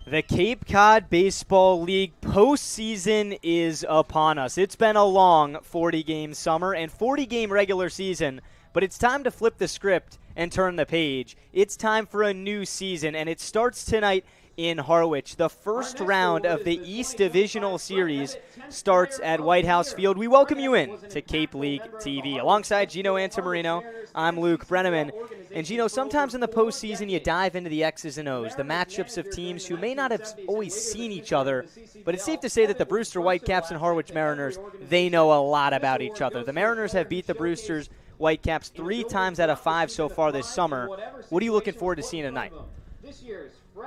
The Cape Cod Baseball League postseason is upon us. It's been a long 40-game summer and 40-game regular season, but it's time to flip the script and turn the page. It's time for a new season, and it starts tonight in Harwich. The first round of the East Divisional Series starts at White House Field. We welcome you in to Cape League TV. Alongside Gino Antamarino, I'm Luke Brenneman. And Gino, sometimes in the postseason you dive into the X's and O's, the matchups of teams who may not have always seen each other, but it's safe to say that the Brewster Whitecaps and Harwich Mariners, they know a lot about each other. The Mariners have beat the Brewsters Whitecaps 3 times out of 5 so far this summer. What are you looking forward to seeing tonight?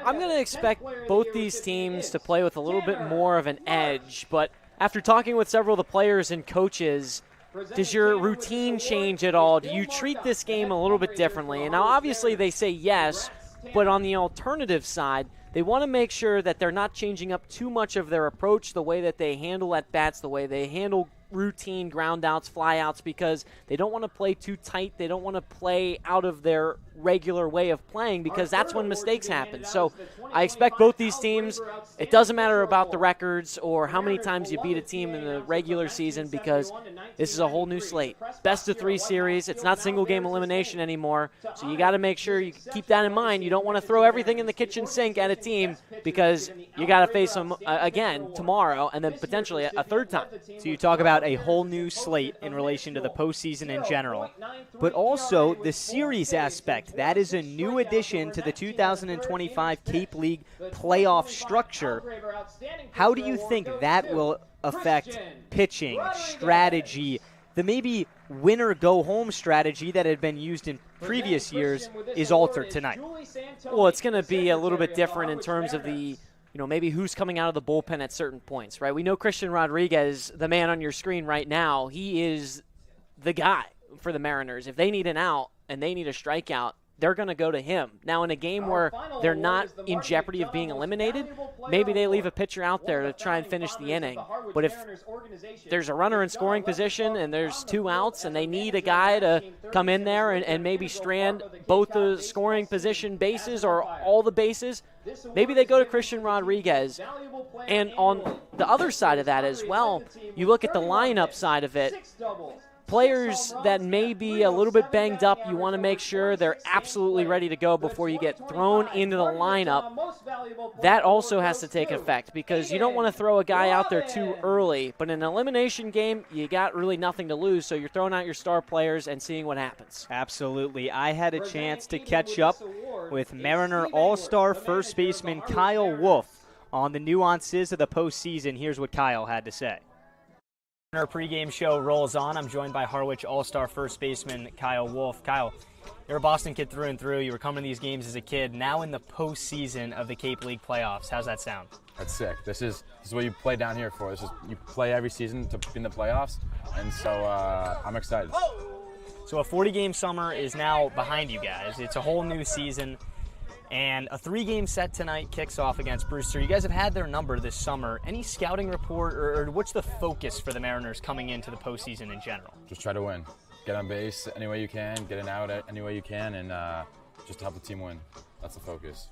I'm going to expect both these teams to play with a little bit more of an edge, but after talking with several of the players and coaches, does your routine change at all? Do you treat this game a little bit differently? And now obviously they say yes, but on the alternative side, they want to make sure that they're not changing up too much of their approach, the way that they handle at-bats, the way they handle routine ground-outs, fly-outs, because they don't want to play too tight. They don't want to play out of their regular way of playing because that's when mistakes happen. So I expect both these teams, it doesn't matter about the records or how many times you beat a team in the regular season because this is a whole new slate. Best of 3 series. It's not single-game elimination anymore, so you got to make sure you keep that in mind. You don't want to throw everything in the kitchen sink at a team because you got to face them again tomorrow and then potentially a third time. So you talk about a whole new slate in relation to the postseason in general, but also the series aspect. That is a new addition to the 2025 Cape League playoff structure. How do you think that will affect pitching, strategy, the maybe winner-go-home strategy that had been used in previous years is altered tonight? Well, it's going to be a little bit different in terms of the maybe who's coming out of the bullpen at certain points, right? We know Christian Rodriguez, the man on your screen right now, he is the guy for the Mariners. If they need an out and they need a strikeout, they're going to go to him. Now, in a game where they're not in jeopardy of being eliminated, maybe they leave a pitcher out there to try and finish the inning. But if there's a runner in scoring position and there's 2 outs and they need a guy to come in there and maybe strand both the scoring position bases or all the bases, maybe they go to Christian Rodriguez. And on the other side of that as well, you look at the lineup side of it. Players that may be a little bit banged up, you want to make sure they're absolutely ready to go before you get thrown into the lineup. That also has to take effect because you don't want to throw a guy out there too early. But in an elimination game, you got really nothing to lose, so you're throwing out your star players and seeing what happens. Absolutely. I had a chance to catch up with Mariner All-Star first baseman Kyle Wolf on the nuances of the postseason. Here's what Kyle had to say. Our pregame show rolls on. I'm joined by Harwich All-Star first baseman Kyle Wolf. Kyle, you're a Boston kid through and through. You were coming to these games as a kid. Now in the postseason of the Cape League playoffs. How's that sound? That's sick. This is what you play down here for. You play every season to be in the playoffs, and so I'm excited. So a 40-game summer is now behind you guys. It's a whole new season. And a 3-game set tonight kicks off against Brewster. You guys have had their number this summer. Any scouting report or what's the focus for the Mariners coming into the postseason in general? Just try to win. Get on base any way you can, get an out any way you can, and just help the team win. That's the focus.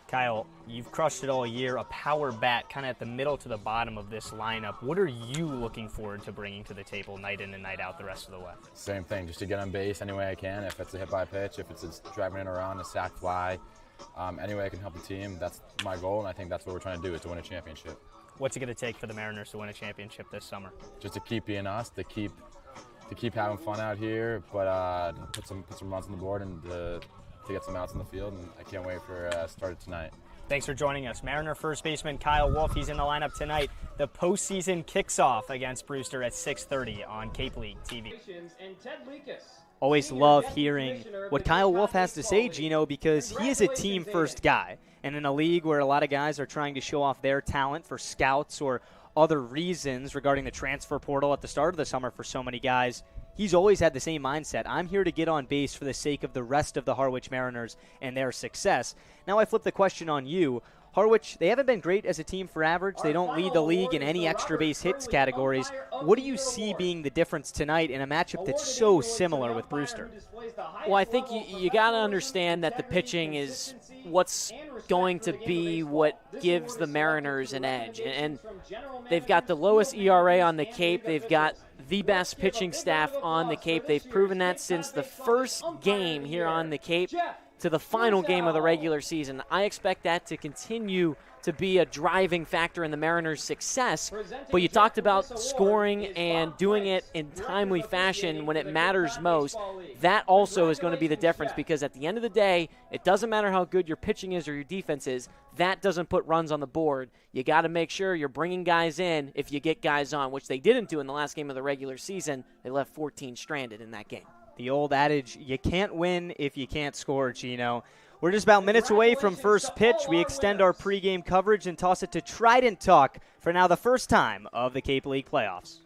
Kyle, you've crushed it all year. A power bat kind of at the middle to the bottom of this lineup. What are you looking forward to bringing to the table night in and night out the rest of the way? Same thing, just to get on base any way I can. If it's a hit by pitch, if it's driving in around, a sac fly, any way I can help the team, that's my goal, and I think that's what we're trying to do, is to win a championship. What's it going to take for the Mariners to win a championship this summer? Just to keep being us, to keep having fun out here, but put some runs on the board and to get some outs in the field, and I can't wait for start tonight. Thanks for joining us. Mariner first baseman Kyle Wolf, he's in the lineup tonight. The postseason kicks off against Brewster at 6:30 on Cape League TV. Always love hearing what Kyle Wolf has to say, Gino, because he is a team-first guy. And in a league where a lot of guys are trying to show off their talent for scouts or other reasons regarding the transfer portal at the start of the summer for so many guys, he's always had the same mindset. I'm here to get on base for the sake of the rest of the Harwich Mariners and their success. Now I flip the question on you. Harwich, they haven't been great as a team for average. They don't lead the league in any extra base hits categories. What do you see being the difference tonight in a matchup that's so similar with Brewster? Well, I think you got to understand that the pitching is what's going to be what gives the Mariners an edge. And they've got the lowest ERA on the Cape. They've got the best pitching staff on the Cape. They've proven that since the first game here on the Cape to the final game of the regular season. I expect that to continue to be a driving factor in the Mariners' success. But you talked about scoring and doing it in timely fashion when it matters most. That also is going to be the difference, because at the end of the day, it doesn't matter how good your pitching is or your defense is. That doesn't put runs on the board. You got to make sure you're bringing guys in if you get guys on, which they didn't do in the last game of the regular season. They left 14 stranded in that game. The old adage, you can't win if you can't score, Gino. We're just about minutes away from first pitch. We extend our pregame coverage and toss it to Trident Talk for now the first time of the Cape League playoffs.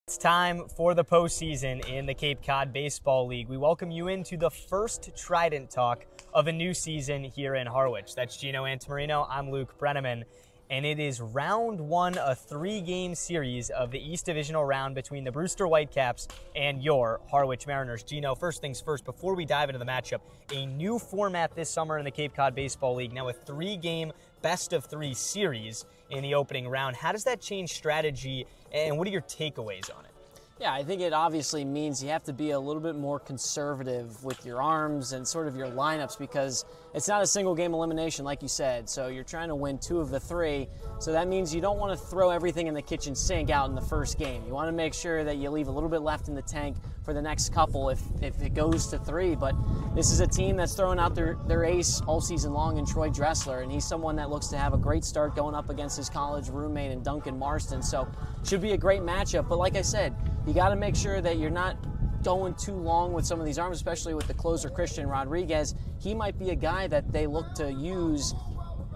It's time for the postseason in the Cape Cod Baseball League. We welcome you into the first Trident Talk of a new season here in Harwich. That's Gino Antamarino. I'm Luke Brenneman. And it is round one, a 3-game series of the East Divisional round between the Brewster Whitecaps and your Harwich Mariners. Gino, first things first, before we dive into the matchup, a new format this summer in the Cape Cod Baseball League, now a 3-game best-of-3 series in the opening round. How does that change strategy, and what are your takeaways on it? Yeah, I think it obviously means you have to be a little bit more conservative with your arms and sort of your lineups, because it's not a single game elimination like you said. So you're trying to win 2 of the 3. So that means you don't want to throw everything in the kitchen sink out in the first game. You want to make sure that you leave a little bit left in the tank for the next couple if it goes to 3. But this is a team that's throwing out their ace all season long in Troy Dressler, and he's someone that looks to have a great start going up against his college roommate in Duncan Marston. So should be a great matchup. But like I said, you got to make sure that you're not going too long with some of these arms, especially with the closer Christian Rodriguez. He might be a guy that they look to use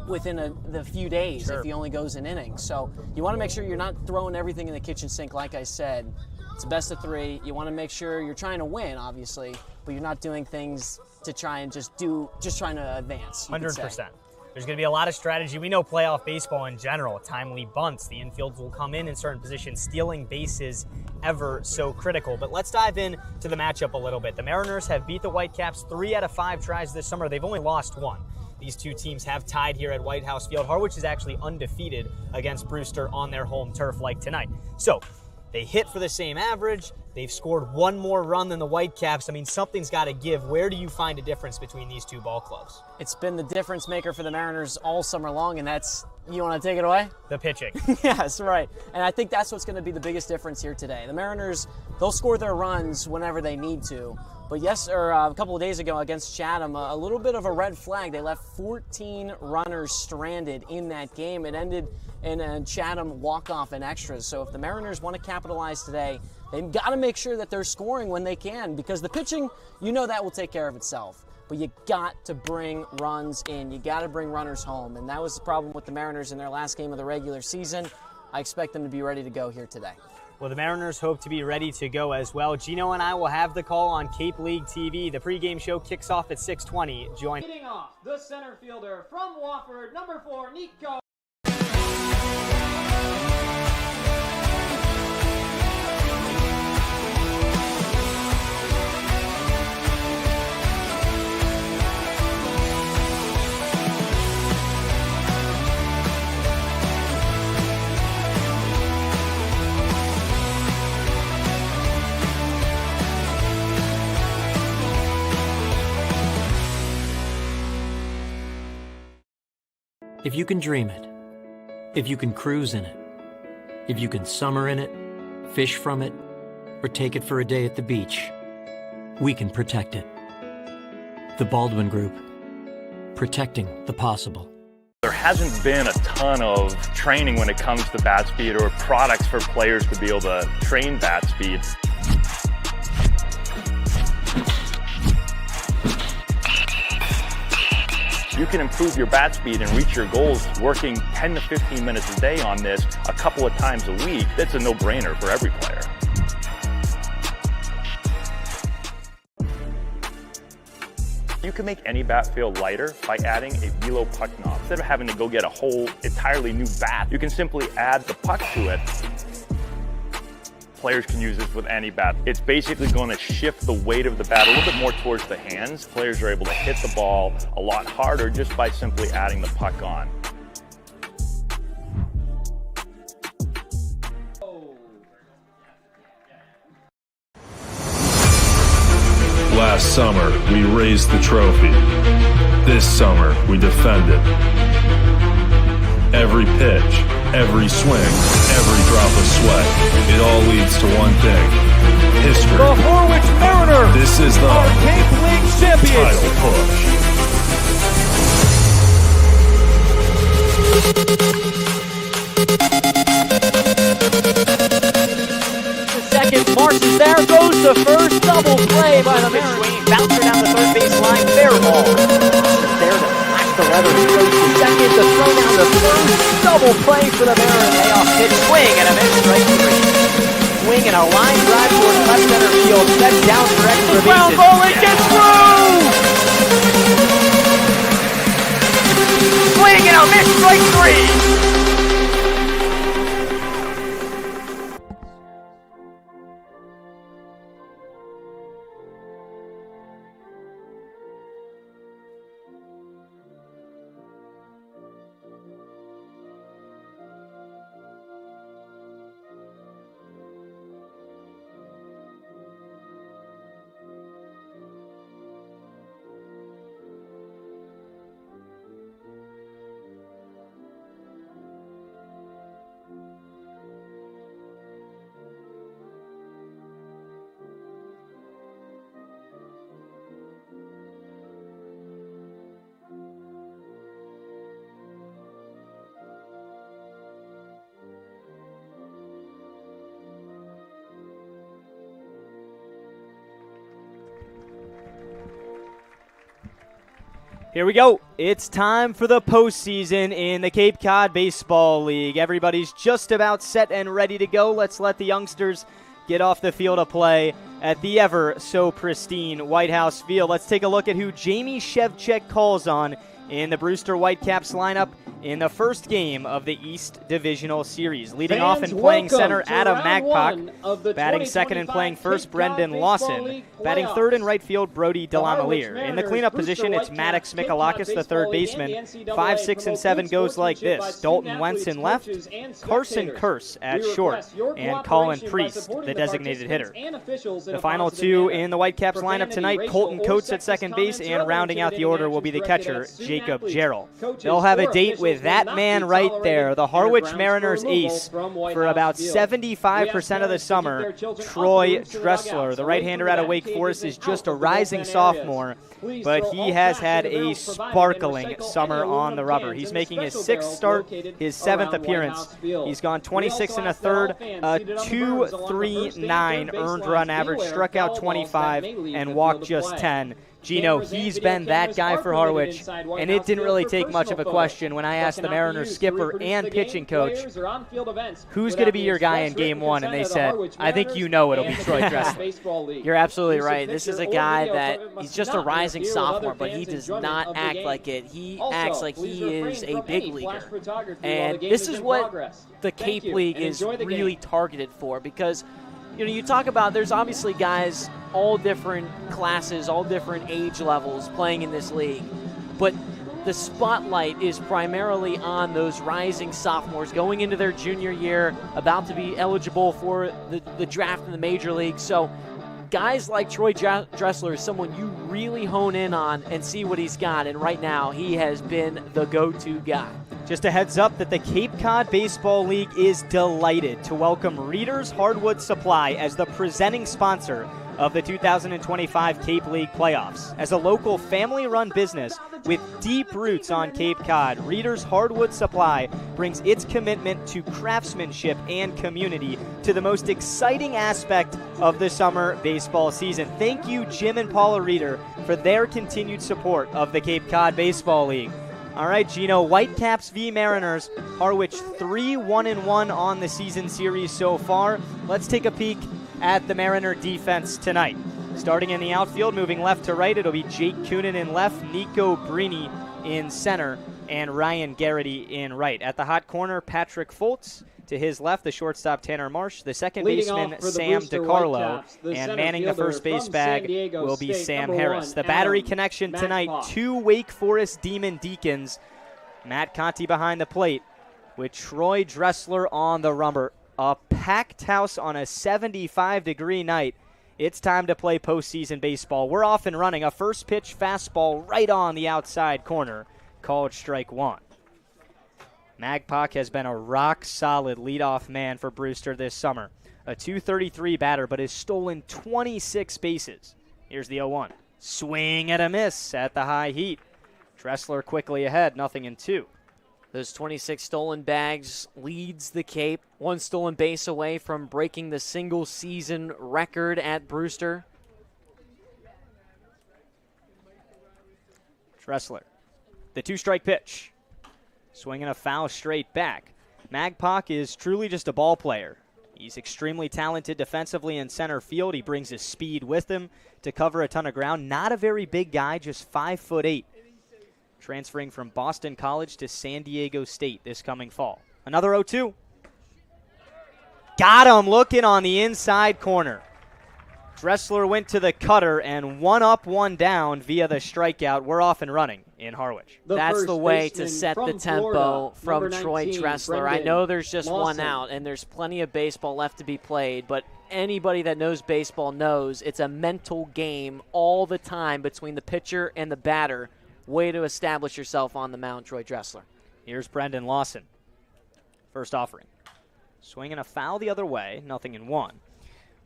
within the few days if he only goes an inning. So you want to make sure you're not throwing everything in the kitchen sink. Like I said, it's a best of 3. You want to make sure you're trying to win, obviously, but you're not doing things to try and just trying to advance. 100%. There's going to be a lot of strategy. We know playoff baseball in general, timely bunts. The infields will come in certain positions, stealing bases ever so critical. But let's dive in to the matchup a little bit. The Mariners have beat the Whitecaps 3 out of 5 tries this summer. They've only lost 1. These two teams have tied here at White House Field. Harwich is actually undefeated against Brewster on their home turf like tonight. So they hit for the same average. They've scored 1 more run than the Whitecaps. I mean, something's got to give. Where do you find a difference between these two ball clubs? It's been the difference maker for the Mariners all summer long, and that's, you want to take it away? The pitching. Yes, right. And I think that's what's going to be the biggest difference here today. The Mariners, they'll score their runs whenever they need to. But a couple of days ago against Chatham, a little bit of a red flag. They left 14 runners stranded in that game. It ended in a Chatham walk-off and extras. So if the Mariners want to capitalize today, they've got to make sure that they're scoring when they can, because the pitching, that will take care of itself. But you got to bring runs in. You got to bring runners home. And that was the problem with the Mariners in their last game of the regular season. I expect them to be ready to go here today. Well, the Mariners hope to be ready to go as well. Gino and I will have the call on Cape League TV. The pregame show kicks off at 6:20. Join. Leading off, the center fielder from Wofford, number 4, Nico. If you can dream it, if you can cruise in it, if you can summer in it, fish from it, or take it for a day at the beach, we can protect it. The Baldwin Group, protecting the possible. There hasn't been a ton of training when it comes to bat speed or products for players to be able to train bat speed. You can improve your bat speed and reach your goals working 10 to 15 minutes a day on this a couple of times a week. That's a no-brainer for every player. You can make any bat feel lighter by adding a velo puck knob. Instead of having to go get a whole entirely new bat, you can simply add the puck to it. Players can use this with any bat. It's basically going to shift the weight of the bat a little bit more towards the hands. Players are able to hit the ball a lot harder just by simply adding the puck on. Last summer, we raised the trophy. This summer, we defend it. Every pitch, every swing, every drop of sweat, it all leads to one thing: history. The Harwich Mariners This is the are Cape League champions. title push. Second marches there, goes to first, double play by the Mariners. Swinging bouncer down the third base line, fair ball. There to flash the leather, he goes to second, to throw down the first, double play for the Mariners. Payoff pitch swing and a miss, strike three. Swing and a line drive towards left center field, set down for extra Ground bases. ball, it gets through! Swing and a miss, strike three. Here we go. It's time for the postseason in the Cape Cod Baseball League. Everybody's just about set and ready to go. Let's let the youngsters get off the field of play at the ever so pristine White House Field. Let's take a look at who Jamie Shevchik calls on in the Brewster Whitecaps lineup in the first game of the East Divisional Series. Leading off and playing center, Adam Magpok. Batting second and playing first, Brendan Lawson. Batting third in right field, Brody Delamalier. In the cleanup position, it's Maddox Mikalakis, the third baseman. 5, 6, and 7 goes like this: Dalton Wentz in left, Carson Curse at short, and Colin Priest, the designated hitter. The final two in the Whitecaps lineup tonight, Colton Coates at second base, and rounding out the order will be the catcher, Jacob Jarrell. They'll have a date with that man right there, the Harwich Mariners ace for about 75% of the summer, Troy Dressler. The right-hander out of Wake Forest is just a rising sophomore, but he has had a sparkling summer on the rubber. He's making his 6th start, his 7th appearance. He's gone 26 and a third, a 2.39 earned run average, struck out 25, and walked just 10. Gino, he's been that guy for Harwich, and it didn't really take much of a question when I asked the Mariners skipper and pitching coach, who's going to be your guy in Game 1, and they said, I think you know it'll be Troy Dressler. You're absolutely right. This is a guy that he's just a rising sophomore, but he does not act like it. He acts like he is a big leaguer. And this is what the Cape League is really targeted for, because you talk about there's obviously guys all different classes, all different age levels playing in this league, but the spotlight is primarily on those rising sophomores going into their junior year, about to be eligible for the draft in the major league. So guys like Troy Dressler is someone you really hone in on and see what he's got, and right now he has been the go-to guy. Just a heads up that the Cape Cod Baseball League is delighted to welcome Reader's Hardwood Supply as the presenting sponsor of the 2025 Cape League playoffs. As a local family-run business with deep roots on Cape Cod, Reader's Hardwood Supply brings its commitment to craftsmanship and community to the most exciting aspect of the summer baseball season. Thank you, Jim and Paula Reader, for their continued support of the Cape Cod Baseball League. All right, Gino, Whitecaps v. Mariners. Harwich 3-1-1 on the season series so far. Let's take a peek at the Mariner defense tonight. Starting in the outfield, moving left to right, it'll be Jake Coonan in left, Nico Brini in center, and Ryan Garrity in right. At the hot corner, Patrick Foltz. To his left, the shortstop Tanner Marsh, the second baseman Sam DiCarlo, and manning the first base bag will be Sam Harris. The battery connection tonight, 2 Wake Forest Demon Deacons. Matt Conti behind the plate with Troy Dressler on the rubber. A packed house on a 75-degree night. It's time to play postseason baseball. We're off and running. A first pitch fastball right on the outside corner, called strike 1. Magpok has been a rock-solid leadoff man for Brewster this summer. A .233 batter, but has stolen 26 bases. Here's the 0-1. Swing and a miss at the high heat. Dressler quickly ahead, 0-2. Those 26 stolen bags leads the Cape. 1 stolen base away from breaking the single-season record at Brewster. Dressler, the 2-strike pitch. Swinging a foul straight back. Magpok is truly just a ball player. He's extremely talented defensively in center field. He brings his speed with him to cover a ton of ground. Not a very big guy, just 5'8". Transferring from Boston College to San Diego State this coming fall. Another 0-2. Got him looking on the inside corner. Dressler went to the cutter and 1 up, 1 down via the strikeout. We're off and running in Harwich. That's the way to set the tempo from Troy Dressler. I know there's just 1 out and there's plenty of baseball left to be played, but anybody that knows baseball knows it's a mental game all the time between the pitcher and the batter. Way to establish yourself on the mound, Troy Dressler. Here's Brendan Lawson. First offering. Swinging a foul the other way, 0-1.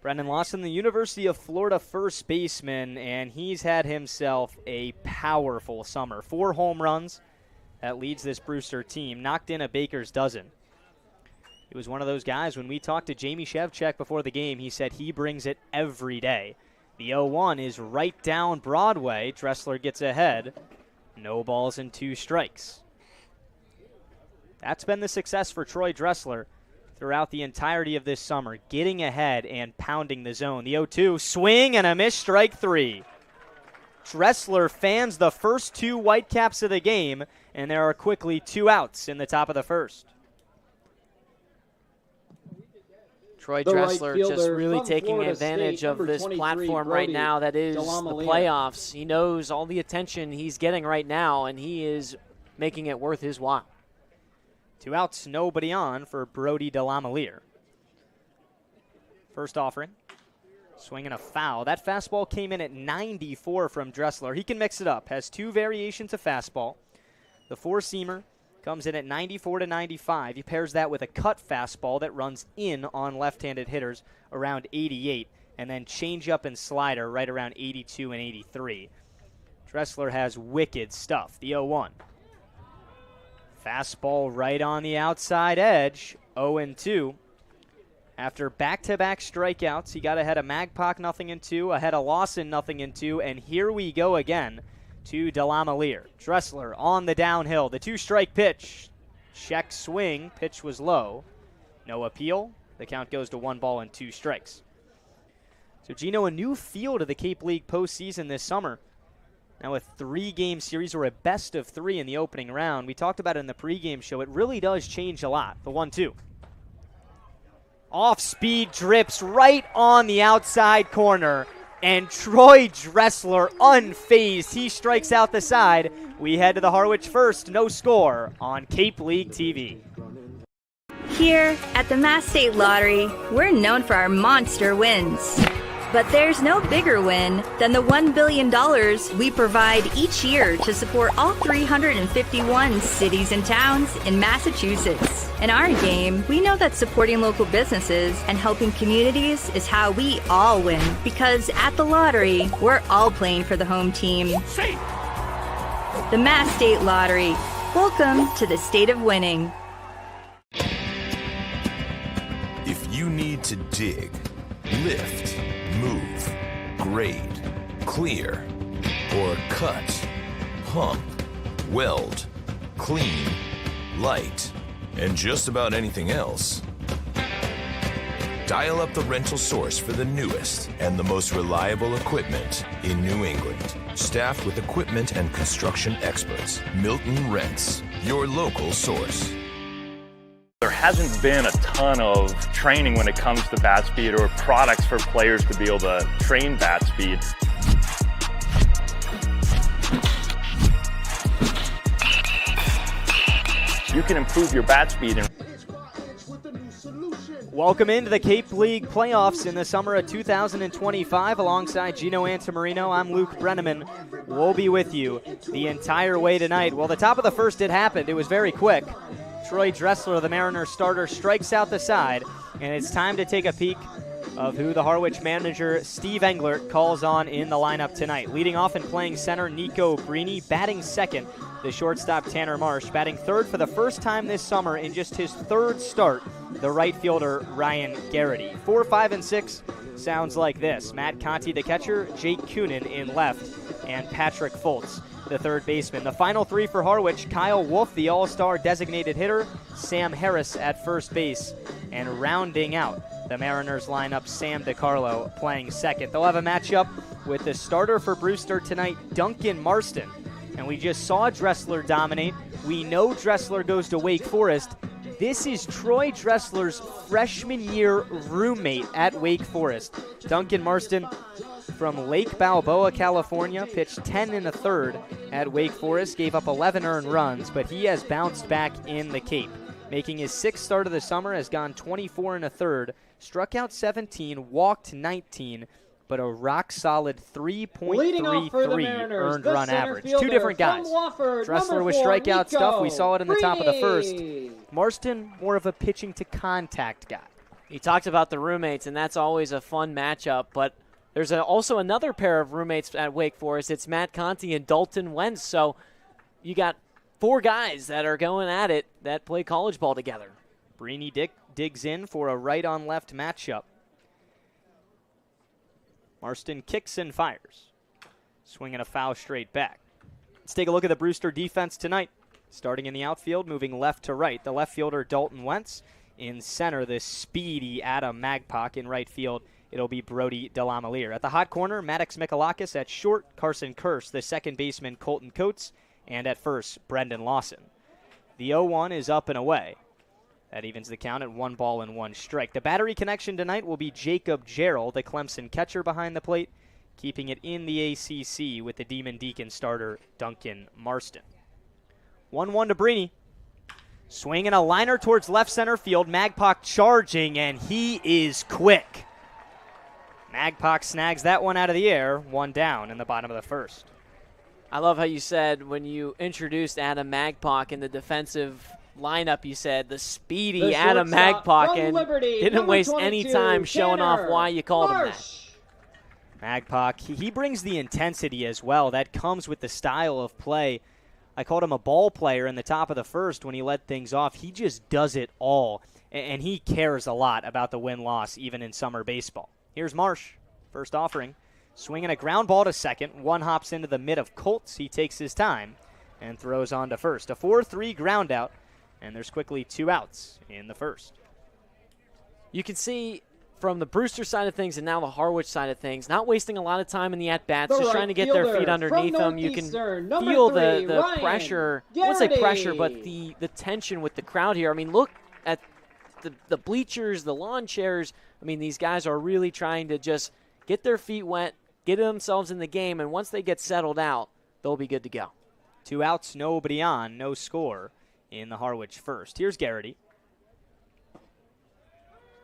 Brendan Lawson, the University of Florida first baseman, and he's had himself a powerful summer. 4 home runs. That leads this Brewster team. Knocked in a baker's dozen. He was one of those guys, when we talked to Jamie Shevchuk before the game, he said he brings it every day. The 0-1 is right down Broadway. Dressler gets ahead. No balls and 2 strikes. That's been the success for Troy Dressler throughout the entirety of this summer, getting ahead and pounding the zone. The 0-2, swing and a miss, strike 3. Dressler fans the first 2 Whitecaps of the game, and there are quickly 2 outs in the top of the first. Troy Dressler just really taking advantage of this platform right now that is the playoffs. He knows all the attention he's getting right now, and he is making it worth his while. 2 outs, nobody on for Brody DeLaMeliere. First offering. Swinging a foul. That fastball came in at 94 from Dressler. He can mix it up. Has 2 variations of fastball. The 4-seamer comes in at 94 to 95. He pairs that with a cut fastball that runs in on left-handed hitters around 88, and then changeup and slider right around 82 and 83. Dressler has wicked stuff. The 0-1. Fastball right on the outside edge, 0-2. After back-to-back strikeouts, he got ahead of Magpok 0-2, ahead of Lawson 0-2, and here we go again to DeLaMeliere. Dressler on the downhill, the 2-strike pitch. Check swing, pitch was low. No appeal. The count goes to 1 ball and 2 strikes. So, Gino, a new feel to the Cape League postseason this summer. Now a 3-game series or a best of 3 in the opening round. We talked about it in the pregame show. It really does change a lot. The 1-2. Off speed drips right on the outside corner. And Troy Dressler unfazed. He strikes out the side. We head to the Harwich first. No score on Cape League TV. Here at the Mass State Lottery, we're known for our monster wins. But there's no bigger win than the $1 billion we provide each year to support all 351 cities and towns in Massachusetts. In our game, we know that supporting local businesses and helping communities is how we all win. Because at the lottery, we're all playing for the home team. The Mass State Lottery. Welcome to the state of winning. If you need to dig, lift, move, grade, clear, or cut, pump, weld, clean, light, and just about anything else, Dial up the rental source for the newest and the most reliable equipment in New England. Staffed with equipment and construction experts. Milton Rents, your local source. There hasn't been a ton of training when it comes to bat speed or products for players to be able to train bat speed. You can improve your bat speed. Welcome into the Cape League playoffs in the summer of 2025. Alongside Gino Antamarino, I'm Luke Brenneman. We'll be with you the entire way tonight. Well, the top of the first, it happened. It was very quick. Troy Dressler, the Mariners starter, strikes out the side, and it's time to take a peek of who the Harwich manager, Steve Englert, calls on in the lineup tonight. Leading off and playing center, Nico Brini. Batting second, the shortstop, Tanner Marsh. Batting third for the first time this summer in just his third start, the right fielder, Ryan Garrity. 4, 5, and 6 sounds like this. Matt Conti, the catcher, Jake Coonan in left, and Patrick Foltz, the third baseman. The final three for Harwich: Kyle Wolf, the all-star designated hitter, Sam Harris at first base, and rounding out the Mariners lineup, Sam DiCarlo playing second. They'll have a matchup with the starter for Brewster tonight, Duncan Marston. And we just saw Dressler dominate. We know Dressler goes to Wake Forest. This is Troy Dressler's freshman year roommate at Wake Forest. Duncan Marston from Lake Balboa, California, pitched 10 1/3 at Wake Forest, gave up 11 earned runs, but he has bounced back in the Cape. Making his sixth start of the summer, has gone 24 1/3, struck out 17, walked 19, but a rock-solid 3.33 earned run average. Two different guys. Dressler with strikeout stuff. We saw it in the top of the first. Marston, more of a pitching-to-contact guy. He talked about the roommates, and that's always a fun matchup, but there's also another pair of roommates at Wake Forest. It's Matt Conti and Dalton Wentz. So you got four guys that are going at it that play college ball together. Brini digs in for a right-on-left matchup. Marston kicks and fires. Swinging a foul straight back. Let's take a look at the Brewster defense tonight. Starting in the outfield, moving left to right. The left fielder, Dalton Wentz. In center, the speedy Adam Magpok. In right field, it'll be Brody Delamalier. At the hot corner, Maddox Mikalakis. At short, Carson Kurse. The second baseman, Colton Coates. And at first, Brendan Lawson. The 0-1 is up and away. That evens the count at 1 ball and 1 strike. The battery connection tonight will be Jacob Jarrell, the Clemson catcher behind the plate, keeping it in the ACC with the Demon Deacon starter, Duncan Marston. 1-1 to Brini. Swinging a liner towards left center field. Magpok charging, and he is quick. Magpok snags that one out of the air. 1 down in the bottom of the first. I love how you said when you introduced Adam Magpok in the defensive lineup, you said the speedy Adam Magpok, and didn't waste any time showing off why you called him that. Magpok, he brings the intensity as well. That comes with the style of play. I called him a ball player in the top of the first when he led things off. He just does it all, and he cares a lot about the win-loss, even in summer baseball. Here's Marsh, first offering. Swinging a ground ball to second. One hops into the mid of Colts. He takes his time and throws on to first. A 4-3 ground out. And there's quickly 2 outs in the first. You can see from the Brewster side of things and now the Harwich side of things, not wasting a lot of time in the at-bats, just trying to get their feet underneath them. You can feel the pressure. I won't say pressure, but the tension with the crowd here. I mean, look at the bleachers, the lawn chairs. I mean, these guys are really trying to just get their feet wet, get themselves in the game, and once they get settled out, they'll be good to go. 2 outs, nobody on, no score in the Harwich first. Here's Garrity.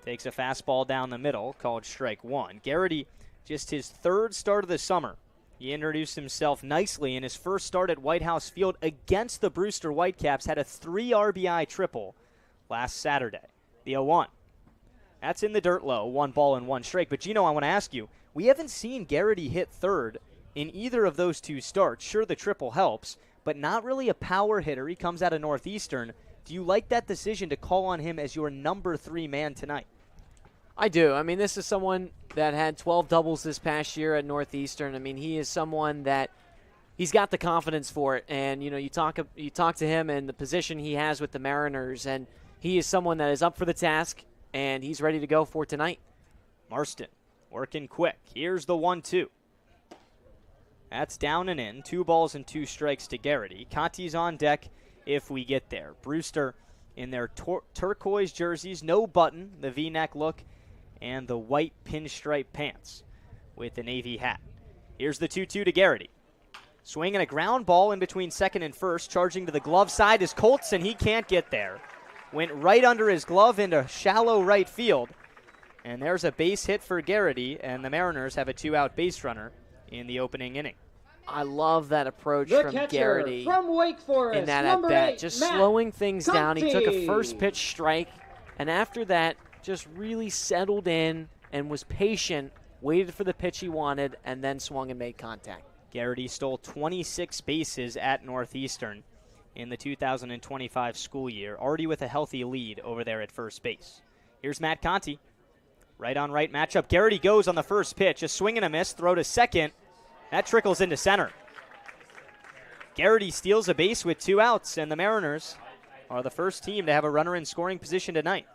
Takes a fastball down the middle, called strike 1. Garrity, just his third start of the summer. He introduced himself nicely in his first start at White House Field against the Brewster Whitecaps, had a 3 RBI triple last Saturday. The 0-1. That's in the dirt low, 1 ball and 1 strike. But, Gino, I want to ask you, we haven't seen Garrity hit third in either of those 2 starts. Sure, the triple helps, but not really a power hitter. He comes out of Northeastern. Do you like that decision to call on him as your number 3 man tonight? I do. I mean, this is someone that had 12 doubles this past year at Northeastern. I mean, he is someone that he's got the confidence for it. And, you know, you talk to him and the position he has with the Mariners, and he is someone that is up for the task. and he's ready to go for tonight. Marston working quick. Here's the 1-2. That's down and in. 2 balls and 2 strikes to Garrity. Conti's on deck if we get there. Brewster in their turquoise jerseys, no button, the V-neck look, and the white pinstripe pants with the navy hat. Here's the 2-2 to Garrity. Swinging a ground ball in between second and first. Charging to the glove side is Colts, and he can't get there. Went right under his glove into shallow right field. And there's a base hit for Garrity, and the Mariners have a 2-out base runner in the opening inning. I love that approach The from catcher Garrity from Wake Forest, in that number at-bat. 8, Just Matt slowing things down. He took a Conti. first pitch strike, and after that, just really settled in and was patient, waited for the pitch he wanted, and then swung and made contact. Garrity stole 26 bases at Northeastern in the 2025 school year, already with a healthy lead over there at first base. Here's Matt Conti. Right on right matchup. Garrity goes on the first pitch. A swing and a miss. Throw to second. That trickles into center. Garrity steals a base with 2 outs, and the Mariners are the first team to have a runner in scoring position tonight.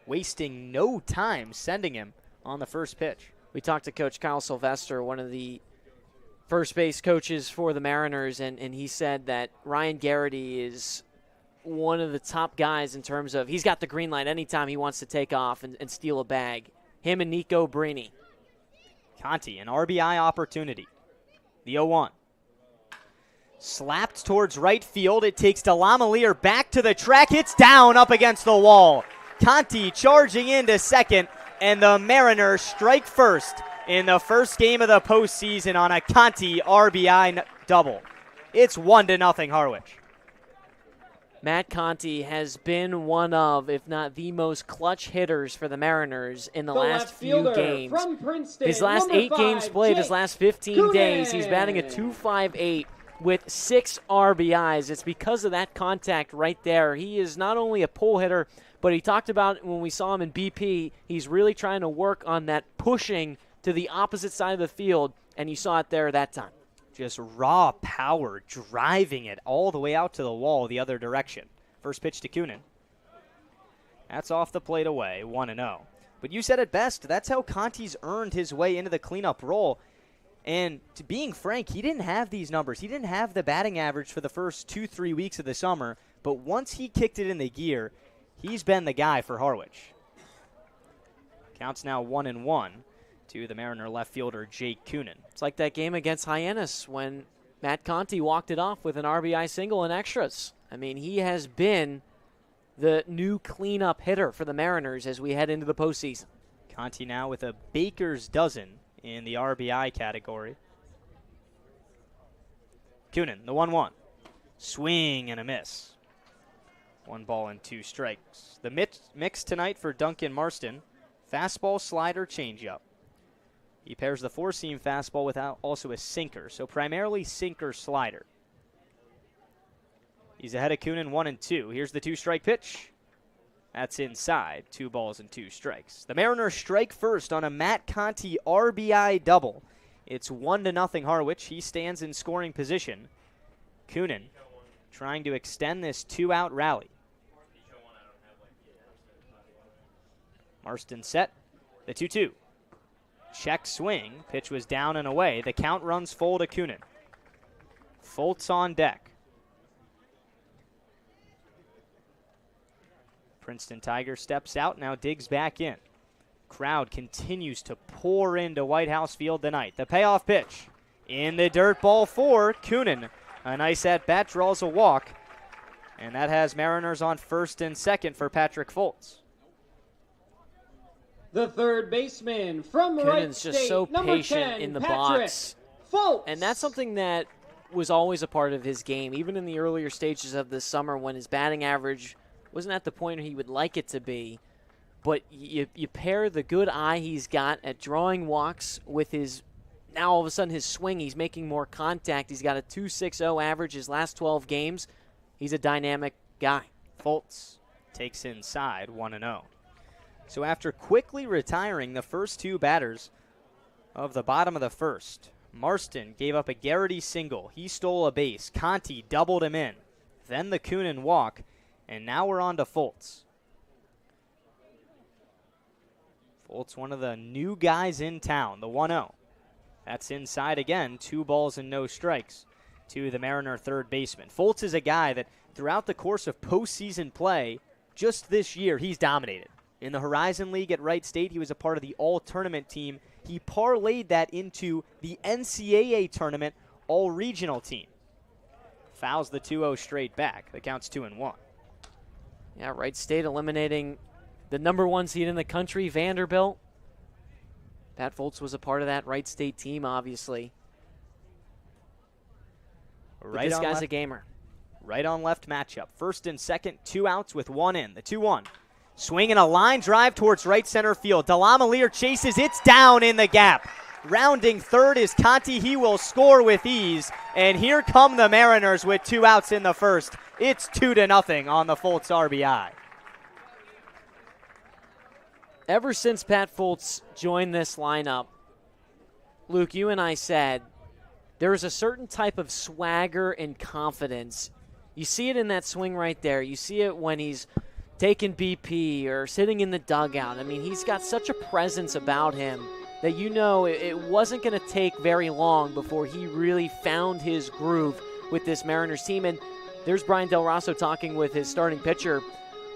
Wasting no time sending him on the first pitch. We talked to Coach Kyle Sylvester, one of the first base coaches for the Mariners, and he said that Ryan Garrity is one of the top guys in terms of he's got the green light anytime he wants to take off and steal a bag. Him and Nico Brini. Conti, an RBI opportunity. The 0-1. Slapped towards right field. It takes Delamalier back to the track. It's down up against the wall. Conti charging into second, and the Mariners strike first in the first game of the postseason on a Conti RBI double. It's 1-0 Harwich. Matt Conti has been one of, if not the most clutch hitters for the Mariners in the last few games. From Princeton, His last number 8 games 5, played, Jake his last 15 days, he's batting a .258 with 6 RBIs. It's because of that contact right there. He is not only a pull hitter, but he talked about when we saw him in BP, he's really trying to work on that pushing to the opposite side of the field, and you saw it there that time. Just raw power, driving it all the way out to the wall the other direction. First pitch to Kunin. That's off the plate away, 1-0. But you said it best. That's how Conti's earned his way into the cleanup role. And to being frank, he didn't have these numbers. He didn't have the batting average for the first 2-3 weeks of the summer. But once he kicked it in the gear, he's been the guy for Harwich. Counts now 1-1 to the Mariner left fielder Jake Kunin. It's like that game against Hyannis when Matt Conti walked it off with an RBI single and extras. I mean, he has been the new cleanup hitter for the Mariners as we head into the postseason. Conti now with a baker's dozen in the RBI category. Kunin, the 1-1. Swing and a miss. 1 ball and 2 strikes. The mix tonight for Duncan Marston. Fastball, slider, changeup. He pairs the 4-seam fastball with also a sinker, so primarily sinker slider. He's ahead of Kunin 1-2. Here's the 2-strike pitch. That's inside. 2 balls and 2 strikes. The Mariners strike first on a Matt Conti RBI double. It's 1-0 Harwich. He stands in scoring position. Kunin trying to extend this 2-out rally. Marston set. The 2-2. Check swing. Pitch was down and away. The count runs full to Kunin. Foltz on deck. Princeton Tiger steps out, now digs back in. Crowd continues to pour into White House Field tonight. The payoff pitch in the dirt, ball 4. Kunin, a nice at-bat, draws a walk. And that has Mariners on first and second for Patrick Foltz. The third baseman from Wright Kunin's just State, so number patient 10, in the Patrick box. Foltz. And that's something that was always a part of his game, even in the earlier stages of this summer when his batting average wasn't at the point he would like it to be. But you pair the good eye he's got at drawing walks with his, now all of a sudden his swing, he's making more contact. He's got a .260 average his last 12 games. He's a dynamic guy. Foltz takes inside 1-0. So after quickly retiring the first 2 batters of the bottom of the first, Marston gave up a Garrity single. He stole a base. Conti doubled him in. Then the Kunin walk, and now we're on to Foltz. Foltz, one of the new guys in town, the 1-0. That's inside again, 2 balls and no strikes to the Mariner third baseman. Foltz is a guy that throughout the course of postseason play, just this year, he's dominated. In the Horizon League at Wright State, he was a part of the all-tournament team. He parlayed that into the NCAA tournament all-regional team. Fouls the 2-0 straight back. The count's 2-1. Yeah, Wright State eliminating the number 1 seed in the country, Vanderbilt. Pat Foltz was a part of that Wright State team, obviously. But this guy's a gamer. Right on left matchup. First and second, 2 outs with 1 in. The 2-1. Swinging a line drive towards right center field. Delamalier chases. It's down in the gap. Rounding third is Conti. He will score with ease. And here come the Mariners with 2 outs in the first. It's 2-0 on the Foltz RBI. Ever since Pat Foltz joined this lineup, Luke, you and I said there's a certain type of swagger and confidence. You see it in that swing right there. You see it when he's taking BP or sitting in the dugout. I mean, he's got such a presence about him that you know it wasn't going to take very long before he really found his groove with this Mariners team. And there's Brian Del Rosso talking with his starting pitcher.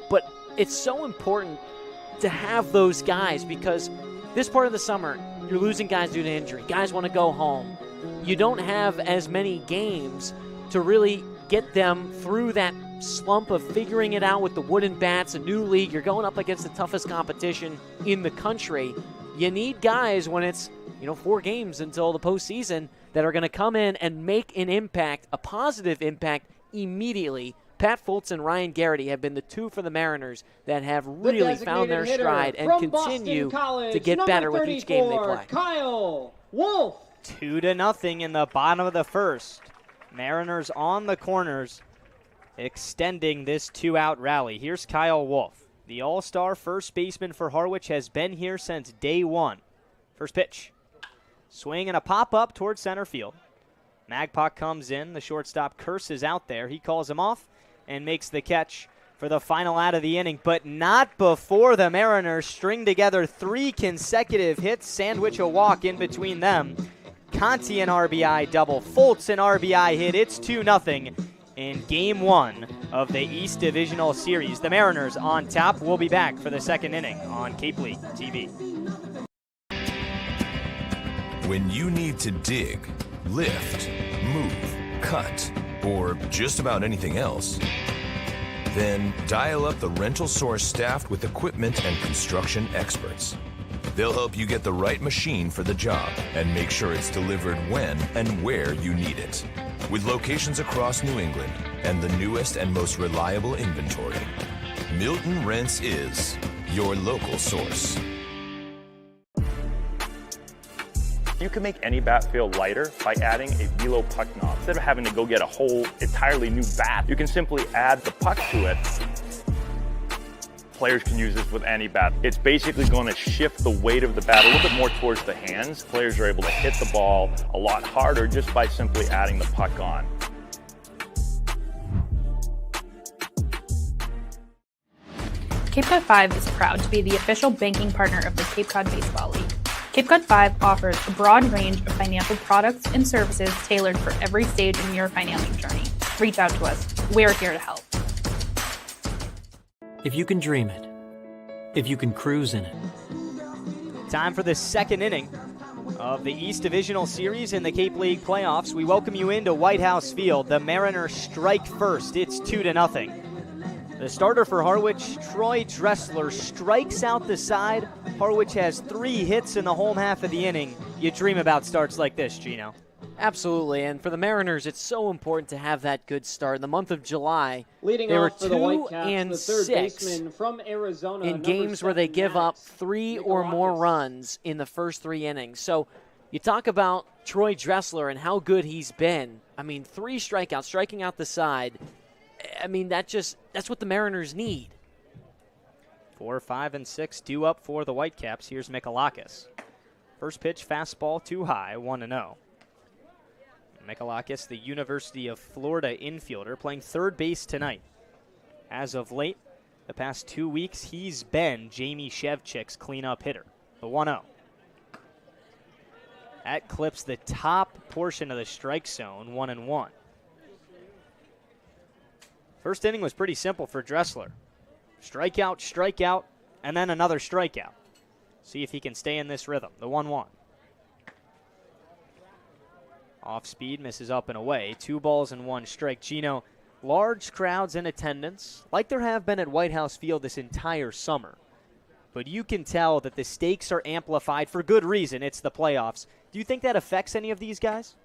But it's so important to have those guys because this part of the summer, you're losing guys due to injury. Guys want to go home. You don't have as many games to really get them through that slump of figuring it out with the wooden bats, a new league. You're going up against the toughest competition in the country. You need guys when it's 4 games until the postseason that are going to come in and make an impact, a positive impact immediately. Pat Foltz and Ryan Garrity have been the 2 for the Mariners that have really found their stride and continue to get better with each game they play. Kyle Wolf. 2-0 in the bottom of the first. Mariners on the corners, extending this 2-out rally. Here's Kyle Wolf. The all-star first baseman for Harwich has been here since day 1. First pitch. Swing and a pop-up towards center field. Magpok comes in. The shortstop curses out there. He calls him off and makes the catch for the final out of the inning, but not before the Mariners string together 3 consecutive hits, sandwich a walk in between them. Conti an RBI double, Foltz an RBI hit. It's 2-0 in Game 1 of the East Divisional Series. The Mariners on top. We'll be back for the second inning on Cape League TV. When you need to dig, lift, move, cut, or just about anything else, then dial up the Rental Source staffed with equipment and construction experts. They'll help you get the right machine for the job and make sure it's delivered when and where you need it. With locations across New England and the newest and most reliable inventory, Milton Rents is your local source. You can make any bat feel lighter by adding a velo puck knob. Instead of having to go get a whole entirely new bat, you can simply add the puck to it. Players can use this with any bat. It's basically going to shift the weight of the bat a little bit more towards the hands. Players are able to hit the ball a lot harder just by simply adding the puck on. Cape Cod 5 is proud to be the official banking partner of the Cape Cod Baseball League. Cape Cod 5 offers a broad range of financial products and services tailored for every stage in your financing journey. Reach out to us. We're here to help. If you can dream it, if you can cruise in it. Time for the second inning of the East Divisional Series in the Cape League playoffs. We welcome you into White House Field. The Mariners strike first. It's 2-0. The starter for Harwich, Troy Dressler, strikes out the side. Harwich has 3 hits in the home half of the inning. You dream about starts like this, Gino. Absolutely, and for the Mariners, it's so important to have that good start. In the month of July, Leading they were off for the 2-6 the third baseman from Arizona, in games where they give up 3 or more runs in the first 3 innings. So you talk about Troy Dressler and how good he's been. I mean, 3 strikeouts, striking out the side. I mean, that's what the Mariners need. 4, 5, and 6 due up for the Whitecaps. Here's Mikalakis. First pitch, fastball too high, 1-0. Mikalakis, the University of Florida infielder, playing third base tonight. As of late, the past 2 weeks, he's been Jamie Shevchik's cleanup hitter. The 1-0. That clips the top portion of the strike zone, 1-1. First inning was pretty simple for Dressler. Strikeout, and then another strikeout. See if he can stay in this rhythm. The 1-1. Off speed, misses up and away. 2 balls and 1 strike. Gino, large crowds in attendance, like there have been at White House Field this entire summer. But you can tell that the stakes are amplified for good reason. It's the playoffs. Do you think that affects any of these guys?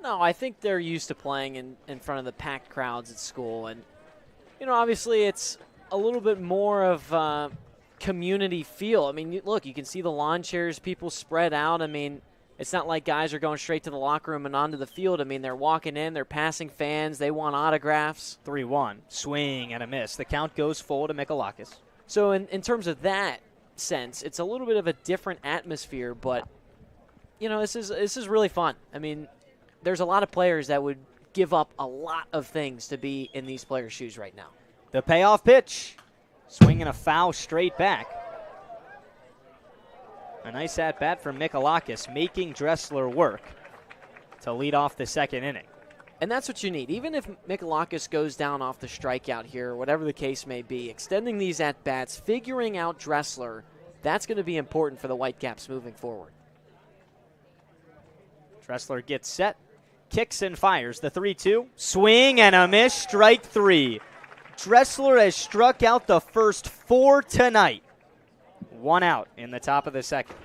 No, I think they're used to playing in front of the packed crowds at school. And, obviously it's a little bit more of community feel. I mean, look, you can see the lawn chairs, people spread out. I mean, it's not like guys are going straight to the locker room and onto the field. I mean, they're walking in, they're passing fans, they want autographs. 3-1, swing and a miss. The count goes full to Mikalakis. So in terms of that sense, it's a little bit of a different atmosphere, but, this is really fun. I mean, there's a lot of players that would give up a lot of things to be in these players' shoes right now. The payoff pitch. Swinging a foul straight back. A nice at-bat from Mikalakis, making Dressler work to lead off the second inning. And that's what you need. Even if Mikalakis goes down off the strikeout here, whatever the case may be, extending these at-bats, figuring out Dressler, that's going to be important for the Whitecaps moving forward. Dressler gets set, kicks and fires. The 3-2, swing and a miss, strike 3. Dressler has struck out the first 4 tonight. 1 out in the top of the second.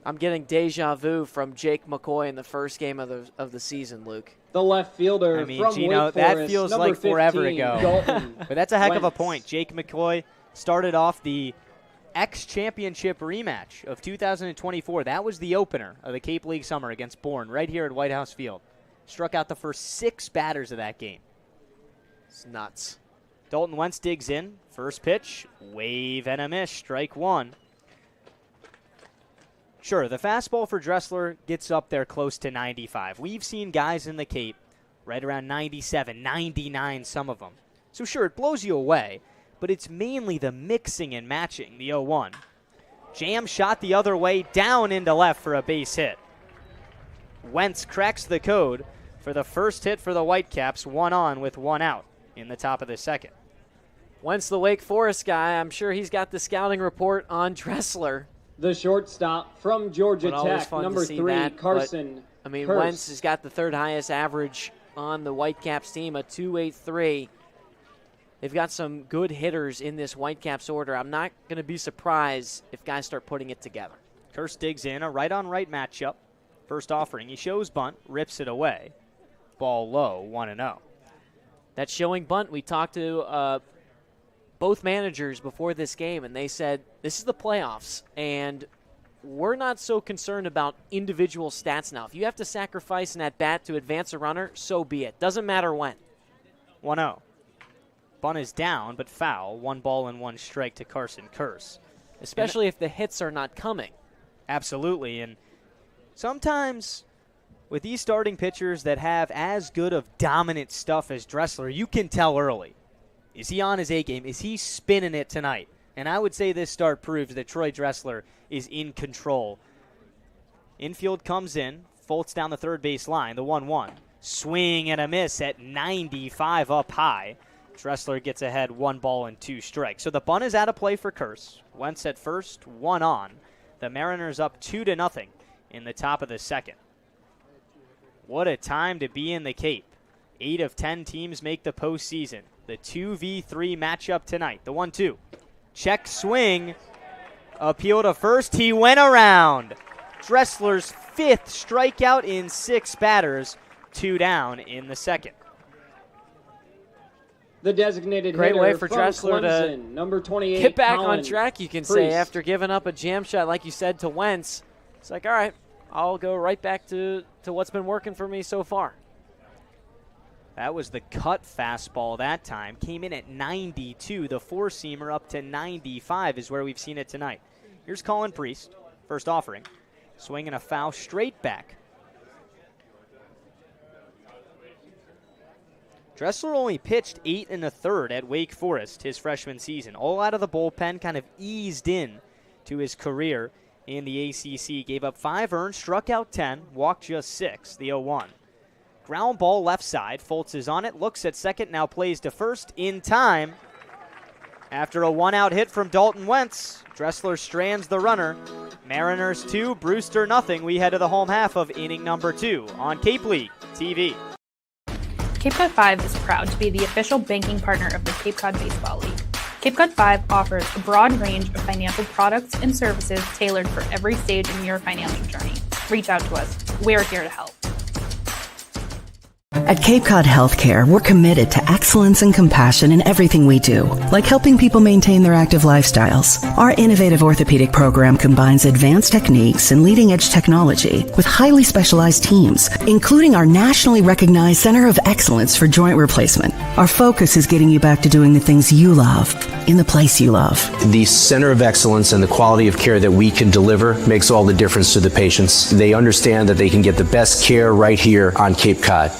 I'm getting deja vu from Jake McCoy in the first game of the season, Luke. The left fielder from Gino, Wake that Forest, feels number like forever 15, ago. Dalton But that's a heck of a Wentz. point. Jake McCoy started off the X-Championship rematch of 2024. That was the opener of the Cape League Summer against Bourne right here at White House Field. Struck out the first 6 batters of that game. It's nuts. Dalton Wentz digs in. First pitch, wave and a miss, strike 1. Sure, the fastball for Dressler gets up there close to 95. We've seen guys in the Cape right around 97, 99, some of them. So sure, it blows you away, but it's mainly the mixing and matching, the 0-1. Jam shot the other way, down into left for a base hit. Wentz cracks the code for the first hit for the Whitecaps, 1 on with 1 out in the top of the second. Wentz, the Wake Forest guy, I'm sure he's got the scouting report on Dressler. The shortstop from Georgia Tech, number 3, Carson. I mean, Kurse. Wentz has got the 3rd highest average on the Whitecaps team, a 2.83. They've got some good hitters in this Whitecaps order. I'm not going to be surprised if guys start putting it together. Kurse digs in, a right-on-right matchup. First offering, he shows bunt, rips it away. Ball low, 1-0. That showing bunt, we talked to both managers before this game, and they said, this is the playoffs, and we're not so concerned about individual stats now. If you have to sacrifice an at-bat to advance a runner, so be it. Doesn't matter when. 1-0. Bunt is down, but foul. 1 ball and 1 strike to Carson Kurse. Especially if the hits are not coming. Absolutely, and sometimes with these starting pitchers that have as good of dominant stuff as Dressler, you can tell early. Is he on his A game? Is he spinning it tonight? And I would say this start proves that Troy Dressler is in control. Infield comes in, folds down the third base line, the 1-1. Swing and a miss at 95 up high. Dressler gets ahead, 1 ball and 2 strikes. So the bunt is out of play for Kurse. Wentz at first, 1 on. The Mariners up 2-0 in the top of the second. What a time to be in the Cape. 8 of 10 teams make the postseason. The 2v3 matchup tonight. The 1-2. Check swing. Appeal to first. He went around. Dressler's 5th strikeout in 6 batters. 2 down in the second. The designated Great hitter way for from Dressler Clemson, to number 28, get back Colin on track, you can say, Priest. after giving up a jam shot, like you said, to Wentz. It's like, all right, I'll go right back to what's been working for me so far. That was the cut fastball that time. Came in at 92. The four-seamer up to 95 is where we've seen it tonight. Here's Colin Priest, first offering. Swinging a foul straight back. Dressler only pitched 8 1/3 at Wake Forest his freshman season. All out of the bullpen, kind of eased in to his career in the ACC. Gave up 5 earned, struck out 10, walked just 6, the 0-1. Ground ball left side. Fultz is on it, looks at second, now plays to first in time. After a 1-out hit from Dalton Wentz, Dressler strands the runner. Mariners 2, Brewster nothing. We head to the home half of inning number 2 on Cape League TV. Cape Cod 5 is proud to be the official banking partner of the Cape Cod Baseball League. Cape Cod 5 offers a broad range of financial products and services tailored for every stage in your financial journey. Reach out to us. We're here to help. At Cape Cod Healthcare, we're committed to excellence and compassion in everything we do, like helping people maintain their active lifestyles. Our innovative orthopedic program combines advanced techniques and leading-edge technology with highly specialized teams, including our nationally recognized Center of Excellence for Joint Replacement. Our focus is getting you back to doing the things you love, in the place you love. The Center of Excellence and the quality of care that we can deliver makes all the difference to the patients. They understand that they can get the best care right here on Cape Cod.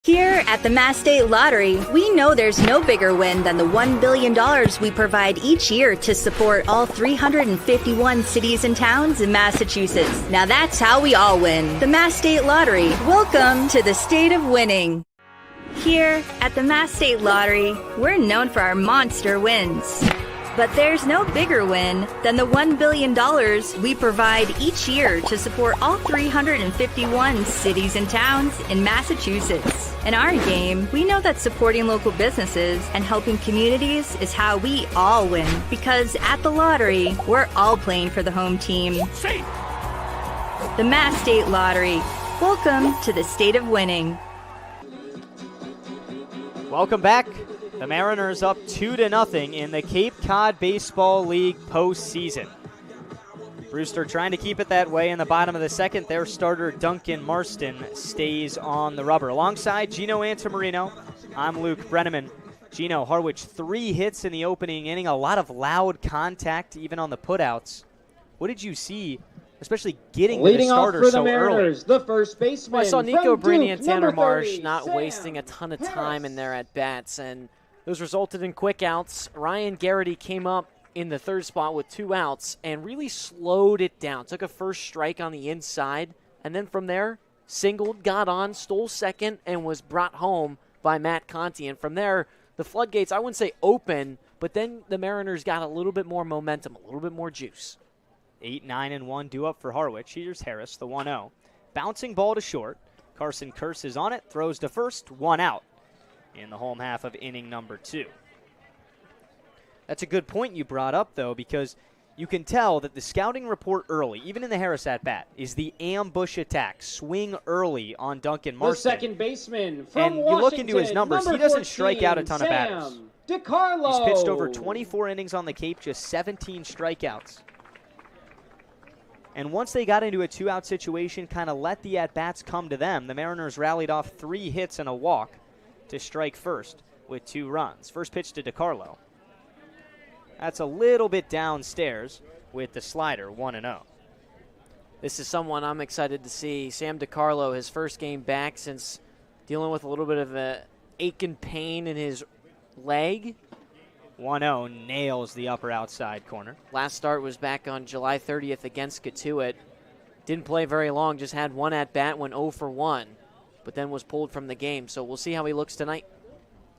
Here at the Mass State Lottery, we know there's no bigger win than the $1 billion we provide each year to support all 351 cities and towns in Massachusetts. Now that's how we all win. The Mass State Lottery. Welcome to the state of winning. Here at the Mass State Lottery, we're known for our monster wins. But there's no bigger win than the $1 billion we provide each year to support all 351 cities and towns in Massachusetts. In our game, we know that supporting local businesses and helping communities is how we all win. Because at the lottery, we're all playing for the home team. The Mass State Lottery. Welcome to the state of winning. Welcome back. The Mariners up 2-0 in the Cape Cod Baseball League postseason. Brewster trying to keep it that way in the bottom of the second. Their starter, Duncan Marston, stays on the rubber. Alongside Gino Antamarino, I'm Luke Brenneman. Gino, Harwich, 3 hits in the opening inning, a lot of loud contact even on the putouts. What did you see, especially getting to the starter so early? The first baseman. Well, I saw Nico Brini and Tanner Marsh not wasting a ton of time in their at-bats, and those resulted in quick outs. Ryan Garrity came up in the third spot with 2 outs and really slowed it down. Took a first strike on the inside, and then from there, singled, got on, stole second, and was brought home by Matt Conti. And from there, the floodgates, I wouldn't say open, but then the Mariners got a little bit more momentum, a little bit more juice. 8-9-1 due up for Harwich. Here's Harris, the 1-0. Bouncing ball to short. Carson Kearse is on it, throws to first, 1 out in the home half of inning number 2. That's a good point you brought up, though, because you can tell that the scouting report early, even in the Harris at-bat, is the ambush attack. Swing early on Duncan Marston. The second baseman from and you Washington, look into his numbers, he doesn't strike out a ton of batters. DiCarlo. He's pitched over 24 innings on the Cape, just 17 strikeouts. And once they got into a 2-out situation, kind of let the at-bats come to them, the Mariners rallied off 3 hits and a walk to strike first with 2 runs. First pitch to DiCarlo. That's a little bit downstairs with the slider, 1-0. This is someone I'm excited to see. Sam DiCarlo, his first game back since dealing with a little bit of a ache and pain in his leg. 1-0, nails the upper outside corner. Last start was back on July 30th against Katuitt. Didn't play very long, just had 1 at-bat, went 0 for 1, but then was pulled from the game. So we'll see how he looks tonight.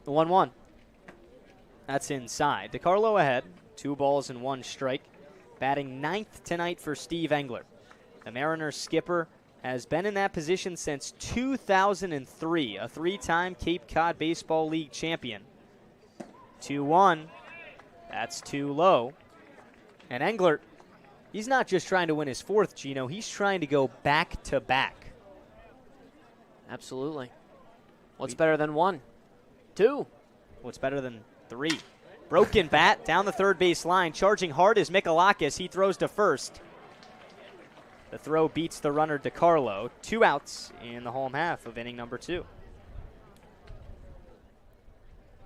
1-1. That's inside. DiCarlo ahead, 2 balls and 1 strike. Batting 9th tonight for Steve Engler. The Mariners skipper has been in that position since 2003, a 3-time Cape Cod Baseball League champion. 2-1. That's too low. And Engler, he's not just trying to win his 4th, Gino. He's trying to go back-to-back. Absolutely. What's better than 1? 2. What's better than 3? Broken bat down the third base line. Charging hard is Mikalakis. He throws to first. The throw beats the runner DiCarlo. 2 outs in the home half of inning number 2.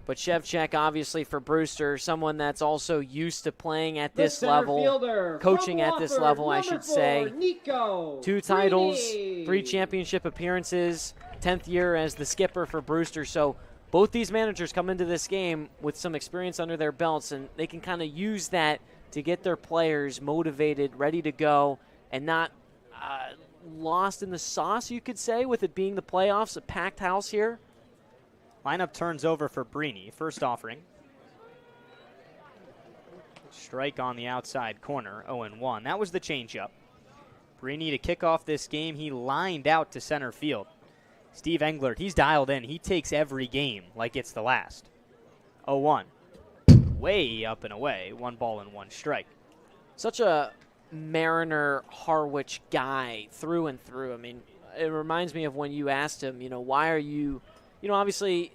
But Shevchak, obviously, for Brewster, someone that's also used to playing at this level, coaching at this level, I should say. 2 titles, 3 championship appearances, 10th year as the skipper for Brewster. So both these managers come into this game with some experience under their belts, and they can kind of use that to get their players motivated, ready to go, and not lost in the sauce, you could say, with it being the playoffs, a packed house here. Lineup turns over for Brini. First offering. Strike on the outside corner, 0-1. That was the changeup. Brini to kick off this game. He lined out to center field. Steve Englert, he's dialed in. He takes every game like it's the last. 0-1. Way up and away. 1 ball and 1 strike. Such a Mariner Harwich guy through and through. I mean, it reminds me of when you asked him, why are you, obviously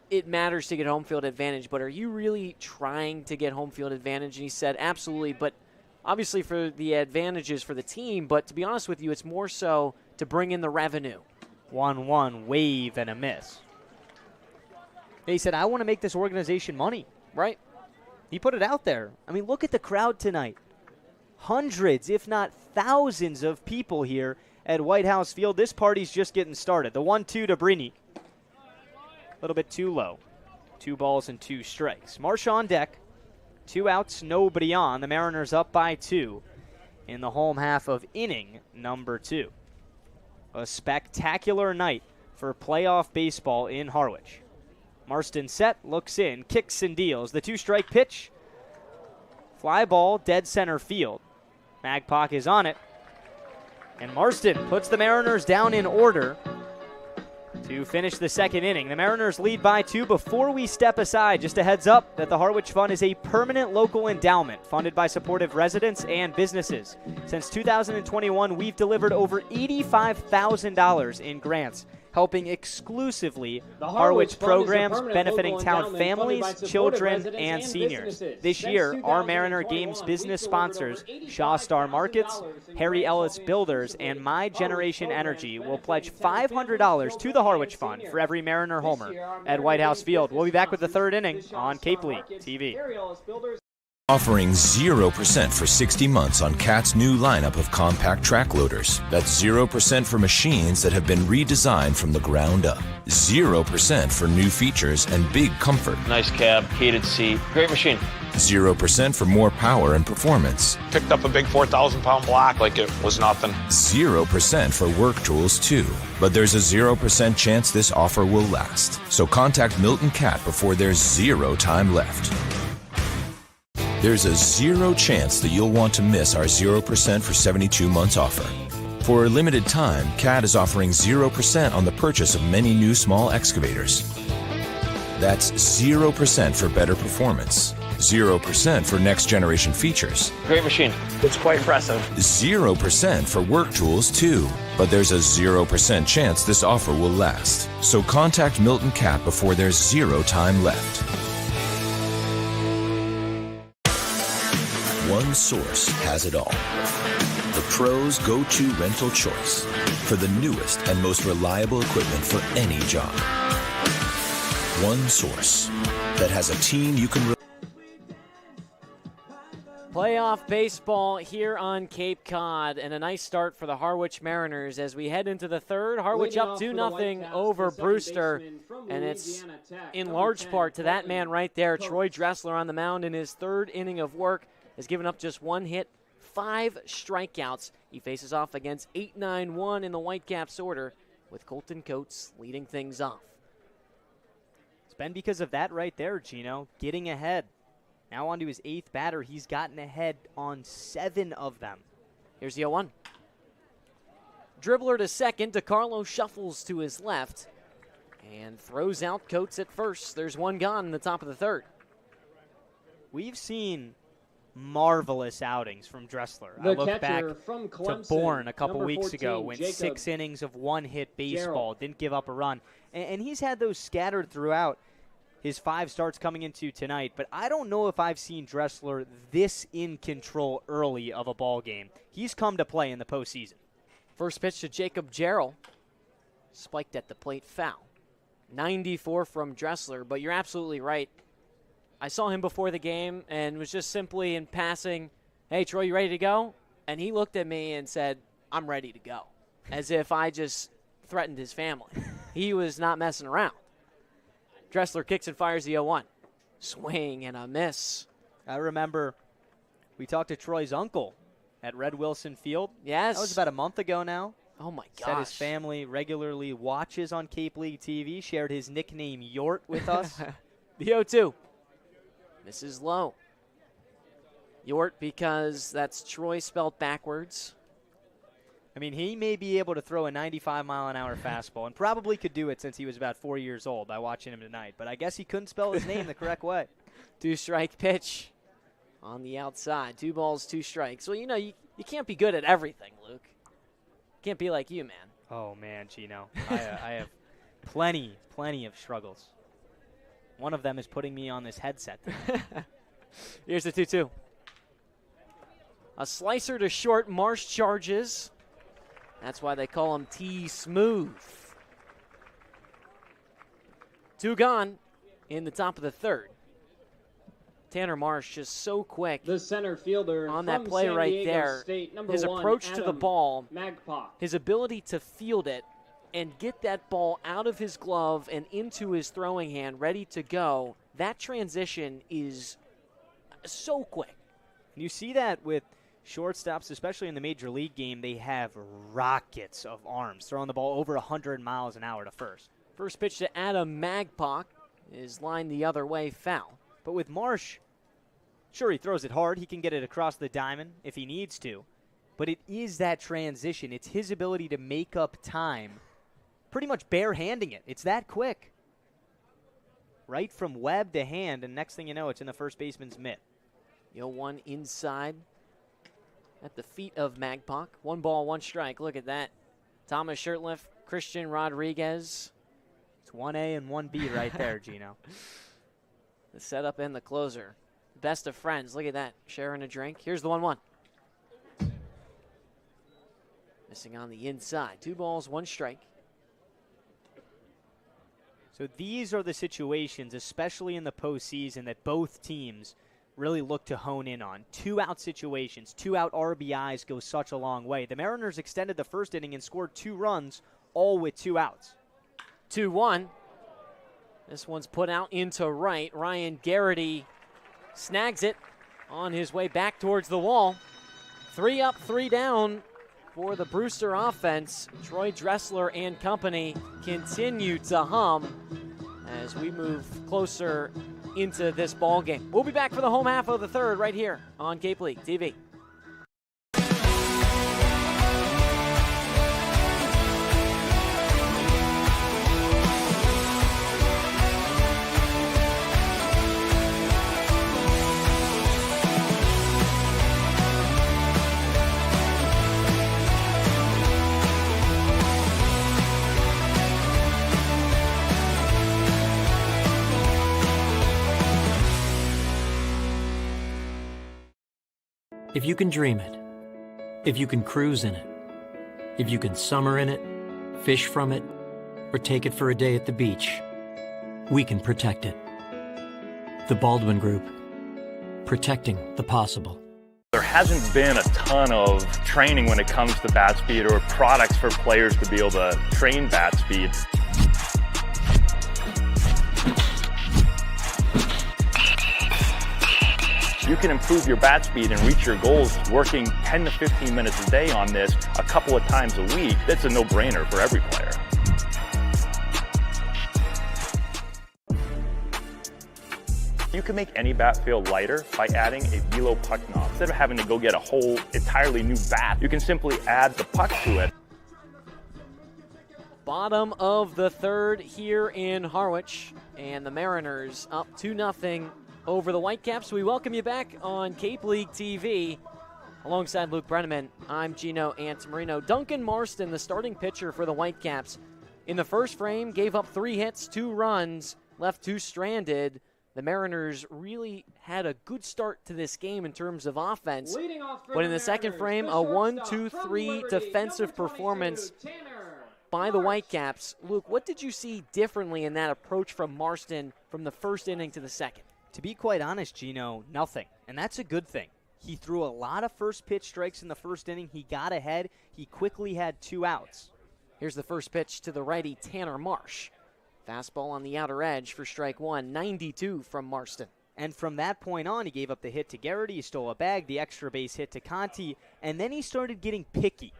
it matters to get home field advantage, but are you really trying to get home field advantage? And he said, absolutely, but obviously for the advantages for the team, but to be honest with you, it's more so to bring in the revenue. 1-1, wave and a miss. He said, I want to make this organization money. Right. He put it out there. I mean, look at the crowd tonight. Hundreds, if not thousands of people here at White House Field. This party's just getting started. The 1-2 to Brini. A little bit too low. 2 balls and 2 strikes. Marsh on deck. 2 outs, nobody on. The Mariners up by 2 in the home half of inning number 2. A spectacular night for playoff baseball in Harwich. Marston set, looks in, kicks and deals. The 2-strike pitch. Fly ball, dead center field. Magpok is on it. And Marston puts the Mariners down in order to finish the second inning. The Mariners lead by 2. Before we step aside, just a heads up that the Harwich Fund is a permanent local endowment funded by supportive residents and businesses. Since 2021, we've delivered over $85,000 in grants, helping exclusively Harwich programs benefiting town families, children, and seniors. This year, our Mariner Games business sponsors, Shaw Star Markets, Harry Ellis Builders, and My Generation Energy will pledge $500 to the Harwich Fund for every Mariner homer at White House Field. We'll be back with the third inning on Cape League TV. Offering 0% for 60 months on Cat's new lineup of compact track loaders. That's 0% for machines that have been redesigned from the ground up. 0% for new features and big comfort. Nice cab, heated seat, great machine. 0% for more power and performance. Picked up a big 4,000-pound block like it was nothing. 0% for work tools too. But there's a 0% chance this offer will last. So contact Milton Cat before there's 0 time left. There's a 0 chance that you'll want to miss our 0% for 72 months offer. For a limited time, CAT is offering 0% on the purchase of many new small excavators. That's 0% for better performance, 0% for next generation features. Great machine. It's quite impressive. 0% for work tools too. But there's a 0% chance this offer will last. So contact Milton Cat before there's 0 time left. One source has it all. The pros' go-to rental choice for the newest and most reliable equipment for any job. One source that has a team you can Playoff baseball here on Cape Cod, and a nice start for the Harwich Mariners as we head into the third. Harwich up 2-0 over Brewster, and it's in large part to that man right there, Troy Dressler on the mound in his third inning of work. Has given up just 1 hit, 5 strikeouts. He faces off against 8-9-1 in the Whitecaps order, with Colton Coates leading things off. It's been because of that right there, Gino, getting ahead. Now on to his 8th batter. He's gotten ahead on 7 of them. Here's the 0-1. Dribbler to second. DeCarlo shuffles to his left and throws out Coates at first. There's 1 gone in the top of the third. We've seen marvelous outings from Dressler. I look back to Bourne a couple weeks ago, went 6 innings of 1-hit baseball, didn't give up a run. And he's had those scattered throughout his 5 starts coming into tonight. But I don't know if I've seen Dressler this in control early of a ball game. He's come to play in the postseason. First pitch to Jacob Jarrell. Spiked at the plate, foul. 94 from Dressler, but you're absolutely right. I saw him before the game and was just simply in passing, hey, Troy, you ready to go? And he looked at me and said, I'm ready to go, as if I just threatened his family. He was not messing around. Dressler kicks and fires the 0-1. Swing and a miss. I remember We talked to Troy's uncle at Red Wilson Field. Yes. That was about a month ago now. Oh, my gosh. Said his family regularly watches on Cape League TV. Shared his nickname, Yort, with us. The 0-2. This is low. Yort, because that's Troy spelled backwards. I mean, he may be able to throw a 95-mile-an-hour fastball, and probably could do it since he was about 4 years old by watching him tonight. But I guess he couldn't spell his name the correct way. 2-strike pitch on the outside. 2 balls, 2 strikes. Well, you know, you can't be good at everything, Luke. Can't be like you, man. Oh, man, Gino. I have plenty of struggles. One of them is putting me on this headset. Here's the 2-2. A slicer to short. Marsh charges. That's why they call him T-Smooth. 2 gone in the top of the third. Tanner Marsh just so quick. The center fielder on that play San right Diego there. State, His approach to the ball, Magpie. his ability to field it and get that ball out of his glove and into his throwing hand, ready to go. That transition is so quick. You see that with shortstops, especially in the Major League game. They have rockets of arms, throwing the ball over 100 miles an hour to first. First pitch to Adam Magpie is lined the other way, foul. But with Marsh, sure, he throws it hard. He can get it across the diamond if he needs to. But it is that transition. It's his ability to make up time, pretty much bare-handing it. It's that quick. Right from web to hand, and next thing you know, it's in the first baseman's mitt. 0-1 inside at the feet of Magpie. 1 ball, 1 strike. Look at that. Thomas Shirtliff, Christian Rodriguez. It's 1A and 1B right there, Gino. The setup and the closer. Best of friends. Look at that. Sharing a drink. Here's the 1-1. Missing on the inside. 2 balls, 1 strike. So these are the situations, especially in the postseason, that both teams really look to hone in on. 2-out situations, 2-out RBIs go such a long way. The Mariners extended the first inning and scored 2 runs, all with 2 outs. 2-1. This one's put out into right. Ryan Garrity snags it on his way back towards the wall. 3 up, 3 down for the Brewster offense. Troy Dressler and company continue to hum as we move closer into this ball game. We'll be back for the home half of the third right here on Cape League TV. If you can dream it, if you can cruise in it, if you can summer in it, fish from it, or take it for a day at the beach, we can protect it. The Baldwin Group, protecting the possible. There hasn't been a ton of training when it comes to bat speed or products for players to be able to train bat speed. You can improve your bat speed and reach your goals working 10 to 15 minutes a day on this a couple of times a week. That's a no-brainer for every player. You can make any bat feel lighter by adding a velo puck knob. Instead of having to go get a whole entirely new bat, you can simply add the puck to it. Bottom of the third here in Harwich, and the Mariners up 2-0 over the Whitecaps. We welcome you back on Cape League TV. Alongside Luke Brenneman, I'm Gino Antamarino. Duncan Marston, the starting pitcher for the Whitecaps, in the first frame gave up 3 hits, 2 runs, left 2 stranded. The Mariners really had a good start to this game in terms of offense. But in the second frame, a 1-2-3 defensive performance by the Whitecaps. Luke, what did you see differently in that approach from Marston from the first inning to the second? To be quite honest, Gino, nothing. And that's a good thing. He threw a lot of first pitch strikes in the first inning. He got ahead. He quickly had 2 outs. Here's the first pitch to the righty, Tanner Marsh. Fastball on the outer edge for strike 1, 92 from Marston. And from that point on, he gave up the hit to Garrity, he stole a bag, the extra base hit to Conti, and then he started getting picky.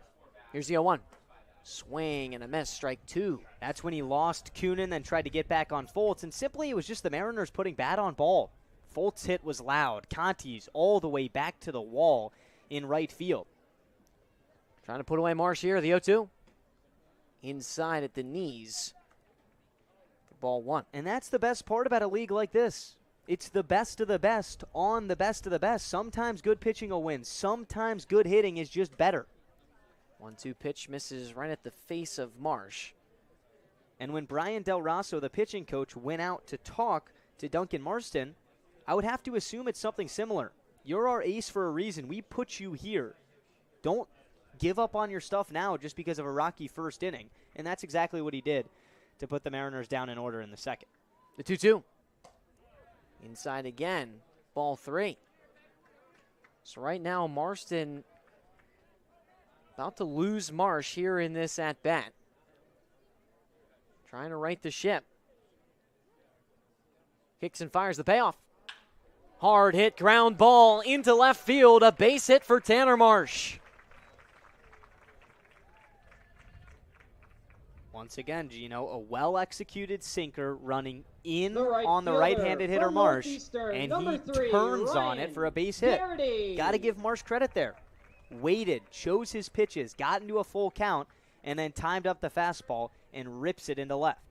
Here's the 0-1. Swing and a miss, strike 2. That's when he lost Kunin, then tried to get back on Foltz, and simply it was just the Mariners putting bat on ball. Foltz' hit was loud. Conti's all the way back to the wall in right field. Trying to put away Marsh here, the 0-2. Inside at the knees. Ball 1. And that's the best part about a league like this. It's the best of the best on the best of the best. Sometimes good pitching will win. Sometimes good hitting is just better. 1-2 pitch misses right at the face of Marsh. And when Brian Del Rosso, the pitching coach, went out to talk to Duncan Marston, I would have to assume it's something similar. You're our ace for a reason. We put you here. Don't give up on your stuff now just because of a rocky first inning. And that's exactly what he did to put the Mariners down in order in the second. The 2-2. Inside again. Ball 3. So right now, Marston about to lose Marsh here in this at-bat. Trying to right the ship. Kicks and fires the payoff. Hard hit, ground ball into left field. A base hit for Tanner Marsh. Once again, Gino, a well-executed sinker running in right on the fielder right-handed hitter from Marsh, Northeastern, and number he 3, turns Ryan on it for a base hit. Garrity. Got to give Marsh credit there. Waited, chose his pitches, got into a full count, and then timed up the fastball and rips it into left.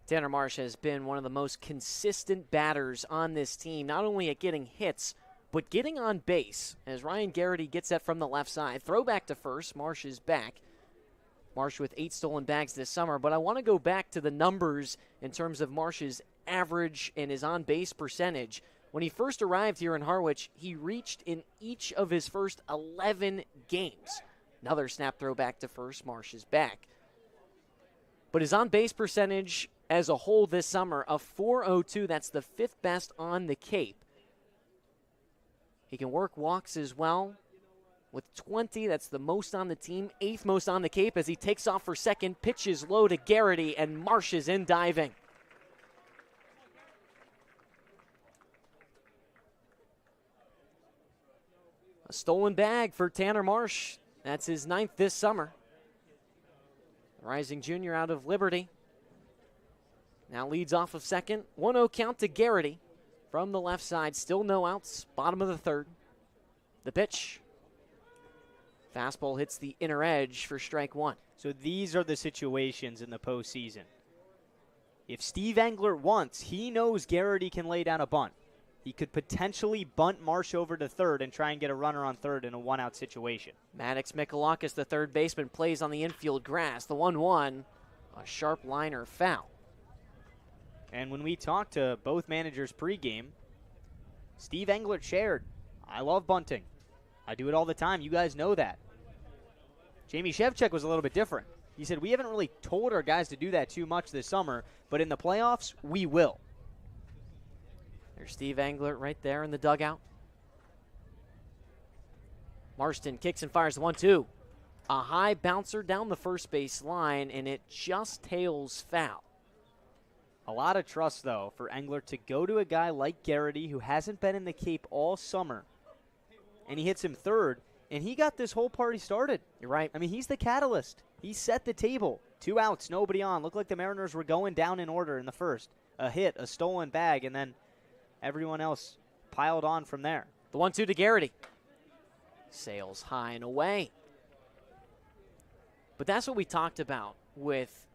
Tanner Marsh has been one of the most consistent batters on this team, not only at getting hits, but getting on base. As Ryan Garrity gets that from the left side. Throw back to first. Marsh is back. Marsh with 8 stolen bags this summer. But I want to go back to the numbers in terms of Marsh's average and his on-base percentage. When he first arrived here in Harwich, he reached in each of his first 11 games. Another snap throw back to first. Marsh is back. But his on-base percentage as a whole this summer, a .402, that's the 5th best on the Cape. He can work walks as well. With 20, that's the most on the team, 8th most on the Cape as he takes off for second, pitches low to Garrity, and Marsh is in diving. A stolen bag for Tanner Marsh. That's his 9th this summer. Rising junior out of Liberty. Now leads off of second. 1-0 count to Garrity from the left side. Still no outs. Bottom of the 3rd. The pitch. Fastball hits the inner edge for strike 1. So these are the situations in the postseason. If Steve Englert wants, he knows Garrity can lay down a bunt. He could potentially bunt Marsh over to third and try and get a runner on third in a one-out situation. Maddox Mikalakis, the third baseman, plays on the infield grass. The 1-1, a sharp liner foul. And when we talked to both managers pregame, Steve Englert shared, I love bunting. I do it all the time. You guys know that. Jamie Shevchuk was a little bit different. He said, we haven't really told our guys to do that too much this summer, but in the playoffs, we will. There's Steve Englert right there in the dugout. Marston kicks and fires the 1-2. A high bouncer down the first base line, and it just tails foul. A lot of trust, though, for Englert to go to a guy like Garrity, who hasn't been in the Cape all summer, and he hits him third, and he got this whole party started. You're right. I mean, he's the catalyst. He set the table. 2 outs, nobody on. Looked like the Mariners were going down in order in the first. A hit, a stolen bag, and then everyone else piled on from there. The 1-2 to Garrity. Sails high and away. But that's what we talked about with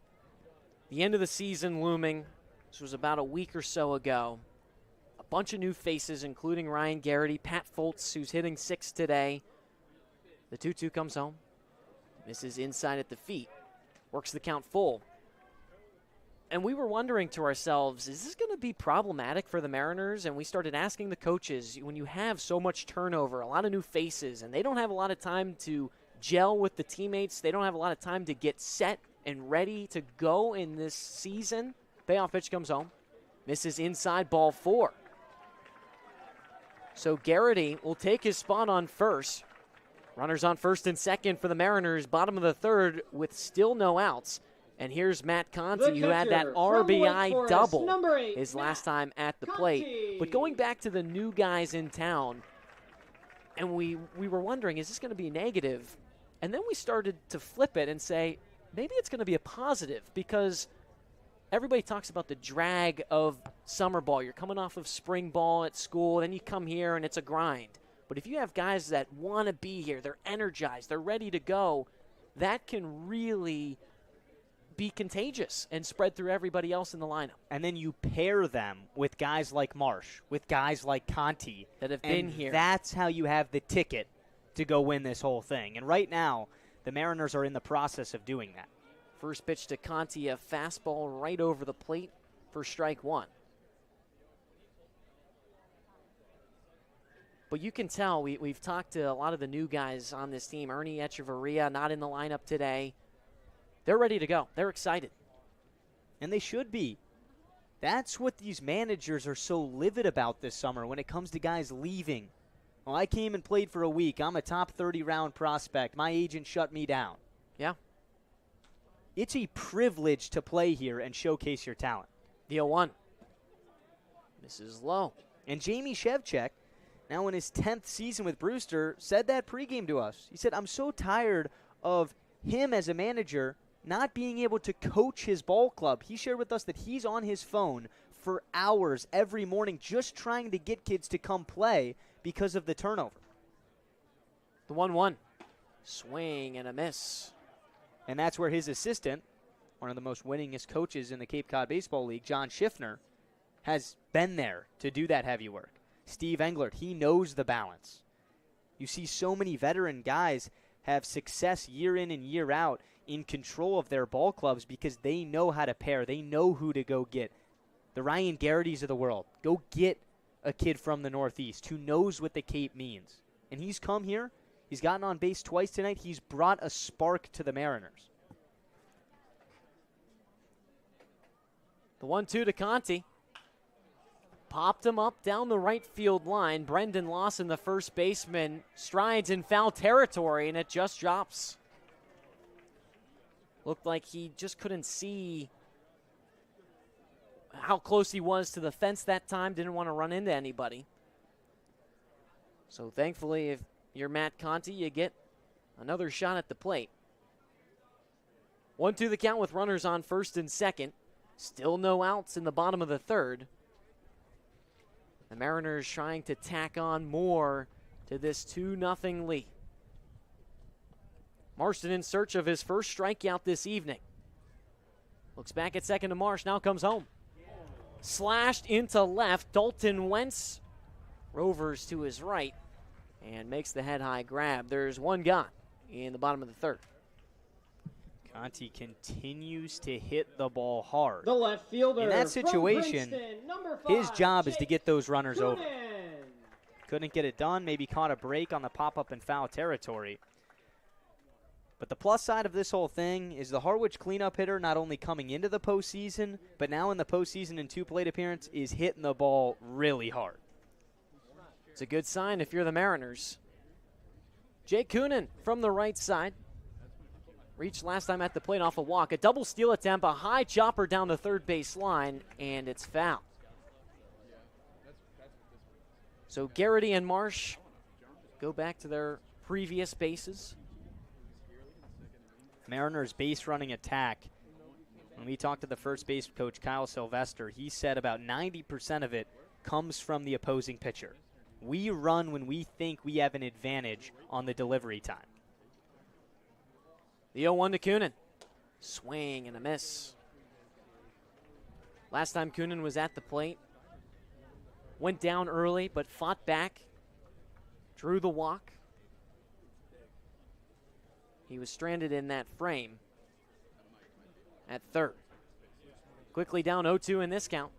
the end of the season looming. This was about a week or so ago. A bunch of new faces, including Ryan Garrity, Pat Foltz, who's hitting 6 today. The 2-2 comes home. Misses inside at the feet. Works the count full. And we were wondering to ourselves, is this going to be problematic for the Mariners? And we started asking the coaches, when you have so much turnover, a lot of new faces, and they don't have a lot of time to gel with the teammates, they don't have a lot of time to get set and ready to go in this season. Payoff pitch comes home. Misses inside, ball 4. So Garrity will take his spot on first. Runners on first and second for the Mariners, bottom of the 3rd with still no outs. And here's Matt Conti, who had that RBI double his last time at the plate. But going back to the new guys in town, and we were wondering, is this going to be negative? And then we started to flip it and say, maybe it's going to be a positive, because everybody talks about the drag of summer ball. You're coming off of spring ball at school, then you come here and it's a grind. But if you have guys that want to be here, they're energized, they're ready to go, that can really be contagious and spread through everybody else in the lineup. And then you pair them with guys like Marsh, with guys like Conti. That have been here. That's how you have the ticket to go win this whole thing. And right now, the Mariners are in the process of doing that. First pitch to Conti, a fastball right over the plate for strike one. But you can tell, we've talked to a lot of the new guys on this team. Ernie Echeverria not in the lineup today. They're ready to go. They're excited. And they should be. That's what these managers are so livid about this summer when it comes to guys leaving. Well, I came and played for a week. I'm a top 30 round prospect. My agent shut me down. Yeah. It's a privilege to play here and showcase your talent. The 0-1. Misses low. And Jamie Shevchuk, now in his 10th season with Brewster, said that pregame to us. He said, I'm so tired of him as a manager not being able to coach his ball club. He shared with us that he's on his phone for hours every morning just trying to get kids to come play because of the turnover. The 1-1. Swing and a miss. And that's where his assistant, one of the most winningest coaches in the Cape Cod Baseball League, John Schiffner, has been there to do that heavy work. Steve Englert, he knows the balance. You see so many veteran guys have success year in and year out in control of their ball clubs because they know how to pair. They know who to go get. The Ryan Garrity's of the world. Go get a kid from the Northeast who knows what the Cape means. And he's come here. He's gotten on base twice tonight. He's brought a spark to the Mariners. The 1-2 to Conti. Popped him up down the right field line. Brendan Lawson, the first baseman, strides in foul territory, and it just drops. Looked like he just couldn't see how close he was to the fence that time. Didn't want to run into anybody. So thankfully, if you're Matt Conti, you get another shot at the plate. 1-2 the count with runners on first and second. Still no outs in the bottom of the third. The Mariners trying to tack on more to this 2-0 lead. Marston in search of his first strikeout this evening. Looks back at second to Marsh, now comes home. Slashed into left, Dalton Wentz rovers to his right and makes the head-high grab. There's one gone in the bottom of the third. Conti continues to hit the ball hard. The left fielder in that situation, his job is to get those runners over. Couldn't get it done, maybe caught a break on the pop-up in foul territory. But the plus side of this whole thing is the Harwich cleanup hitter not only coming into the postseason, but now in the postseason in 2 plate appearances is hitting the ball really hard. It's a good sign if you're the Mariners. Jake Coonan from the right side. Reached last time at the plate off a walk. A double steal attempt, a high chopper down the third base line, and it's foul. So Garrity and Marsh go back to their previous bases. Mariners base running attack. When we talked to the first base coach, Kyle Sylvester, he said about 90% of it comes from the opposing pitcher. We run when we think we have an advantage on the delivery time. The 0-1 to Coonan. Swing and a miss. Last time Coonan was at the plate, went down early but fought back, drew the walk. He was stranded in that frame at third. Quickly down 0-2 in this count.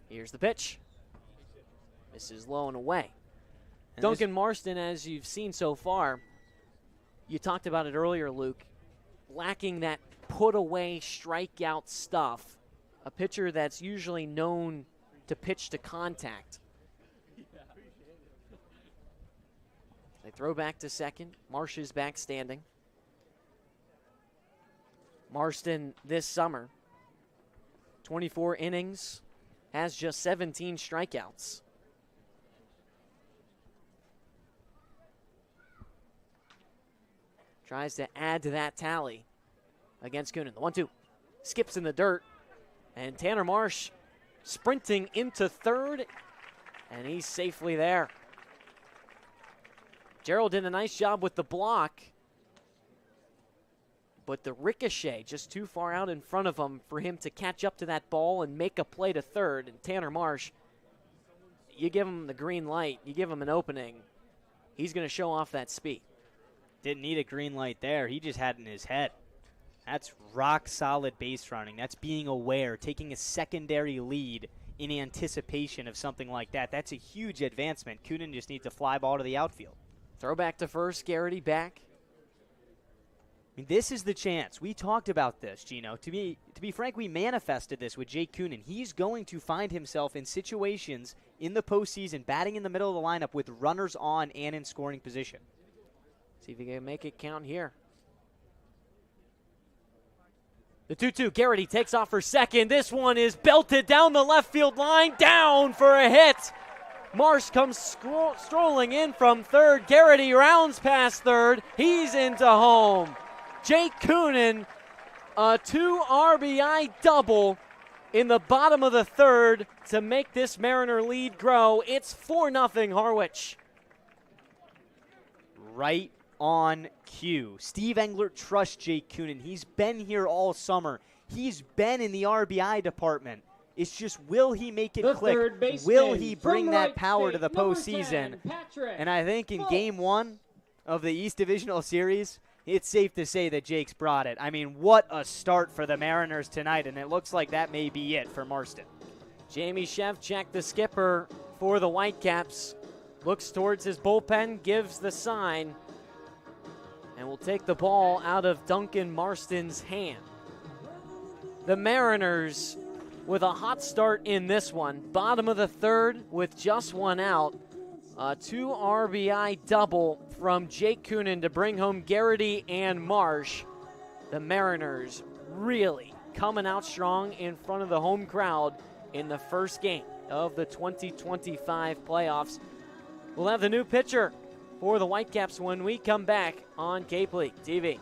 Here's the pitch. Misses low and away. And Duncan Marston, as you've seen so far, you talked about it earlier, Luke, lacking that put-away strikeout stuff. A pitcher that's usually known to pitch to contact. They throw back to second. Marsh is back standing. Marston this summer. 24 innings, has just 17 strikeouts. Tries to add to that tally against Coonan. The 1-2 skips in the dirt, and Tanner Marsh sprinting into third, and he's safely there. Gerald did a nice job with the block, but the ricochet just too far out in front of him for him to catch up to that ball and make a play to third. And Tanner Marsh, you give him the green light, you give him an opening, he's going to show off that speed. Didn't need a green light there. He just had it in his head. That's rock solid base running. That's being aware, taking a secondary lead in anticipation of something like that. That's a huge advancement. Coonan just needs to fly ball to the outfield. Throw back to first, Garrity back. I mean, this is the chance. We talked about this, Gino. To be frank, we manifested this with Jake Coonan. He's going to find himself in situations in the postseason, batting in the middle of the lineup with runners on and in scoring position. See if he can make it count here. The 2-2, Garrity takes off for second. This one is belted down the left field line, down for a hit. Marsh comes strolling in from third. Garrity rounds past third. He's into home. Jake Coonan, a 2 RBI double in the bottom of the third to make this Mariner lead grow. It's 4-0 Harwich. Right on cue. Steve Englert trusts Jake Coonan. He's been here all summer. He's been in the RBI department. It's just, will he make it click? Will he bring that power to the postseason? And I think in Game 1 of the East Divisional Series, it's safe to say that Jake's brought it. I mean, what a start for the Mariners tonight, and it looks like that may be it for Marston. Jamie Shevchak, the skipper for the Whitecaps, looks towards his bullpen, gives the sign, and will take the ball out of Duncan Marston's hand. The Mariners with a hot start in this one. Bottom of the third with just one out. A 2 RBI double from Jake Coonan to bring home Garrity and Marsh. The Mariners really coming out strong in front of the home crowd in the first game of the 2025 playoffs. We'll have the new pitcher for the Whitecaps when we come back on Cape League TV.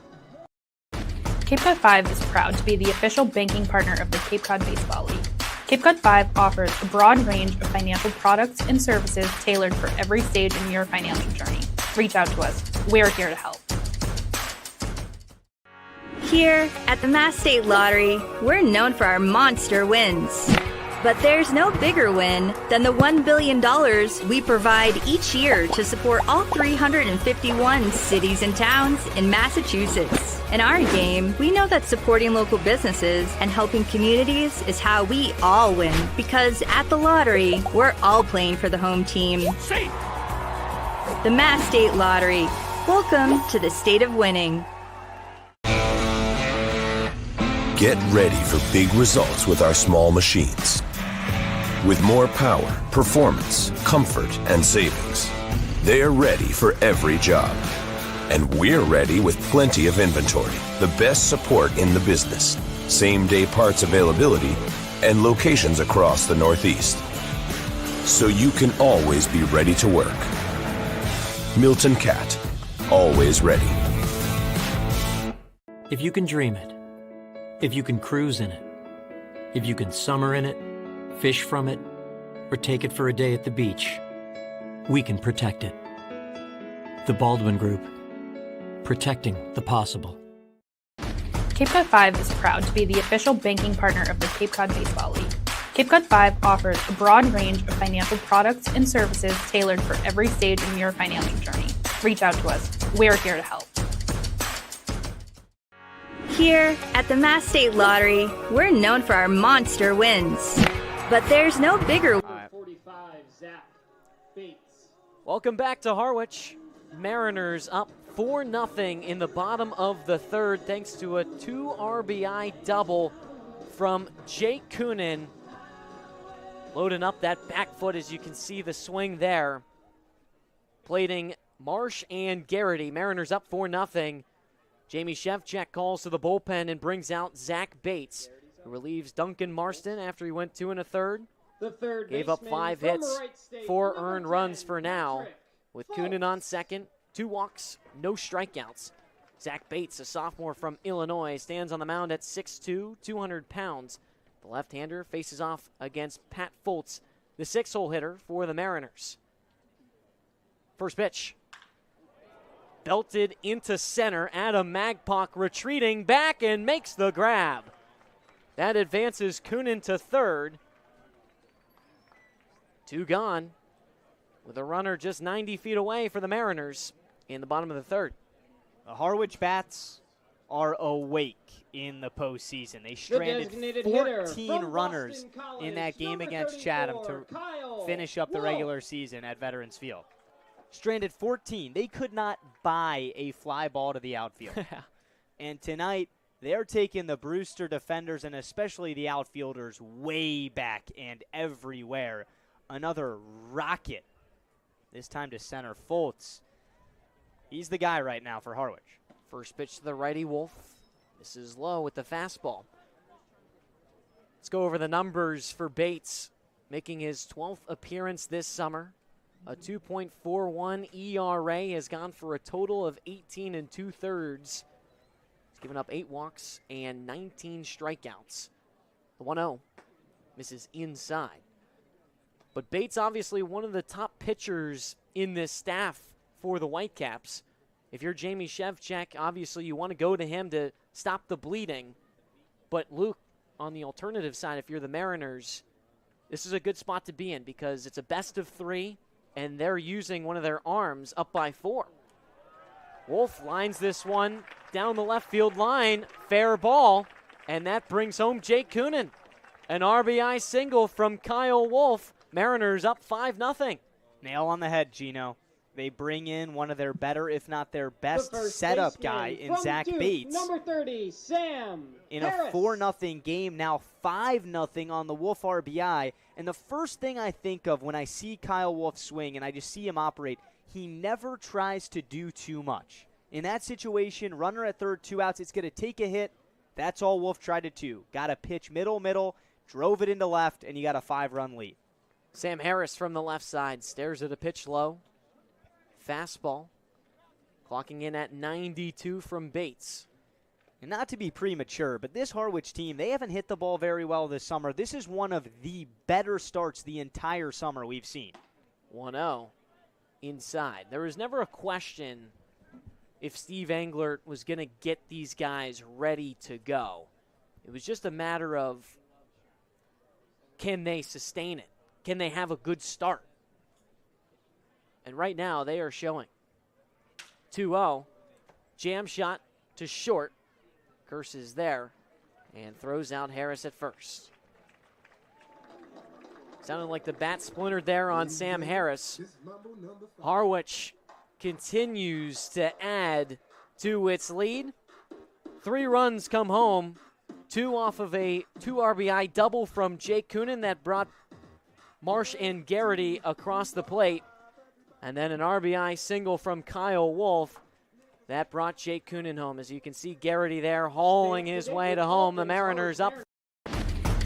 Cape Cod 5 is proud to be the official banking partner of the Cape Cod Baseball League. Cape Cod 5 offers a broad range of financial products and services tailored for every stage in your financial journey. Reach out to us. We're here to help. Here at the Mass State Lottery, we're known for our monster wins. But there's no bigger win than the $1 billion we provide each year to support all 351 cities and towns in Massachusetts. In our game, we know that supporting local businesses and helping communities is how we all win. Because at the lottery, we're all playing for the home team. The Mass State Lottery. Welcome to the state of winning. Get ready for big results with our small machines. With more power, performance, comfort, and savings, they're ready for every job. And we're ready with plenty of inventory, the best support in the business, same-day parts availability, and locations across the Northeast. So you can always be ready to work. Milton Cat, always ready. If you can dream it, if you can cruise in it, if you can summer in it, fish from it, or take it for a day at the beach, we can protect it. The Baldwin Group, protecting the possible. Cape Cod 5 is proud to be the official banking partner of the Cape Cod Baseball League. Cape Cod 5 offers a broad range of financial products and services tailored for every stage in your financial journey. Reach out to us. We're here to help. Here at the Mass State Lottery, we're known for our monster wins. But there's no bigger. 45, Zach Bates. Welcome back to Harwich. Mariners up 4-0 in the bottom of the third thanks to a 2 RBI double from Jake Coonan. Loading up that back foot, as you can see the swing there. Plating Marsh and Garrity. Mariners up 4-0. Jamie Shevchuk calls to the bullpen and brings out Zach Bates, who relieves Duncan Marston after he went 2 1/3. Gave up 5 hits, 4 earned runs for now, with Kunin on second, 2 walks, no strikeouts. Zach Bates, a sophomore from Illinois, stands on the mound at 6'2", 200 pounds. The left-hander faces off against Pat Fultz, the 6-hole hitter for the Mariners. First pitch. Belted into center. Adam Magpok retreating back and makes the grab. That advances Kunin to third. 2 gone, with a runner just 90 feet away for the Mariners in the bottom of the third. The Harwich Bats are awake in the postseason. They stranded 14 runners in that game against Chatham to finish up the regular season at Veterans Field. Stranded 14. They could not buy a fly ball to the outfield. And tonight, they're taking the Brewster defenders and especially the outfielders way back and everywhere. Another rocket, this time to center. Fultz, he's the guy right now for Harwich. First pitch to the righty Wolf. This is low with the fastball. Let's go over the numbers for Bates, making his 12th appearance this summer. A 2.41 ERA, has gone for a total of 18 2/3. He's given up 8 walks and 19 strikeouts. The 1-0 misses inside. But Bates obviously one of the top pitchers in this staff for the Whitecaps. If you're Jamie Shevchuk, obviously you want to go to him to stop the bleeding. But Luke, on the alternative side, if you're the Mariners, this is a good spot to be in because it's a best of 3, and they're using one of their arms up by 4. Wolf lines this one down the left field line. Fair ball, and that brings home Jake Kunin. An RBI single from Kyle Wolf. Mariners up 5-0. Nail on the head, Gino. They bring in one of their better, if not their best setup guy in Zach Bates. Number 30, Sam in a 4-0 game, now 5-0 on the Wolf RBI. And the first thing I think of when I see Kyle Wolf swing and I just see him operate, he never tries to do too much. In that situation, runner at third, 2 outs, it's going to take a hit. That's all Wolf tried to do. Got a pitch middle, drove it into left, and you got a 5-run lead. Sam Harris from the left side stares at a pitch low. Fastball. Clocking in at 92 from Bates. And not to be premature, but this Harwich team, they haven't hit the ball very well this summer. This is one of the better starts the entire summer we've seen. 1-0 inside. There was never a question if Steve Englert was going to get these guys ready to go. It was just a matter of, can they sustain it? Can they have a good start? And right now, they are showing. 2-0. Jam shot to short. Curse is there. And throws out Harris at first. Sounded like the bat splintered there on Sam Harris. Harwich continues to add to its lead. 3 runs come home. 2 off of a 2 RBI double from Jake Kunin that brought Marsh and Garrity across the plate. And then an RBI single from Kyle Wolf that brought Jake Kunin home. As you can see, Garrity there hauling his way to home. The Mariners up.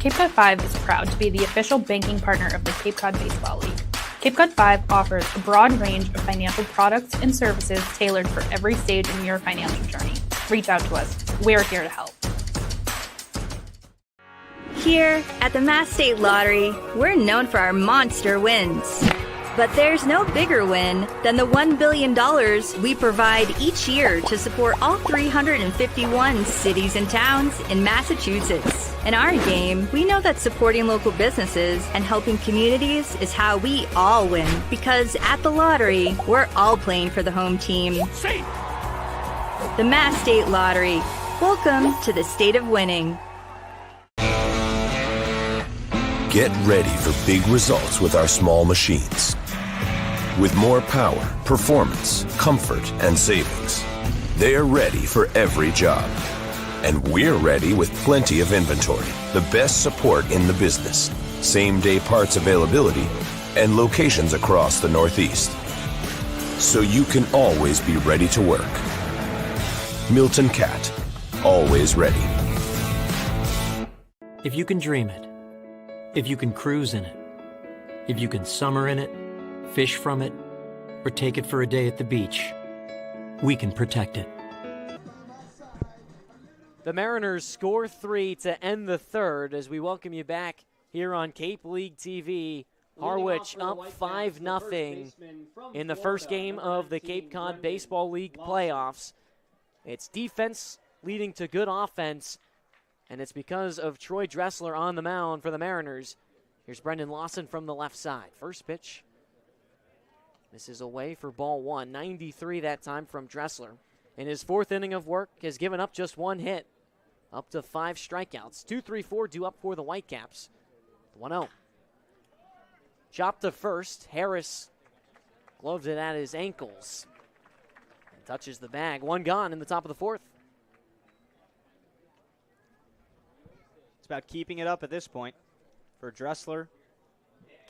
Cape Cod 5 is proud to be the official banking partner of the Cape Cod Baseball League. Cape Cod 5 offers a broad range of financial products and services tailored for every stage in your financial journey. Reach out to us. We're here to help. Here at the Mass State Lottery, we're known for our monster wins. But there's no bigger win than the $1 billion we provide each year to support all 351 cities and towns in Massachusetts. In our game, we know that supporting local businesses and helping communities is how we all win. Because at the lottery, we're all playing for the home team. The Mass State Lottery. Welcome to the state of winning. Get ready for big results with our small machines. With more power, performance, comfort, and savings, they are ready for every job. And we're ready with plenty of inventory, the best support in the business, same-day parts availability, and locations across the Northeast. So you can always be ready to work. Milton Cat, always ready. If you can dream it, if you can cruise in it, if you can summer in it, fish from it, or take it for a day at the beach, we can protect it. The Mariners score 3 to end the third as we welcome you back here on Cape League TV. Harwich up 5-0 in the first game of the Cape Cod Baseball League playoffs. It's defense leading to good offense, and it's because of Troy Dressler on the mound for the Mariners. Here's Brendan Lawson from the left side. First pitch. This is away for ball one. 93 that time from Dressler. In his fourth inning of work, has given up just one hit. Up to 5 strikeouts. 2-3-4 due up for the Whitecaps. 1-0. Chop to first. Harris gloved it at his ankles. And touches the bag. One gone in the top of the fourth. It's about keeping it up at this point for Dressler.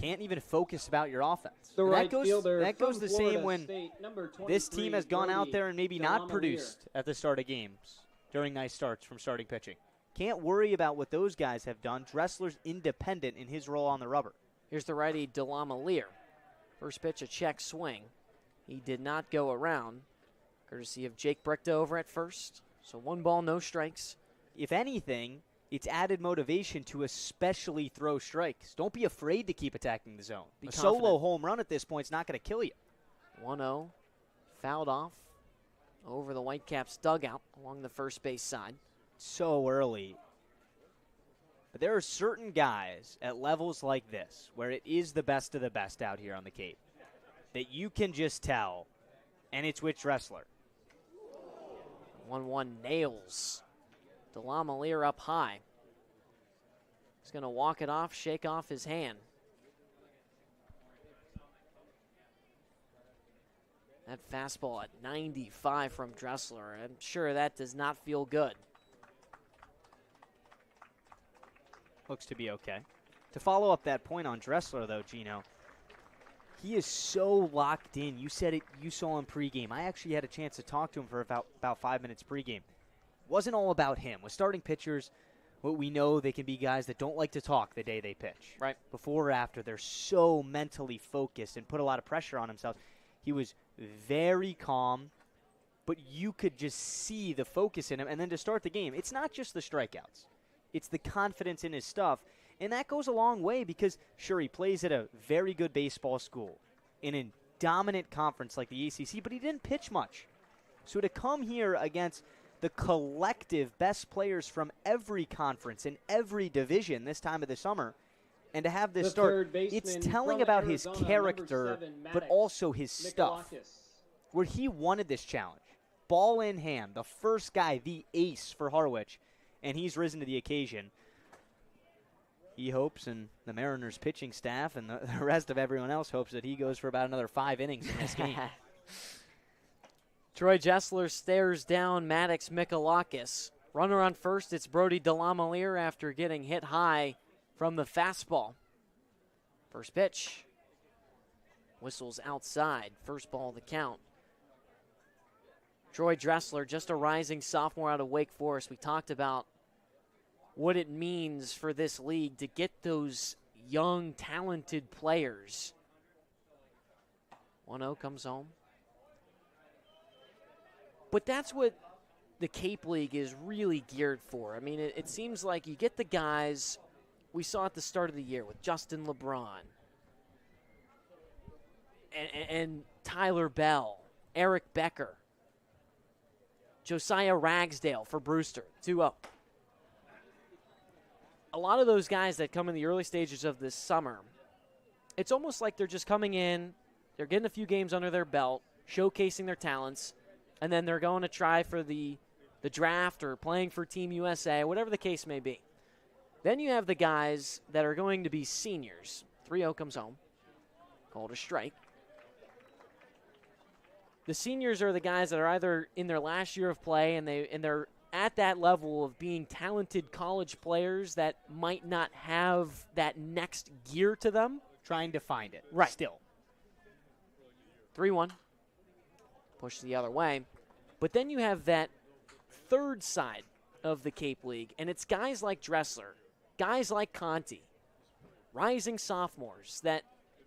Can't even focus about your offense. That goes the same when this team has gone out there and maybe not produced at the start of games during nice starts from starting pitching. Can't worry about what those guys have done. Dressler's independent in his role on the rubber. Here's the righty Delamalier. First pitch, a check swing. He did not go around, courtesy of Jake Brichta over at first. So 1 ball, no strikes. If anything, it's added motivation to especially throw strikes. Don't be afraid to keep attacking the zone. A solo home run at this point is not going to kill you. 1-0, fouled off over the Whitecaps dugout along the first base side. So early. But there are certain guys at levels like this where it is the best of the best out here on the Cape that you can just tell, and it's with Dressler. 1-1 nails. Delamalier up high. He's going to walk it off, shake off his hand. That fastball at 95 from Dressler. I'm sure that does not feel good. Looks to be okay. To follow up that point on Dressler, though, Gino, he is so locked in. You said it, you saw him pregame. I actually had a chance to talk to him for about 5 minutes pregame. Wasn't all about him. With starting pitchers, what we know, they can be guys that don't like to talk the day they pitch. Right. Before or after, they're so mentally focused and put a lot of pressure on themselves. He was very calm, but you could just see the focus in him. And then to start the game, it's not just the strikeouts. It's the confidence in his stuff. And that goes a long way because, sure, he plays at a very good baseball school in a dominant conference like the ACC, but he didn't pitch much. So to come here against the collective best players from every conference in every division this time of the summer, and to have this start, it's telling about his character, but also his stuff. Where he wanted this challenge. Ball in hand, the first guy, the ace for Harwich, and he's risen to the occasion. He hopes, and the Mariners pitching staff and the rest of everyone else hopes that he goes for about another 5 innings in this game. Troy Dressler stares down Maddox Mikalakis. Runner on first, it's Brody Delamalier after getting hit high from the fastball. First pitch. Whistles outside. First ball of the count. Troy Dressler, just a rising sophomore out of Wake Forest. We talked about what it means for this league to get those young, talented players. 1-0 comes home. But that's what the Cape League is really geared for. I mean, it seems like you get the guys we saw at the start of the year with Justin LeBron and Tyler Bell, Eric Becker, Josiah Ragsdale for Brewster, 2-0. A lot of those guys that come in the early stages of this summer, it's almost like they're just coming in, they're getting a few games under their belt, showcasing their talents, and then they're going to try for the draft or playing for Team USA, whatever the case may be. Then you have the guys that are going to be seniors. 3-0 comes home. Called a strike. The seniors are the guys that are either in their last year of play and they're at that level of being talented college players that might not have that next gear to them. Trying to find it. Right. Still. 3-1. Push the other way. But then you have that third side of the Cape League, and it's guys like Dressler, guys like Conti, rising sophomores, that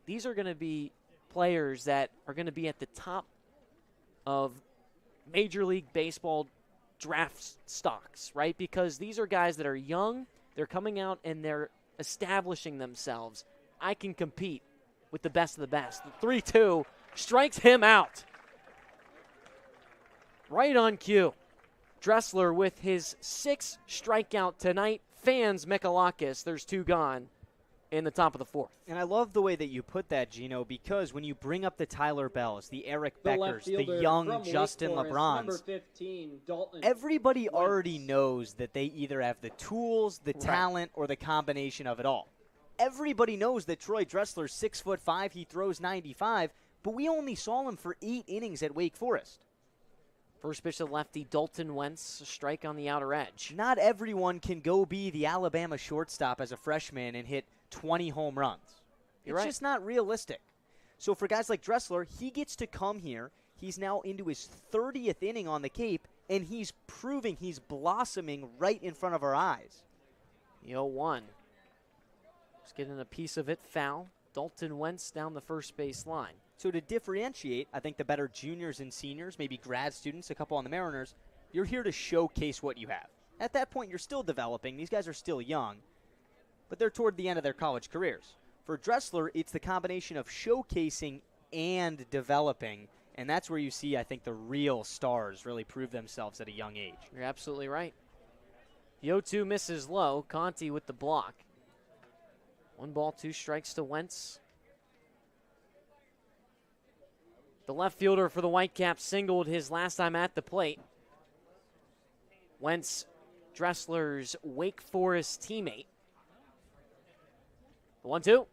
these are going to be players that are going to be at the top of Major League Baseball draft stocks, right? Because these are guys that are young, they're coming out and they're establishing themselves. I can compete with the best of the best. The 3-2 strikes him out. Right on cue. Dressler with his 6th strikeout tonight. Fans Mikalakis, there's 2 gone in the top of the 4th. And I love the way that you put that, Gino, because when you bring up the Tyler Bells, the Eric Beckers, the young Justin LeBrons, 15, everybody already knows that they either have the tools, the talent, or the combination of it all. Everybody knows that Troy Dressler's 6'5", he throws 95, but we only saw him for 8 innings at Wake Forest. First pitch to the lefty, Dalton Wentz, a strike on the outer edge. Not everyone can go be the Alabama shortstop as a freshman and hit 20 home runs. It's just not realistic. So for guys like Dressler, he gets to come here. He's now into his 30th inning on the Cape, and he's proving he's blossoming right in front of our eyes. The 0-1. Just getting a piece of it foul. Dalton Wentz down the first base line. So to differentiate, I think the better juniors and seniors, maybe grad students, a couple on the Mariners, you're here to showcase what you have. At that point, you're still developing. These guys are still young, but they're toward the end of their college careers. For Dressler, it's the combination of showcasing and developing, and that's where you see, I think, the real stars really prove themselves at a young age. You're absolutely right. The 0-2 misses low. Conti with the block. 1 ball, 2 strikes to Wentz. The left fielder for the Whitecaps singled his last time at the plate. Wentz, Dressler's Wake Forest teammate. The 1-2.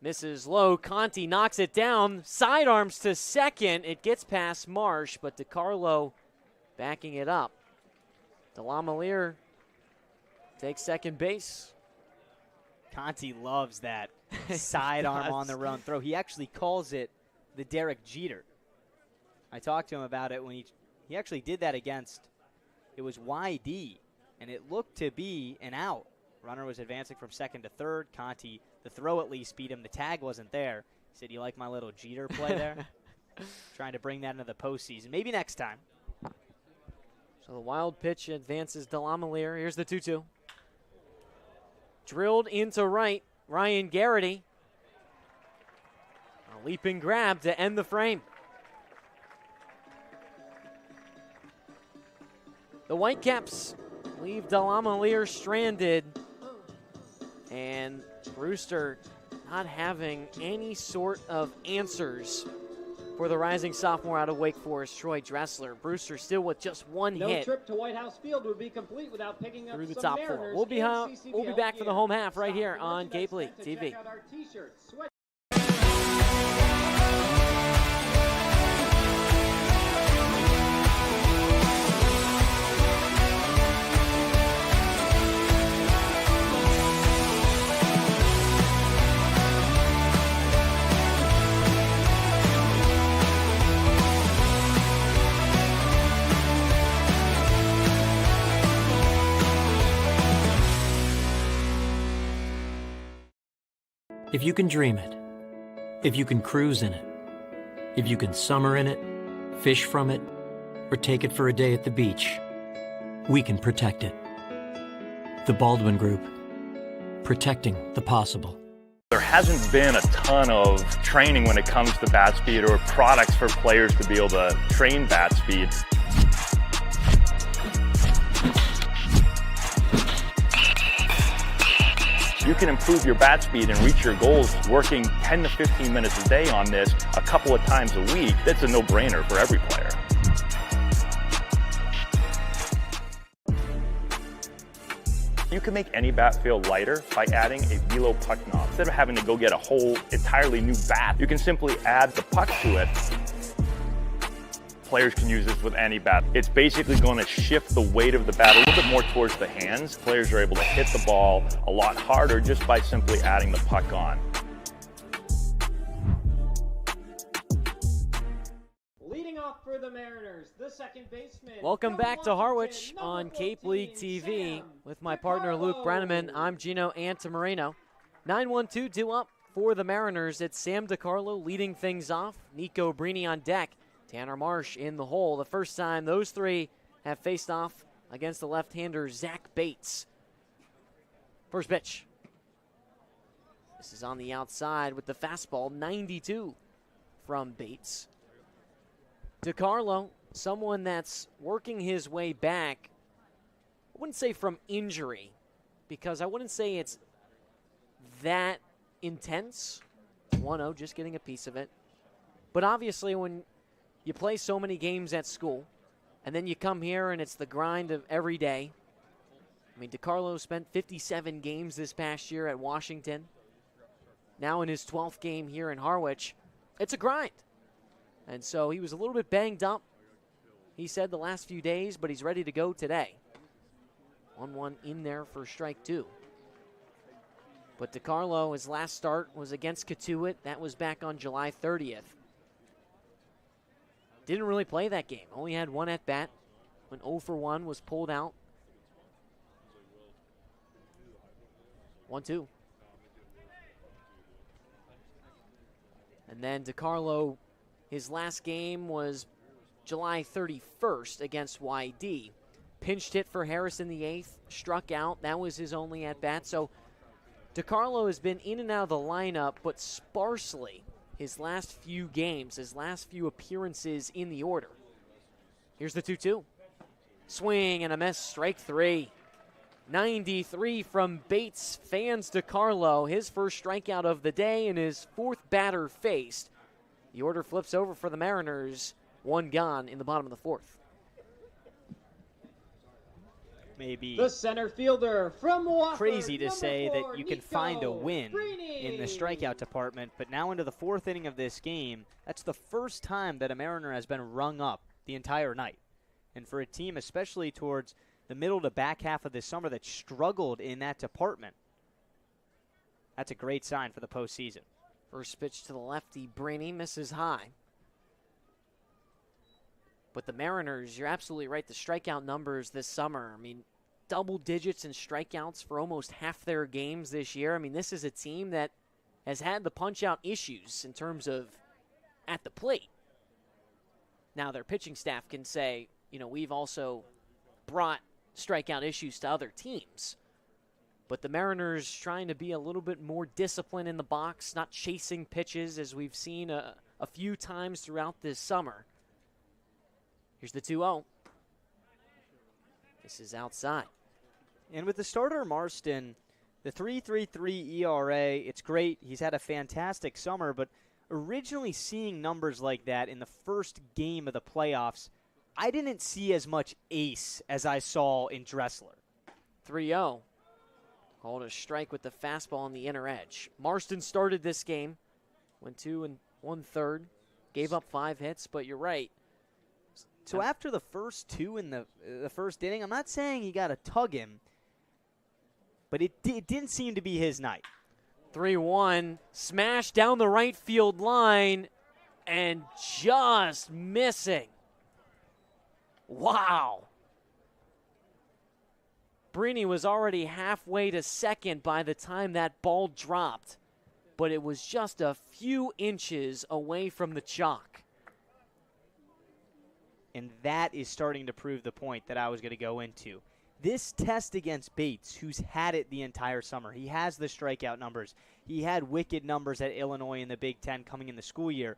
Misses low. Conti knocks it down. Sidearms to second. It gets past Marsh, but DeCarlo backing it up. Delamalier takes second base. Conti loves that sidearm on the run throw. He actually calls it the Derek Jeter. I talked to him about it when he actually did that against, it was YD, and it looked to be an out. Runner was advancing from second to third. Conti, the throw at least beat him. The tag wasn't there. He said, "You like my little Jeter play there?" Trying to bring that into the postseason. Maybe next time. So the wild pitch advances Delamalier. Here's the 2-2. Drilled into right. Ryan Garrity. A leaping grab to end the frame. The Whitecaps leave Delamalier stranded. And Brewster not having any sort of answers for the rising sophomore out of Wake Forest, Troy Dressler. Brewster still with just 1 hit. No trip to White House Field would be complete without picking up through the some top Mariners 4. We'll be back for the home half right here Stop on Cape League to TV. check out our t-shirts, sweat- If you can dream it, if you can cruise in it, if you can summer in it, fish from it, or take it for a day at the beach, we can protect it. The Baldwin Group. Protecting the possible. There hasn't been a ton of training when it comes to bat speed or products for players to be able to train bat speed. You can improve your bat speed and reach your goals working 10 to 15 minutes a day on this a couple of times a week. That's a no-brainer for every player. You can make any bat feel lighter by adding a velo puck knob. Instead of having to go get a whole entirely new bat, you can simply add the puck to it. Players can use this with any bat. It's basically going to shift the weight of the bat a little bit more towards the hands. Players are able to hit the ball a lot harder just by simply adding the puck on. Leading off for the Mariners, the second baseman. Welcome back to Harwich on Cape League TV with my partner Luke Brenneman. I'm Gino Antamarino. 9-1-2 due up for the Mariners. It's Sam DiCarlo leading things off. Nico Brini on deck. Tanner Marsh in the hole. The first time those three have faced off against the left-hander Zach Bates. First pitch. This is on the outside with the fastball, 92 from Bates. DiCarlo, someone that's working his way back, I wouldn't say from injury, because I wouldn't say it's that intense. 1-0, just getting a piece of it. But obviously when you play so many games at school, and then you come here and it's the grind of every day. I mean, DiCarlo spent 57 games this past year at Washington. Now in his 12th game here in Harwich, it's a grind. And so he was a little bit banged up, he said, the last few days, but he's ready to go today. 1-1 in there for strike two. But DiCarlo, his last start was against Catuit. That was back on July 30th. Didn't really play that game. Only had one at-bat when 0 for 1 was pulled out. 1-2. And then DiCarlo, his last game was July 31st against YD. Pinched hit for Harris in the 8th, struck out. That was his only at-bat. So DiCarlo has been in and out of the lineup, but sparsely his last few games, his last few appearances in the order. Here's the 2-2. Swing and a miss, strike three. 93 from Bates fans DiCarlo, his first strikeout of the day and his fourth batter faced. The order flips over for the Mariners, one gone in the bottom of the fourth. Maybe the center fielder from Wofford, crazy to say 4, that you can Nico find a win Brini. in the strikeout department, but now into the fourth inning of this game, that's the first time that a Mariner has been rung up the entire night. And for a team, especially towards the middle to back half of this summer, that struggled in that department, that's a great sign for the postseason. First pitch to the lefty, Brini misses high. But the Mariners, you're absolutely right, the strikeout numbers this summer, I mean, double digits in strikeouts for almost half their games this year. I mean, this is a team that has had the punch-out issues in terms of at the plate. Now, their pitching staff can say, you know, we've also brought strikeout issues to other teams. But the Mariners trying to be a little bit more disciplined in the box, not chasing pitches as we've seen a few times throughout this summer. Here's the 2-0. This is outside. And with the starter Marston, the 3.33 ERA, it's great. He's had a fantastic summer, but originally seeing numbers like that in the first game of the playoffs, I didn't see as much ace as I saw in Dressler. 3-0. Called a strike with the fastball on the inner edge. Marston started this game, went 2 1/3, gave up 5 hits, but you're right. So after the first two in the first inning, I'm not saying you got to tug him, but it didn't seem to be his night. 3-1, smash down the right field line, and just missing. Wow. Brini was already halfway to second by the time that ball dropped, but it was just a few inches away from the chalk. And that is starting to prove the point that I was going to go into. This test against Bates, who's had it the entire summer, he has the strikeout numbers. He had wicked numbers at Illinois in the Big Ten coming in the school year.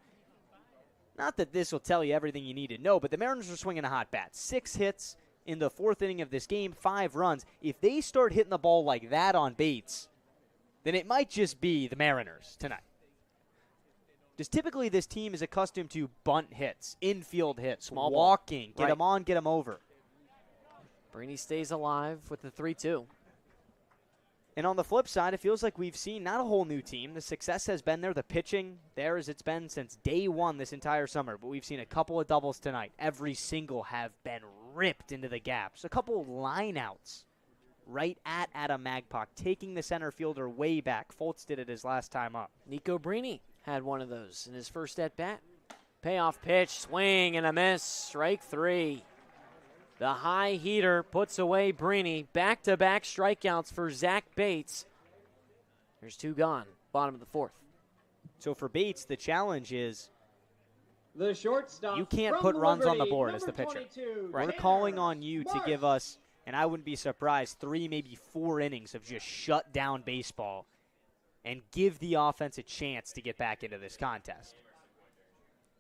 Not that this will tell you everything you need to know, but the Mariners are swinging a hot bat. 6 hits in the fourth inning of this game, 5 runs. If they start hitting the ball like that on Bates, then it might just be the Mariners tonight. Because typically this team is accustomed to bunt hits, infield hits, small walking, ball. Get them on, get them over. Brini stays alive with the 3-2. And on the flip side, it feels like we've seen not a whole new team. The success has been there. The pitching there as it's been since day one this entire summer. But we've seen a couple of doubles tonight. Every single have been ripped into the gaps. A couple lineouts right at Adam Magpok, taking the center fielder way back. Fultz did it his last time up. Nico Brini had one of those in his first at-bat. Payoff pitch, swing and a miss, strike 3. The high heater puts away Brini. Back-to-back strikeouts for Zach Bates. There's 2 gone, bottom of the 4th. So for Bates, the challenge is the shortstop you can't put runs on the board as the pitcher. We're calling on you to give us, and I wouldn't be surprised, 3, maybe 4 innings of just shut down baseball and give the offense a chance to get back into this contest.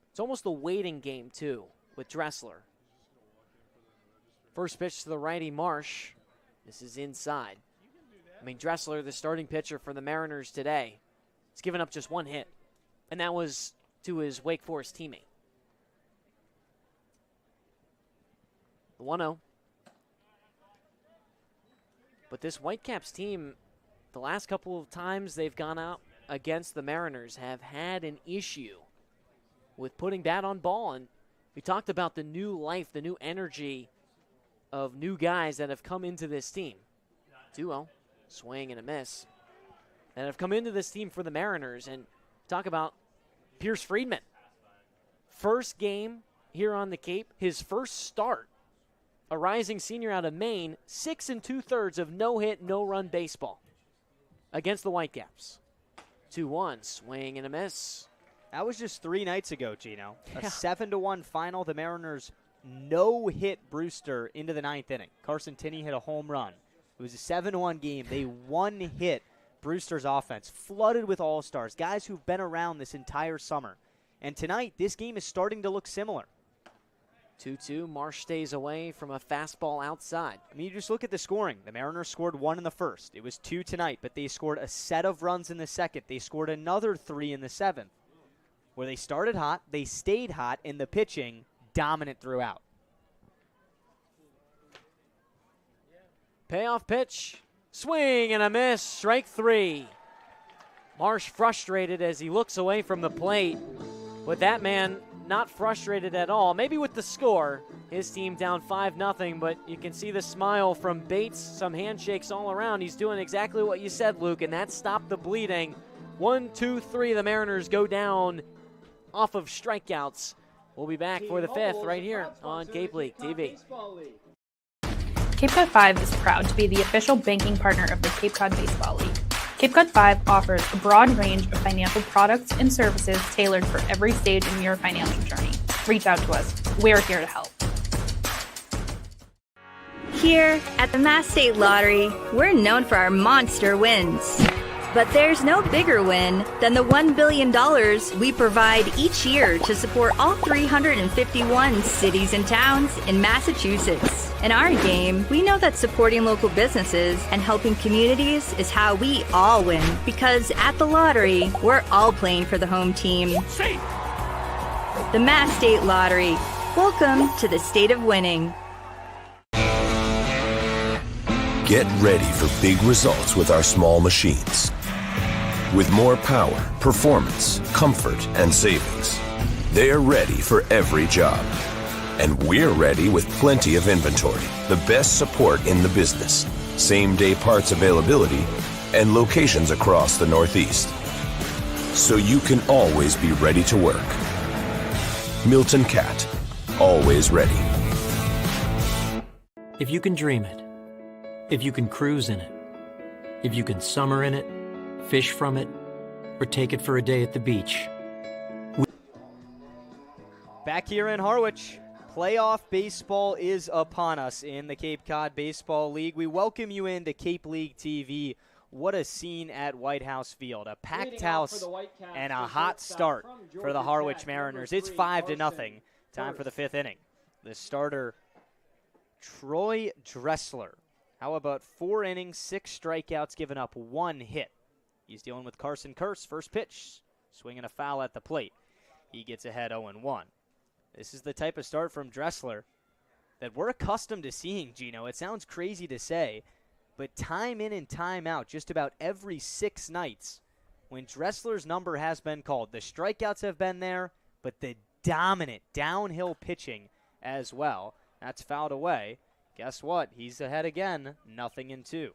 It's almost a waiting game, too, with Dressler. First pitch to the righty, Marsh. This is inside. I mean, Dressler, the starting pitcher for the Mariners today, has given up just 1 hit, and that was to his Wake Forest teammate. The 1-0. But this Whitecaps team, the last couple of times they've gone out against the Mariners, have had an issue with putting bat on ball. And we talked about the new life, the new energy of new guys that have come into this team. 2-0, swing and a miss, that have come into this team for the Mariners. And talk about Pierce Friedman. First game here on the Cape, his first start. A rising senior out of Maine, 6 2/3 of no-hit, no-run baseball against the Whitecaps. 2-1, swing and a miss. That was just 3 nights ago, Gino. A 7-1 final. The Mariners no-hit Brewster into the 9th inning. Carson Tinney hit a home run. It was a 7-1 game. They one-hit Brewster's offense, flooded with all-stars, guys who've been around this entire summer. And tonight, this game is starting to look similar. 2-2, Marsh stays away from a fastball outside. I mean, you just look at the scoring. The Mariners scored 1 in the first. It was 2 tonight, but they scored a set of runs in the second. They scored another 3 in the 7th. Where they started hot, they stayed hot, and the pitching dominant throughout. Payoff pitch, swing and a miss, strike 3. Marsh frustrated as he looks away from the plate, but that man not frustrated at all. Maybe with the score, his team down 5-0, but you can see the smile from Bates, some handshakes all around. He's doing exactly what you said, Luke, and that stopped the bleeding. 1, 2, 3, the Mariners go down off of strikeouts. We'll be back for the 5th right here on Cape League TV. Cape Cod 5 is proud to be the official banking partner of the Cape Cod Baseball League. Cape Cod 5 offers a broad range of financial products and services tailored for every stage in your financial journey. Reach out to us. We're here to help. Here at the Mass State Lottery, we're known for our monster wins. But there's no bigger win than the $1 billion we provide each year to support all 351 cities and towns in Massachusetts. In our game, we know that supporting local businesses and helping communities is how we all win. Because at the lottery, we're all playing for the home team. The Mass State Lottery. Welcome to the state of winning. Get ready for big results with our small machines. With more power, performance, comfort, and savings, they're ready for every job. And we're ready with plenty of inventory, the best support in the business, same-day parts availability, and locations across the Northeast. So you can always be ready to work. Milton Cat, always ready. If you can dream it, if you can cruise in it, if you can summer in it, fish from it, or take it for a day at the beach. Back here in Harwich, playoff baseball is upon us in the Cape Cod Baseball League. We welcome you into Cape League TV. What a scene at White House Field. A packed house and a hot start for the Harwich Mariners. It's 5-0. Time for the 5th inning. The starter, Troy Dressler. How about 4 innings, 6 strikeouts, giving up 1 hit. He's dealing with Carson Curse. First pitch, swinging a foul at the plate. He gets ahead 0-1. This is the type of start from Dressler that we're accustomed to seeing, Gino. It sounds crazy to say, but time in and time out, just about every 6 nights, when Dressler's number has been called, the strikeouts have been there, but the dominant downhill pitching as well. That's fouled away. Guess what? He's ahead again, 0-2.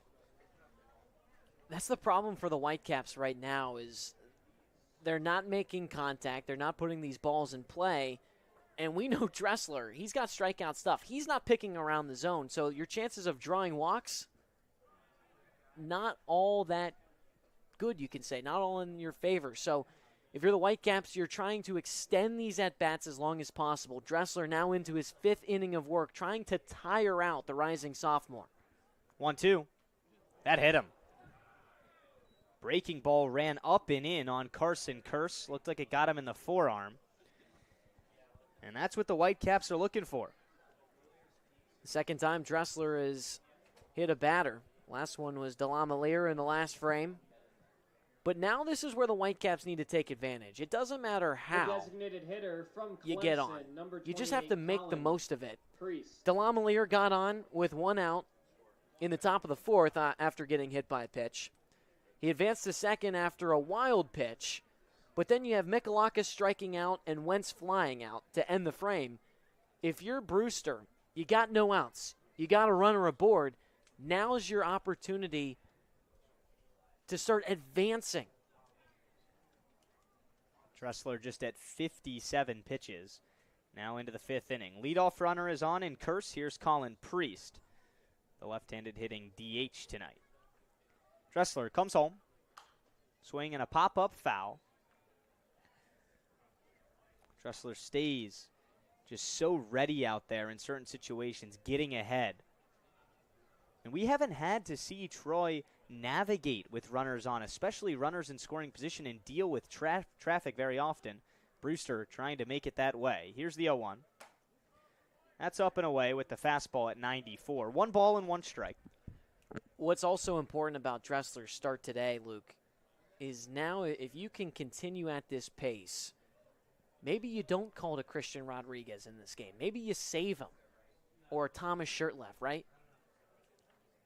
That's the problem for the Whitecaps right now is they're not making contact. They're not putting these balls in play. And we know Dressler, he's got strikeout stuff. He's not picking around the zone. So your chances of drawing walks, not all that good, you can say. Not all in your favor. So if you're the Whitecaps, you're trying to extend these at-bats as long as possible. Dressler now into his 5th inning of work, trying to tire out the rising sophomore. 1-2. That hit him. Breaking ball ran up and in on Carson Curse. Looked like it got him in the forearm. And that's what the Whitecaps are looking for. The second time Dressler has hit a batter. Last one was Delamalier in the last frame. But now this is where the Whitecaps need to take advantage. It doesn't matter how you get on. You just have to make the most of it. Delamalier got on with 1 out in the top of the 4th after getting hit by a pitch. He advanced to second after a wild pitch, but then you have Michalakis striking out and Wentz flying out to end the frame. If you're Brewster, you got no outs. You got a runner aboard. Now's your opportunity to start advancing. Dressler just at 57 pitches. Now into the 5th inning. Leadoff runner is on in Curse. Here's Colin Priest, the left-handed hitting DH tonight. Dressler comes home. Swing and a pop-up foul. Dressler stays just so ready out there in certain situations, getting ahead. And we haven't had to see Troy navigate with runners on, especially runners in scoring position, and deal with traffic very often. Brewster trying to make it that way. Here's the 0-1. That's up and away with the fastball at 94. 1 ball and 1 strike. What's also important about Dressler's start today, Luke, is now if you can continue at this pace, maybe you don't call to Christian Rodriguez in this game. Maybe you save him. Or Thomas Shirtleff, right?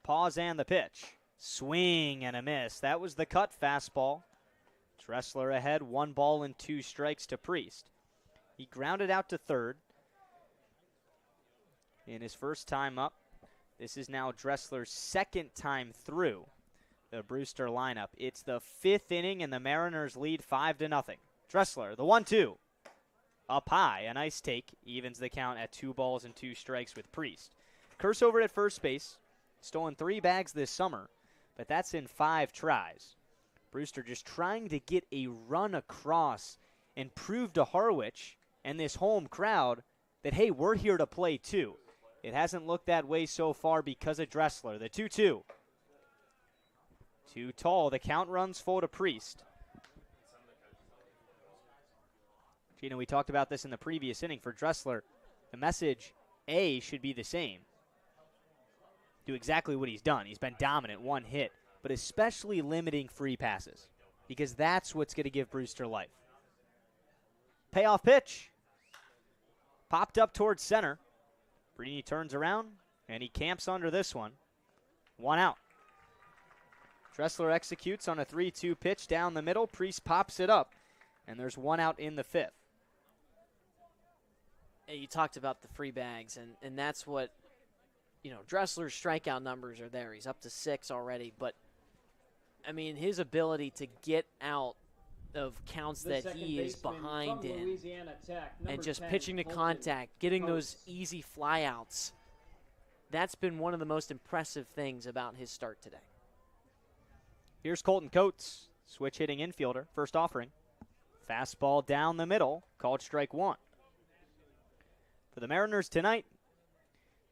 Pause and the pitch. Swing and a miss. That was the cut fastball. Dressler ahead, 1 ball and 2 strikes to Priest. He grounded out to third in his first time up. This is now Dressler's 2nd time through the Brewster lineup. It's the 5th inning, and the Mariners lead 5-0. Dressler, the 1-2. Up high, a nice take. Evens the count at 2 balls and 2 strikes with Priest. Curse over at first base. Stolen 3 bags this summer, but that's in 5 tries. Brewster just trying to get a run across and prove to Harwich and this home crowd that, hey, we're here to play too. It hasn't looked that way so far because of Dressler. The 2-2. Too tall. The count runs full to Priest. Gino, we talked about this in the previous inning. For Dressler, the message, A, should be the same. Do exactly what he's done. He's been dominant, 1 hit, but especially limiting free passes, because that's what's going to give Brewster life. Payoff pitch. Popped up towards center. Brini turns around, and he camps under this one. 1 out. Dressler executes on a 3-2 pitch down the middle. Priest pops it up, and there's 1 out in the 5th. You talked about the free bags, and that's what, Dressler's strikeout numbers are there. He's up to 6 already, but, his ability to get out of counts that he is behind in and just pitching to contact, getting those easy flyouts, that's been one of the most impressive things about his start today. Here's Colton Coates, switch hitting infielder, first offering. Fastball down the middle, called strike 1. For the Mariners tonight,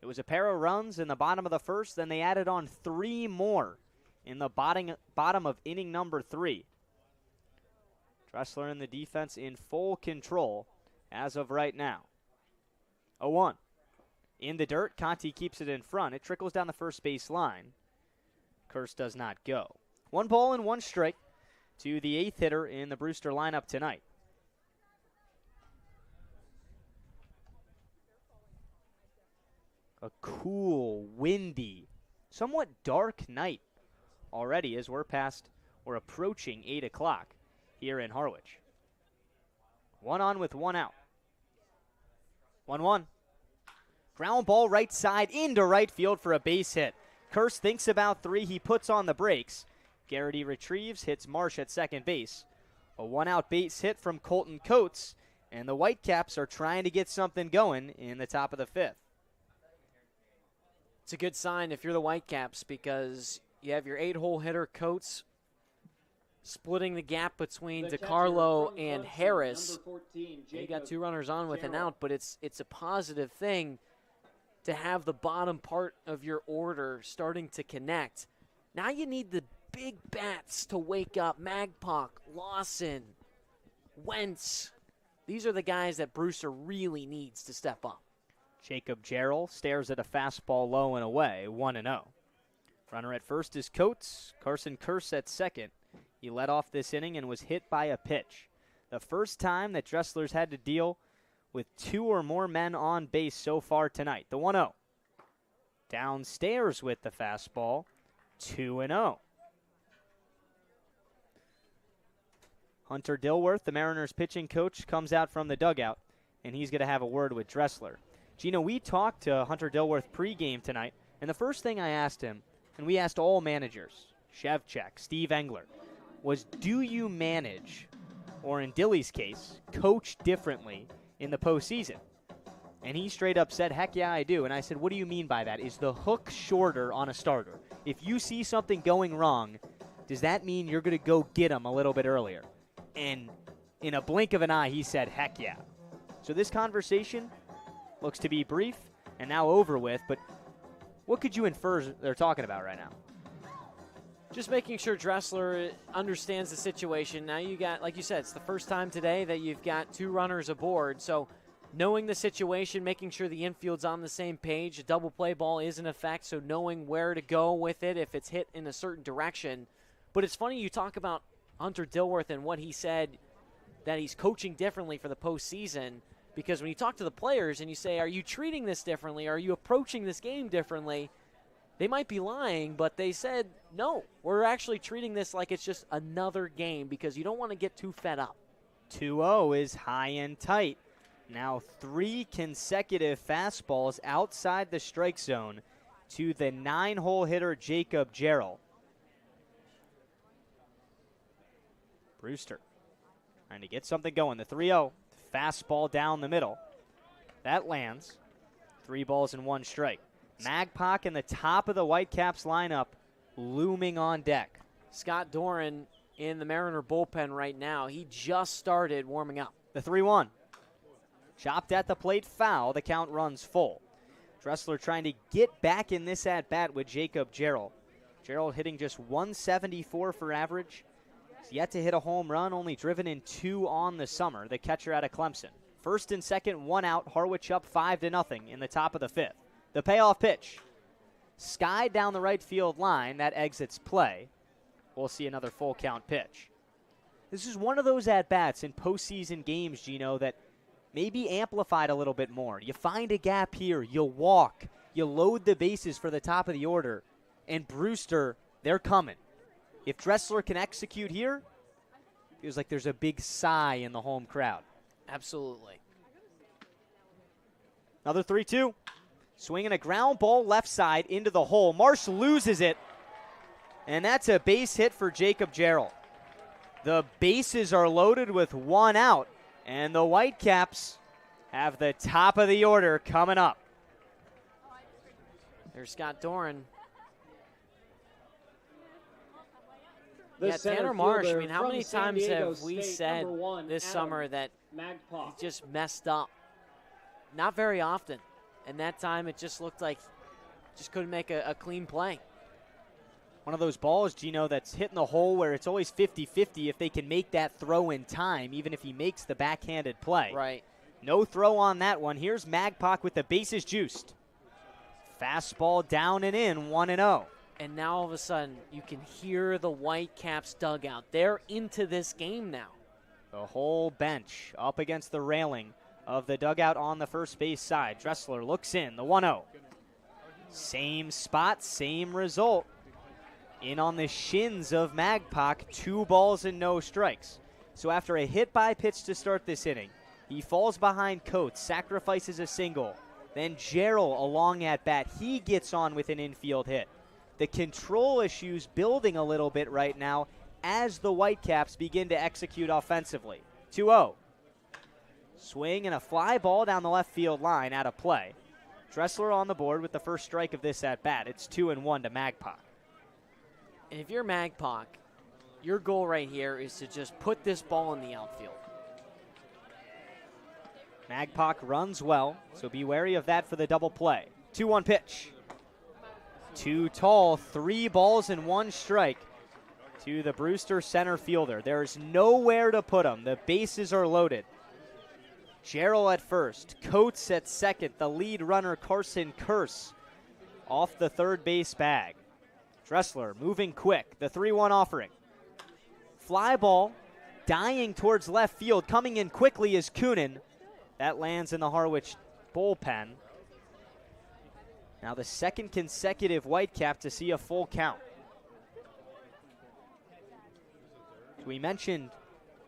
it was a pair of runs in the bottom of the 1st, then they added on 3 more in the bottom of inning number 3. Dressler and the defense in full control as of right now. 0-1. In the dirt, Conti keeps it in front. It trickles down the first base line. Curse does not go. 1 ball and 1 strike to the 8th hitter in the Brewster lineup tonight. A cool, windy, somewhat dark night already as we're approaching 8 o'clock here in Harwich. 1 on with 1 out. 1-1. Ground ball right side into right field for a base hit. Curse thinks about 3. He puts on the brakes. Garrity retrieves, hits Marsh at second base. A one-out base hit from Colton Coates, and the Whitecaps are trying to get something going in the top of the 5th. It's a good sign if you're the Whitecaps because you have your 8-hole hitter Coates splitting the gap between DiCarlo and Harris. You got 2 runners on with an out, but it's a positive thing to have the bottom part of your order starting to connect. Now you need the big bats to wake up. Magpok, Lawson, Wentz. These are the guys that Brewster really needs to step up. Jacob Jarrell stares at a fastball low and away, 1-0. Runner at first is Coates. Carson Kearse at second. He led off this inning and was hit by a pitch. The first time that Dressler's had to deal with 2 or more men on base so far tonight. The 1-0. Downstairs with the fastball, 2-0. Hunter Dilworth, the Mariners pitching coach, comes out from the dugout, and he's going to have a word with Dressler. Gino, we talked to Hunter Dilworth pregame tonight, and the first thing I asked him, and we asked all managers, Shevchek, Steve Engler, was do you manage, or in Dilly's case, coach differently in the postseason? And he straight up said, heck yeah, I do. And I said, what do you mean by that? Is the hook shorter on a starter? If you see something going wrong, does that mean you're going to go get him a little bit earlier? And in a blink of an eye, he said, heck yeah. So this conversation looks to be brief and now over with, but what could you infer they're talking about right now? Just making sure Dressler understands the situation. Now you got, like you said, it's the first time today that you've got 2 runners aboard. So knowing the situation, making sure the infield's on the same page, a double play ball is in effect, so knowing where to go with it if it's hit in a certain direction. But it's funny you talk about Hunter Dilworth and what he said that he's coaching differently for the postseason, because when you talk to the players and you say, are you treating this differently? Are you approaching this game differently? They might be lying, but they said, no, we're actually treating this like it's just another game because you don't want to get too fed up. 2-0 is high and tight. Now 3 consecutive fastballs outside the strike zone to the 9-hole hitter Jacob Jarrell. Brewster trying to get something going. The 3-0, fastball down the middle. That lands. 3 balls and 1 strike. Magpok in the top of the Whitecaps lineup looming on deck. Scott Doran in the Mariner bullpen right now. He just started warming up. The 3-1. Chopped at the plate, foul. The count runs full. Dressler trying to get back in this at-bat with Jacob Jarrell. Jarrell hitting just 174 for average. He's yet to hit a home run, only driven in 2 on the summer, the catcher out of Clemson. First and second, 1 out, Harwich up 5-0 in the top of the 5th. The payoff pitch. Sky down the right field line, that exits play. We'll see another full count pitch. This is one of those at-bats in postseason games, Gino, that may be amplified a little bit more. You find a gap here, you walk, you load the bases for the top of the order, and Brewster, they're coming. If Dressler can execute here, it feels like there's a big sigh in the home crowd. Absolutely. Another 3-2. Swinging a ground ball left side into the hole. Marsh loses it, and that's a base hit for Jacob Jarrell. The bases are loaded with 1 out, and the Whitecaps have the top of the order coming up. There's Scott Doran. The Tanner Marsh, I mean, how many times have we said this summer that he just messed up? Not very often. And that time it just looked like just couldn't make a clean play. One of those balls, Gino, that's hitting the hole where it's always 50-50 if they can make that throw in time, even if he makes the backhanded play. Right. No throw on that one. Here's Magpok with the bases juiced. Fastball down and in, 1-0. And now all of a sudden you can hear the Whitecaps dugout. They're into this game now. The whole bench up against the railing of the dugout on the first base side. Dressler looks in, the 1-0. Same spot, same result. In on the shins of Magpok, 2 balls and no strikes. So after a hit-by pitch to start this inning, he falls behind Coates, sacrifices a single. Then Jarrell along at bat, he gets on with an infield hit. The control issues building a little bit right now as the Whitecaps begin to execute offensively. 2-0. Swing and a fly ball down the left field line out of play. Dressler on the board with the first strike of this at-bat. It's 2-1 to Magpie. And if you're Magpie, your goal right here is to just put this ball in the outfield. Magpie runs well, so be wary of that for the double play. 2-1 pitch. Too tall, 3 balls and 1 strike to the Brewster center fielder. There's nowhere to put him. The bases are loaded. Jarrell at first, Coates at second, the lead runner Carson Curse off the third base bag. Dressler moving quick, the 3-1 offering. Fly ball, dying towards left field, coming in quickly is Kunin. That lands in the Harwich bullpen. Now the second consecutive Whitecap to see a full count. We mentioned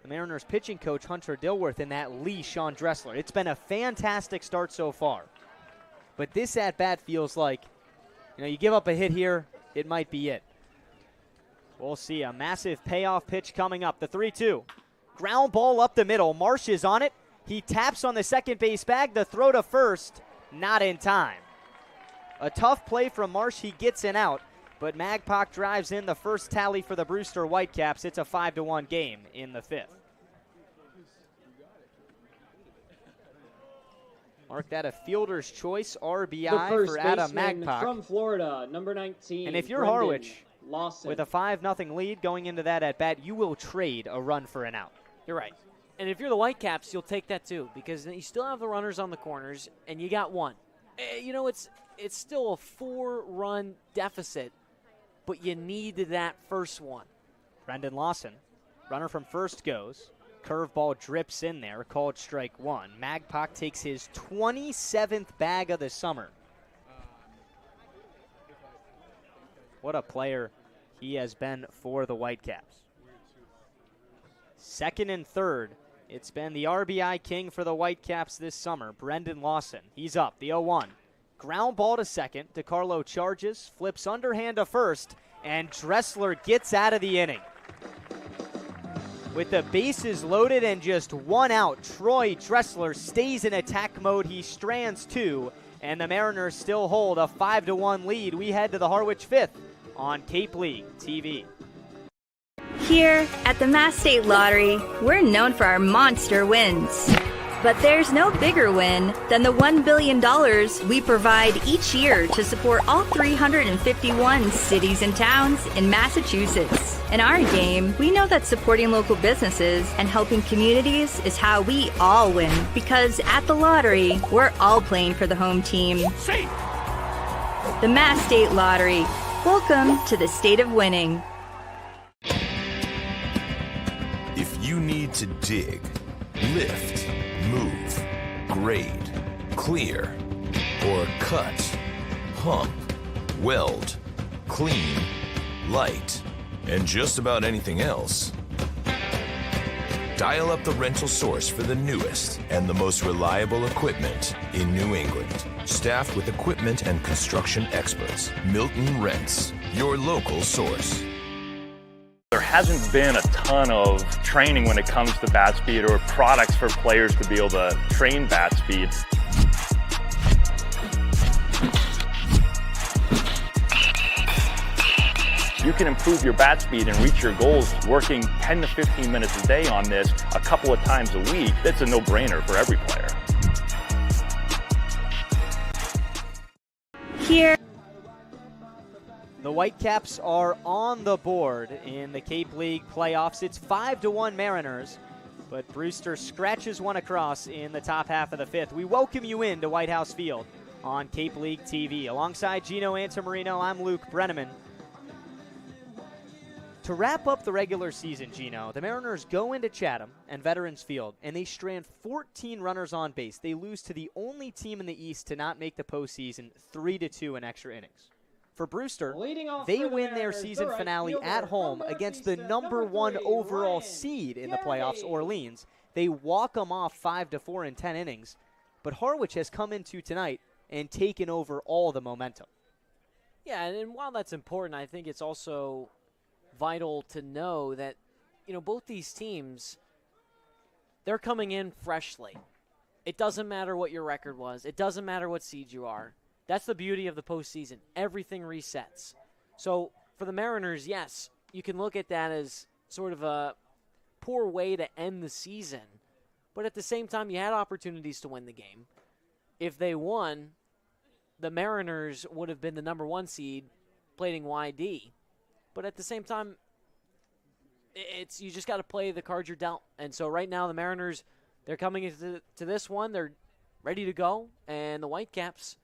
the Mariners pitching coach Hunter Dilworth in that leash on Dressler. It's been a fantastic start so far. But this at-bat feels like, you give up a hit here, it might be it. We'll see a massive payoff pitch coming up. The 3-2. Ground ball up the middle. Marsh is on it. He taps on the second base bag. The throw to first, not in time. A tough play from Marsh. He gets an out. But Magpie drives in the first tally for the Brewster Whitecaps. It's a 5-1 game in the 5th. Mark that a fielder's choice RBI for Adam Magpie. From Florida, number 19. And if you're Brendan Harwich, Lawson. with a 5-0 lead going into that at-bat, you will trade a run for an out. You're right. And if you're the Whitecaps, you'll take that too, because you still have the runners on the corners, and you got one. It's still a 4-run deficit, but you need that first one. Brendan Lawson, runner from first goes. Curveball drips in there, called strike 1. Magpie takes his 27th bag of the summer. What a player he has been for the Whitecaps. Second and third, it's been the RBI king for the Whitecaps this summer, Brendan Lawson. He's up, the 0-1. Ground ball to second. DeCarlo charges, flips underhand to first, and Dressler gets out of the inning. With the bases loaded and just 1 out, Troy Dressler stays in attack mode. He strands 2, and the Mariners still hold a 5-1 lead. We head to the Harwich 5th on Cape League TV. Here at the Mass State Lottery, we're known for our monster wins. But there's no bigger win than the $1 billion we provide each year to support all 351 cities and towns in Massachusetts. In our game, we know that supporting local businesses and helping communities is how we all win. Because at the lottery, we're all playing for the home team. The Mass State Lottery. Welcome to the state of winning. If you need to dig, lift, move, grade, clear, or cut, pump, weld, clean, light, and just about anything else, dial up the rental source for the newest and the most reliable equipment in New England. Staffed with equipment and construction experts, Milton Rents, your local source. There hasn't been a ton of training when it comes to bat speed or products for players to be able to train bat speed. You can improve your bat speed and reach your goals working 10 to 15 minutes a day on this a couple of times a week. That's a no-brainer for every player. Here. The Whitecaps are on the board in the Cape League playoffs. It's 5-1 Mariners, but Brewster scratches one across in the top half of the 5th. We welcome you into White House Field on Cape League TV. Alongside Gino Antamarino, I'm Luke Brenneman. To wrap up the regular season, Gino, the Mariners go into Chatham and Veterans Field, and they strand 14 runners on base. They lose to the only team in the East to not make the postseason 3-2 in extra innings. For Brewster, they win their season finale at home against the number 1 overall seed in the playoffs, Orleans. They walk them off 5-4 in 10 innings, but Harwich has come into tonight and taken over all the momentum. Yeah, and while that's important, I think it's also vital to know that, both these teams, they're coming in freshly. It doesn't matter what your record was. It doesn't matter what seed you are. That's the beauty of the postseason. Everything resets. So for the Mariners, yes, you can look at that as sort of a poor way to end the season. But at the same time, you had opportunities to win the game. If they won, the Mariners would have been the number 1 seed playing YD. But at the same time, you just got to play the cards you're dealt. And so right now the Mariners, they're coming into this one. They're ready to go. And the Whitecaps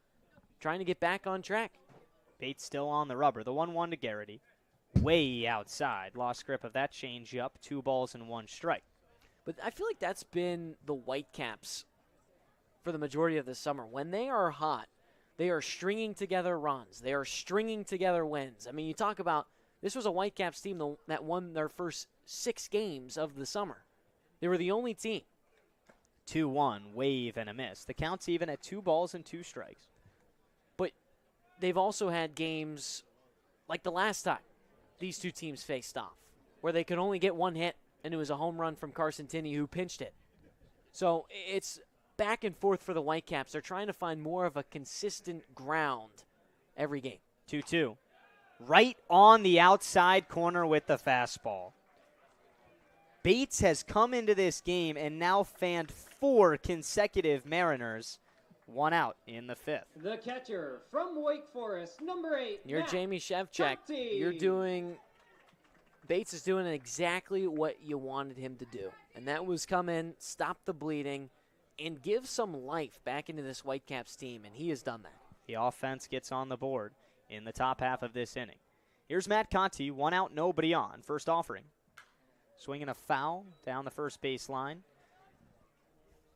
trying to get back on track. Bates still on the rubber. The 1-1 to Garrity. Way outside. Lost grip of that changeup. 2 balls and 1 strike. But I feel like that's been the Whitecaps for the majority of the summer. When they are hot, they are stringing together runs. They are stringing together wins. I mean, you talk about this was a Whitecaps team that won their first 6 games of the summer. They were the only team. 2-1, wave and a miss. The count's even at 2 balls and 2 strikes. But they've also had games like the last time these two teams faced off, where they could only get 1 hit, and it was a home run from Carson Tinney who pinched it. So it's back and forth for the Whitecaps. They're trying to find more of a consistent ground every game. 2-2. Right on the outside corner with the fastball. Bates has come into this game and now fanned 4 consecutive Mariners. 1 out in the 5th. The catcher from Wake Forest, number 8. You're Jamie Shevchuk. Bates is doing exactly what you wanted him to do. And that was come in, stop the bleeding, and give some life back into this Whitecaps team. And he has done that. The offense gets on the board in the top half of this inning. Here's Matt Conti, 1 out, nobody on. First offering. Swinging a foul down the first base line.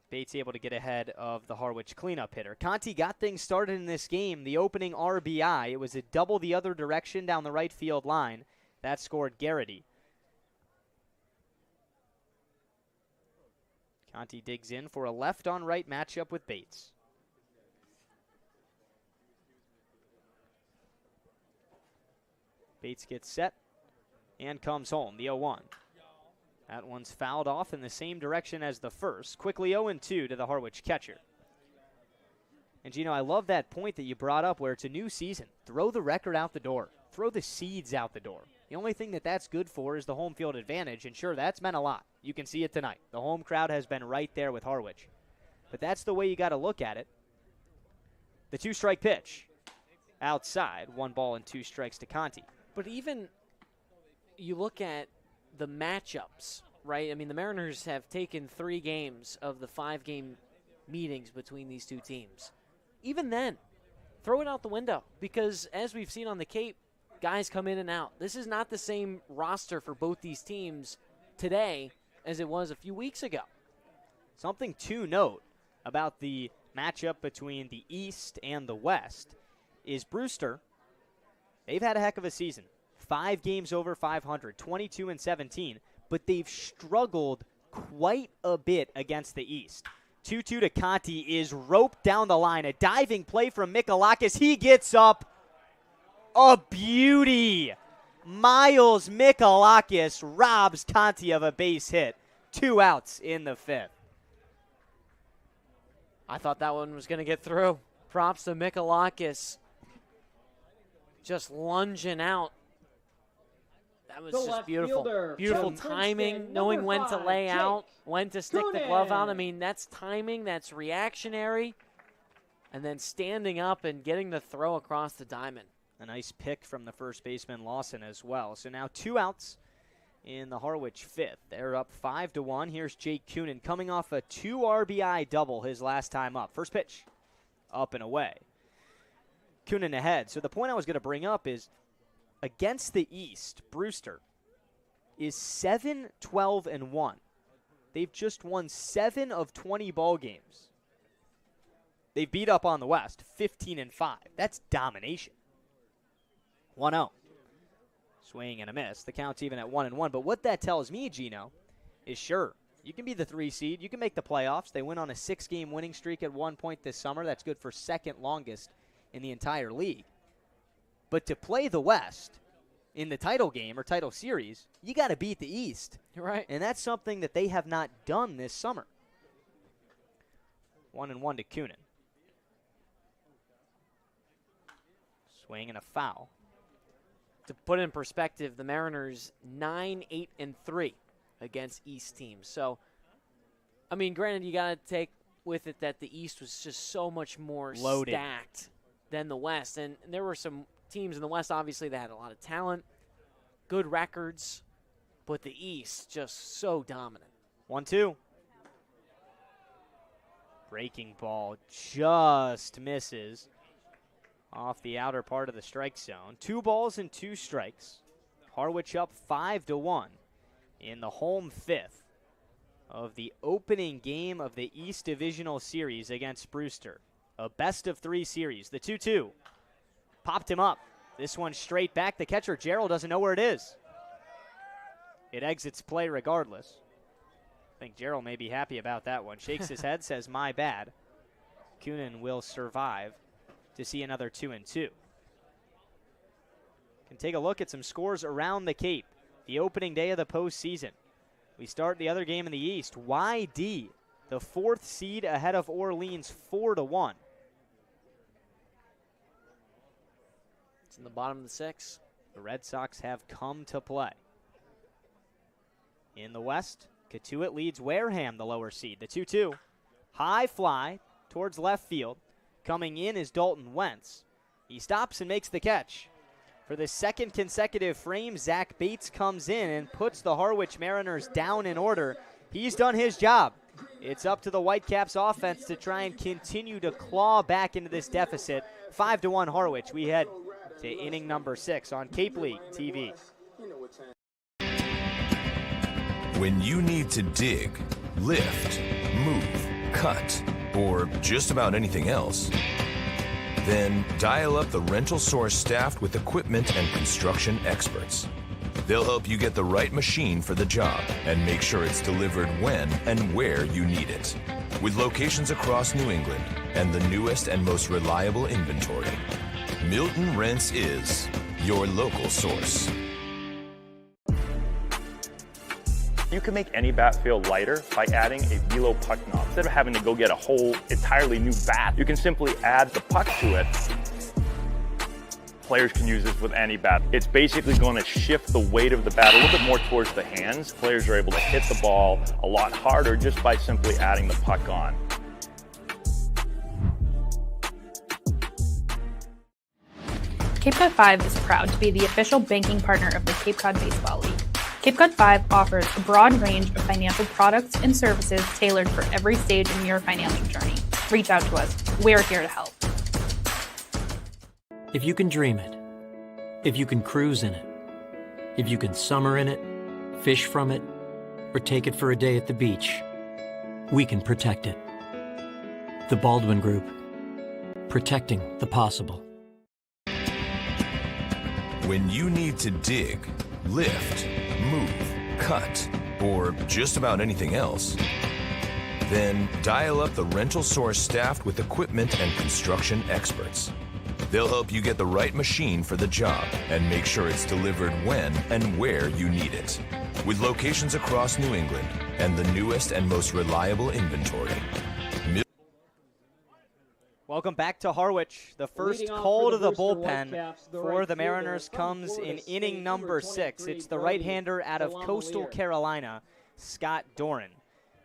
Bates able to get ahead of the Harwich cleanup hitter. Conti got things started in this game. The opening RBI, it was a double the other direction down the right field line. That scored Garrity. Conti digs in for a left-on-right matchup with Bates. Bates gets set and comes home, the 0-1. That one's fouled off in the same direction as the first. Quickly 0-2 to the Harwich catcher. And, Gino, I love that point that you brought up where it's a new season. Throw the record out the door. Throw the seeds out the door. The only thing that's good for is the home field advantage, and sure, that's meant a lot. You can see it tonight. The home crowd has been right there with Harwich. But that's the way you got to look at it. The 2-strike pitch. Outside, 1 ball and 2 strikes to Conti. But even you look at the matchups, right? I mean, the Mariners have taken 3 games of the 5-game meetings between these two teams. Even then, throw it out the window because as we've seen on the Cape, guys come in and out. This is not the same roster for both these teams today as it was a few weeks ago. Something to note about the matchup between the East and the West is Brewster. They've had a heck of a season. 5 games over 500, 22-17, but they've struggled quite a bit against the East. 2-2 to Conti is roped down the line. A diving play from Michalakis. He gets up. A beauty. Miles Michalakis robs Conti of a base hit. 2 outs in the 5th. I thought that one was going to get through. Props to Michalakis. Just lunging out. That was just beautiful. Beautiful timing, knowing when to lay out, when to stick the glove out. I mean, that's timing, that's reactionary. And then standing up and getting the throw across the diamond. A nice pick from the first baseman Lawson as well. So now 2 outs in the Harwich 5th. They're up 5-1. Here's Jake Kunin coming off a 2 RBI double his last time up. First pitch, up and away. Kunin ahead. So the point I was going to bring up is against the East, Brewster is 7-12-1. They've just won 7 of 20 ball games. They beat up on the West, 15-5. That's domination. 1-0. Swing and a miss. The count's even at 1-1. But what that tells me, Gino, is sure, you can be the 3 seed. You can make the playoffs. They went on a 6-game winning streak at one point this summer. That's good for second longest in the entire league. But to play the West in the title game or title series, you got to beat the East. You're right. And that's something that they have not done this summer. 1-1 to Kunin. Swing and a foul. To put it in perspective, the Mariners 9-8-3 against East teams. So, I mean, granted, you got to take with it that the East was just so much more loaded, stacked than the West. And there were some teams in the West, obviously, that had a lot of talent, good records, but the East just so dominant. 1-2. Breaking ball just misses off the outer part of the strike zone. 2 balls and 2 strikes. Harwich up 5-1 in the home 5th of the opening game of the East Divisional Series against Brewster. A best-of-3 series. The 2-2 popped him up. This one straight back. The catcher, Gerald, doesn't know where it is. It exits play regardless. I think Gerald may be happy about that one. Shakes his head, says, my bad. Kunin will survive to see another 2-2. Can take a look at some scores around the Cape. The opening day of the postseason. We start the other game in the East. YD, the 4th seed ahead of Orleans, 4-1. It's in the bottom of the 6th. The Red Sox have come to play. In the West, Katuitt leads Wareham, the lower seed. The 2-2. High fly towards left field. Coming in is Dalton Wentz. He stops and makes the catch. For the 2nd consecutive frame, Zach Bates comes in and puts the Harwich Mariners down in order. He's done his job. It's up to the Whitecaps offense to try and continue to claw back into this deficit. 5-1 Harwich. We head to inning number 6 on Cape League TV. When you need to dig, lift, move, cut, or just about anything else, then dial up the rental source staffed with equipment and construction experts. They'll help you get the right machine for the job and make sure it's delivered when and where you need it. With locations across New England and the newest and most reliable inventory, Milton Rents is your local source. You can make any bat feel lighter by adding a velo puck knob. Instead of having to go get a whole entirely new bat, you can simply add the puck to it. Players can use this with any bat. It's basically going to shift the weight of the bat a little bit more towards the hands. Players are able to hit the ball a lot harder just by simply adding the puck on. Cape Cod 5 is proud to be the official banking partner of the Cape Cod Baseball League. Cape Cod 5 offers a broad range of financial products and services tailored for every stage in your financial journey. Reach out to us. We're here to help. If you can dream it, if you can cruise in it, if you can summer in it, fish from it, or take it for a day at the beach, we can protect it. The Baldwin Group. Protecting the possible. When you need to dig, lift, move, cut, or just about anything else, then dial up the rental source staffed with equipment and construction experts. They'll help you get the right machine for the job and make sure it's delivered when and where you need it. With locations across New England and the newest and most reliable inventory. Welcome back to Harwich. The first call to the bullpen for the Mariners comes in inning number 6. It's the right-hander out of Coastal Carolina, Scott Doran.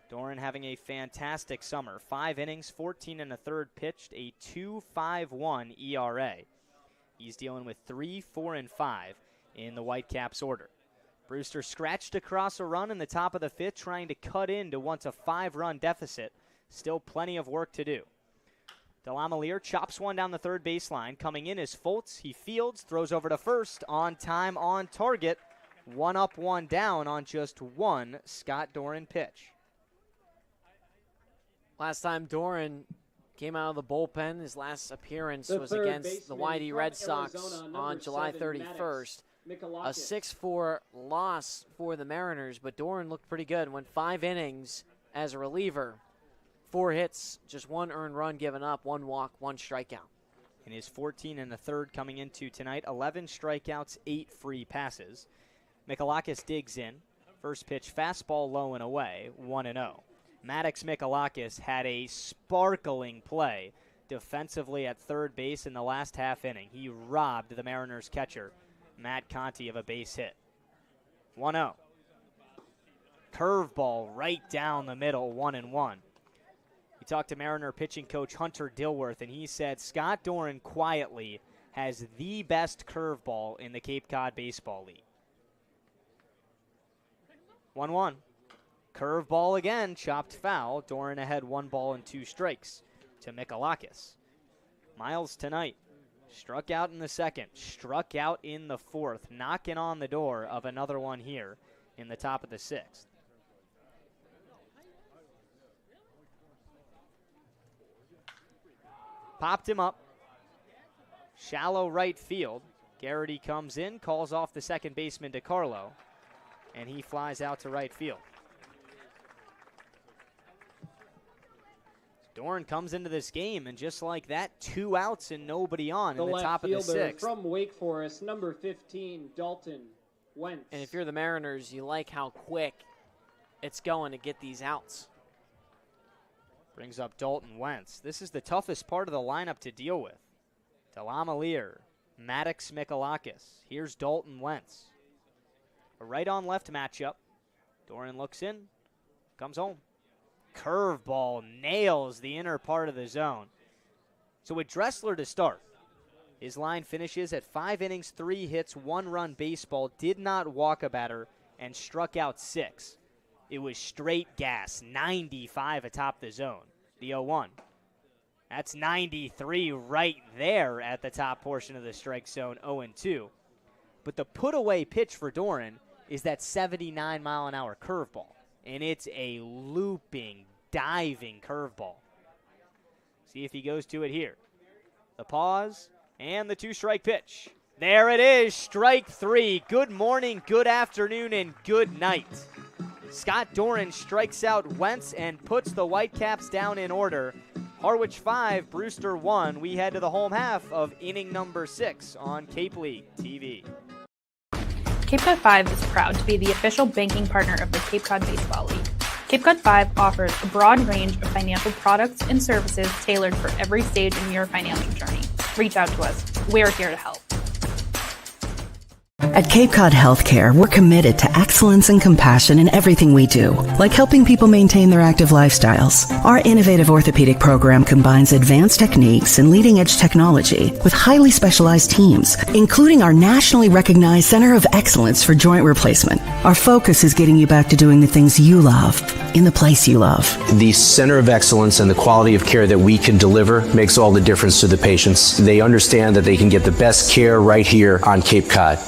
Doran having a fantastic summer. 5 innings, 14 1/3 pitched, a 2.51 ERA. He's dealing with 3, 4, and 5 in the Whitecaps order. Brewster scratched across a run in the top of the 5th, trying to cut into once a 5-run deficit. Still plenty of work to do. Delamelier chops one down the third baseline. Coming in is Foltz. He fields, throws over to first. On time, on target. 1 up, 1 down on just one Scott Doran pitch. Last time Doran came out of the bullpen, his last appearance was against the YD Red Sox on July 31st. A 6-4 loss for the Mariners, but Doran looked pretty good. Went 5 innings as a reliever. 4 hits, just 1 earned run given up, 1 walk, 1 strikeout. in his 14 and a third coming into tonight. 11 strikeouts, 8 free passes. Mikalakis digs in. First pitch, fastball low and away, 1-0. Maddox Mikalakis had a sparkling play defensively at third base in the last half inning. He robbed the Mariners catcher, Matt Conti, of a base hit. 1-0. Curveball right down the middle, 1-1. We talked to Mariner pitching coach Hunter Dilworth, and he said Scott Doran quietly has the best curveball in the Cape Cod Baseball League. 1-1. Curveball again, chopped foul. Doran ahead 1-2 strikes to Mikalakis. Miles tonight struck out in the second, struck out in the fourth, knocking on the door of another one here in the top of the sixth. Popped him up. Shallow right field. Garrity comes in, calls off the second baseman DeCarlo, and he flies out to right field. Doran comes into this game, and just like that, 2 outs and nobody on in the top of the sixth. From Wake Forest, number 15, Dalton Wentz. And if you're the Mariners, you like how quick it's going to get these outs. Brings up Dalton Wentz. This is the toughest part of the lineup to deal with. Delamalier, Maddox Mikalakis. Here's Dalton Wentz. A right-on-left matchup. Doran looks in, comes home. Curveball nails the inner part of the zone. So with Dressler to start, his line finishes at 5 innings, 3 hits, 1 run baseball, did not walk a batter, and struck out 6. It was straight gas, 95 atop the zone, the 0-1. That's 93 right there at the top portion of the strike zone, 0-2. But the put-away pitch for Doran is that 79-mile-an-hour curveball. And it's a looping, diving curveball. See if he goes to it here. The pause and the 2-strike pitch. There it is, strike 3. Good morning, good afternoon, and good night. Scott Doran strikes out Wentz and puts the Whitecaps down in order. Harwich 5, Brewster 1. We head to the home half of inning number 6 on Cape League TV. Cape Cod 5 is proud to be the official banking partner of the Cape Cod Baseball League. Cape Cod 5 offers a broad range of financial products and services tailored for every stage in your financial journey. Reach out to us. We're here to help. At Cape Cod Healthcare, we're committed to excellence and compassion in everything we do, like helping people maintain their active lifestyles. Our innovative orthopedic program combines advanced techniques and leading-edge technology with highly specialized teams, including our nationally recognized Center of Excellence for Joint Replacement. Our focus is getting you back to doing the things you love, in the place you love. The Center of Excellence and the quality of care that we can deliver makes all the difference to the patients. They understand that they can get the best care right here on Cape Cod.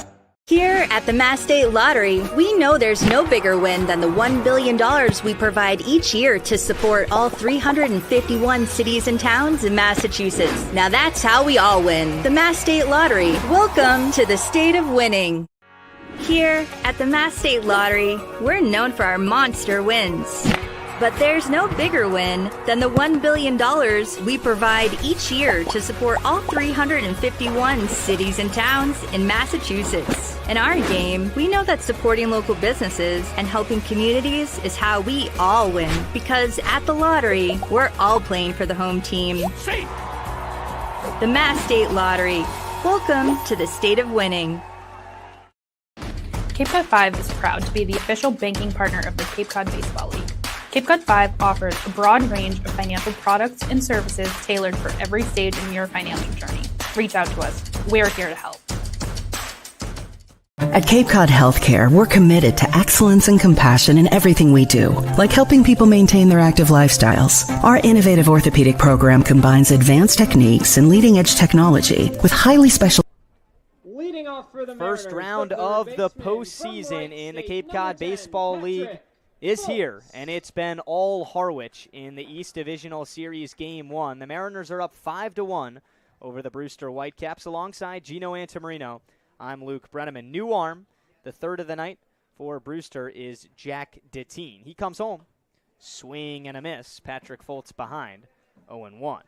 Here at the Mass State Lottery, we know there's no bigger win than the $1 billion we provide each year to support all 351 cities and towns in Massachusetts. Now that's how we all win. The Mass State Lottery. Welcome to the state of winning. Here at the Mass State Lottery, we're known for our monster wins. But there's no bigger win than the $1 billion we provide each year to support all 351 cities and towns in Massachusetts. In our game, we know that supporting local businesses and helping communities is how we all win. Because at the lottery, we're all playing for the home team. The Mass State Lottery. Welcome to the state of winning. Cape Cod 5 is proud to be the official banking partner of the Cape Cod Baseball League. Cape Cod 5 offers a broad range of financial products and services tailored for every stage in your financial journey. Reach out to us. We're here to help. At Cape Cod Healthcare, we're committed to excellence and compassion in everything we do, like helping people maintain their active lifestyles. Our innovative orthopedic program combines advanced techniques and leading-edge technology with highly special. Leading off for the First round of the postseason in the Cape Cod Baseball League is here, and it's been all Harwich in the East Divisional Series Game 1. The Mariners are up 5-1 over the Brewster Whitecaps. Alongside Gino Antamarino, I'm Luke Brenneman. New arm, the third of the night for Brewster, is Jack Deteen. He comes home, swing and a miss. Patrick Foltz behind, 0-1.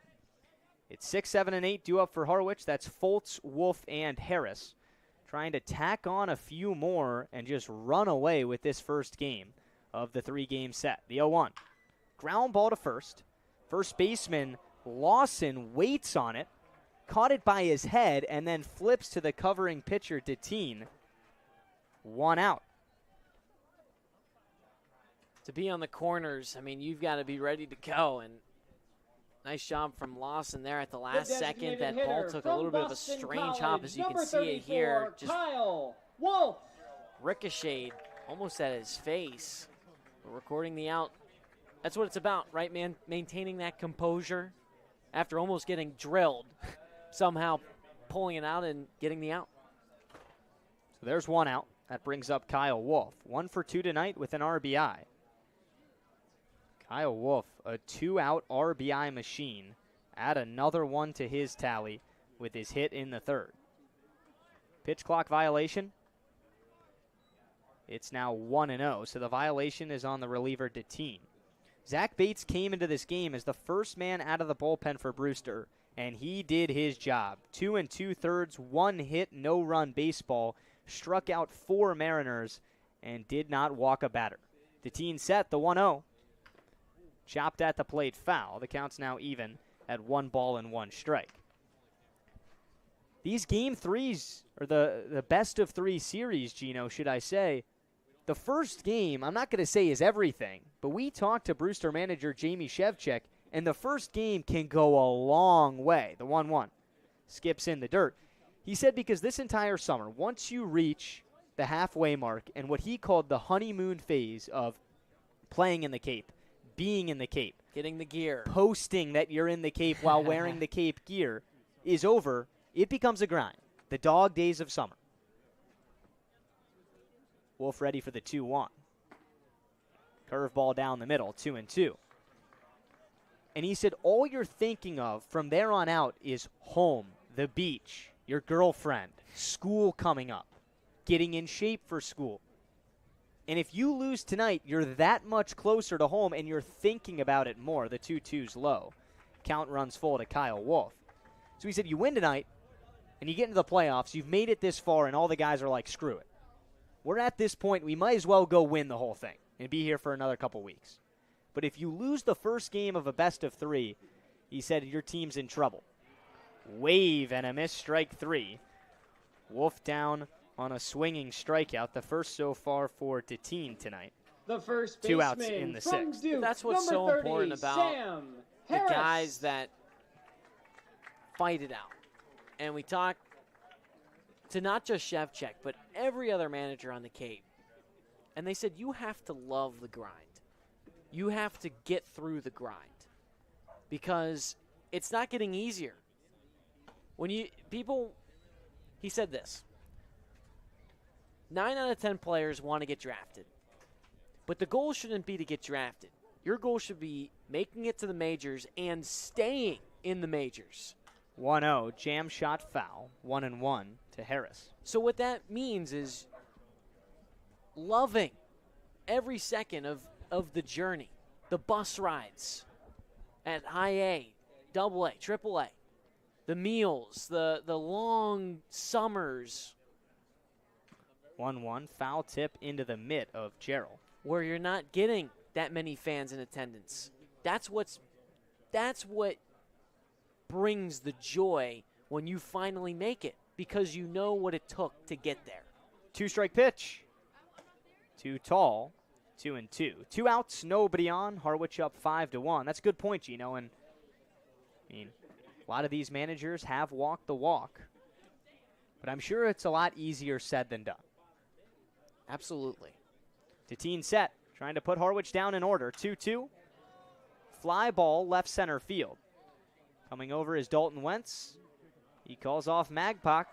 It's 6, 7, and 8 due up for Harwich. That's Foltz, Wolf, and Harris. Trying to tack on a few more and just run away with this first game of the 3-game set. The 0-1. Ground ball to first. First baseman Lawson waits on it, caught it by his head, and then flips to the covering pitcher, Deteen. 1 out. To be on the corners, I mean, you've got to be ready to go. And nice job from Lawson there at the last second. That ball took a little bit of a strange hop, as you can see it here. Just Kyle Wolf. Ricocheted almost at his face. We're recording the out. That's what it's about, right, man? Maintaining that composure after almost getting drilled, somehow pulling it out and getting the out. So there's 1 out. That brings up Kyle Wolf. 1 for 2 tonight with an RBI. Kyle Wolf, a 2-out RBI machine. Add another one to his tally with his hit in the 3rd. Pitch clock violation. It's now 1-0, so the violation is on the reliever, Deteen. Zach Bates came into this game as the first man out of the bullpen for Brewster, and he did his job. 2 2/3, 1 hit, no run baseball. Struck out 4 Mariners and did not walk a batter. Deteen set the 1-0. Chopped at the plate, foul. The count's now even at 1 ball and 1 strike. These game 3s, or the best of 3 series, Gino, should I say, the first game, I'm not going to say is everything, but we talked to Brewster manager Jamie Shevchik, and the first game can go a long way. The 1-1 skips in the dirt. He said because this entire summer, once you reach the halfway mark and what he called the honeymoon phase of playing in the Cape, being in the Cape, getting the gear, posting that you're in the Cape while wearing the Cape gear is over, it becomes a grind. The dog days of summer. Wolf ready for the 2-1. Curveball down the middle, 2-2. And he said all you're thinking of from there on out is home, the beach, your girlfriend, school coming up, getting in shape for school. And if you lose tonight, you're that much closer to home, and you're thinking about it more. The 2-2's low. Count runs full to Kyle Wolf. So he said you win tonight, and you get into the playoffs. You've made it this far, and all the guys are like, screw it. We're at this point. We might as well go win the whole thing and be here for another couple weeks. But if you lose the first game of a best of 3, he said your team's in trouble. Wave and a miss, strike 3. Wolf down on a swinging strikeout, the first so far for Deteen tonight. The first 2 outs in the 6th. Duke, that's what's so 30, important about the guys that fight it out. And we talk to not just Shevchik, but every other manager on the Cape. And they said you have to love the grind. You have to get through the grind because it's not getting easier. When he said this, 9 out of 10 players want to get drafted. But the goal shouldn't be to get drafted. Your goal should be making it to the majors and staying in the majors. 1-0, jam shot foul, 1-1 to Harris. So what that means is loving every second of the journey, the bus rides at high A, double A, triple A, the meals, the long summers. 1-1, foul tip into the mitt of Gerald. Where you're not getting that many fans in attendance. That's what brings the joy when you finally make it, because you know what it took to get there. 2-strike pitch. Too tall, 2-2. 2 outs, nobody on. Harwich up 5-1. That's a good point, Gino. And I mean, a lot of these managers have walked the walk, but I'm sure it's a lot easier said than done. Absolutely. Deteen set, trying to put Harwich down in order. 2-2. Fly ball left center field. Coming over is Dalton Wentz. He calls off Magpach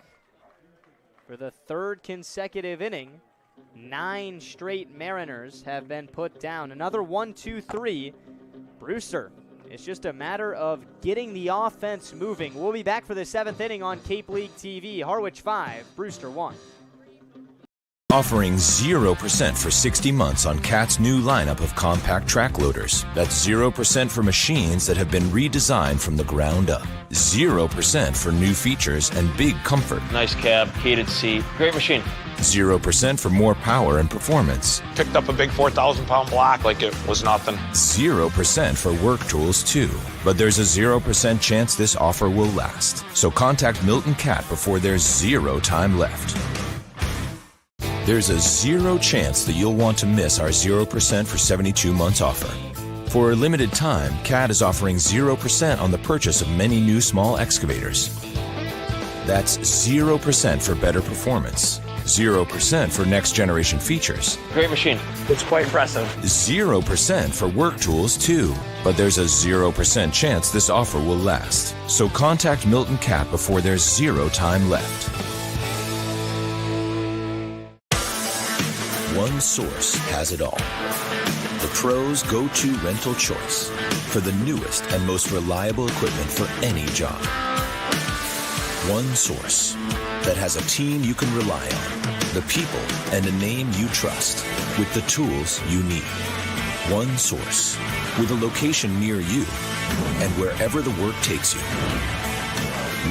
for the 3rd consecutive inning. 9 straight Mariners have been put down. Another 1-2-3. Brewster. It's just a matter of getting the offense moving. We'll be back for the 7th inning on Cape League TV. Harwich 5, Brewster 1. Offering 0% for 60 months on CAT's new lineup of compact track loaders. That's 0% for machines that have been redesigned from the ground up. 0% for new features and big comfort. Nice cab, heated seat, great machine. 0% for more power and performance. Picked up a big 4,000-pound block like it was nothing. 0% for work tools too. But there's a 0% chance this offer will last. So contact Milton Cat before there's 0 time left. There's a 0 chance that you'll want to miss our 0% for 72 months offer. For a limited time, CAT is offering 0% on the purchase of many new small excavators. That's 0% for better performance, 0% for next generation features. Great machine. It's quite impressive. 0% for work tools too. But there's a 0% chance this offer will last. So contact Milton Cat before there's 0 time left. One source has it all. The pros' go-to rental choice for the newest and most reliable equipment for any job. One source that has a team you can rely on, the people and a name you trust with the tools you need. One source with a location near you and wherever the work takes you.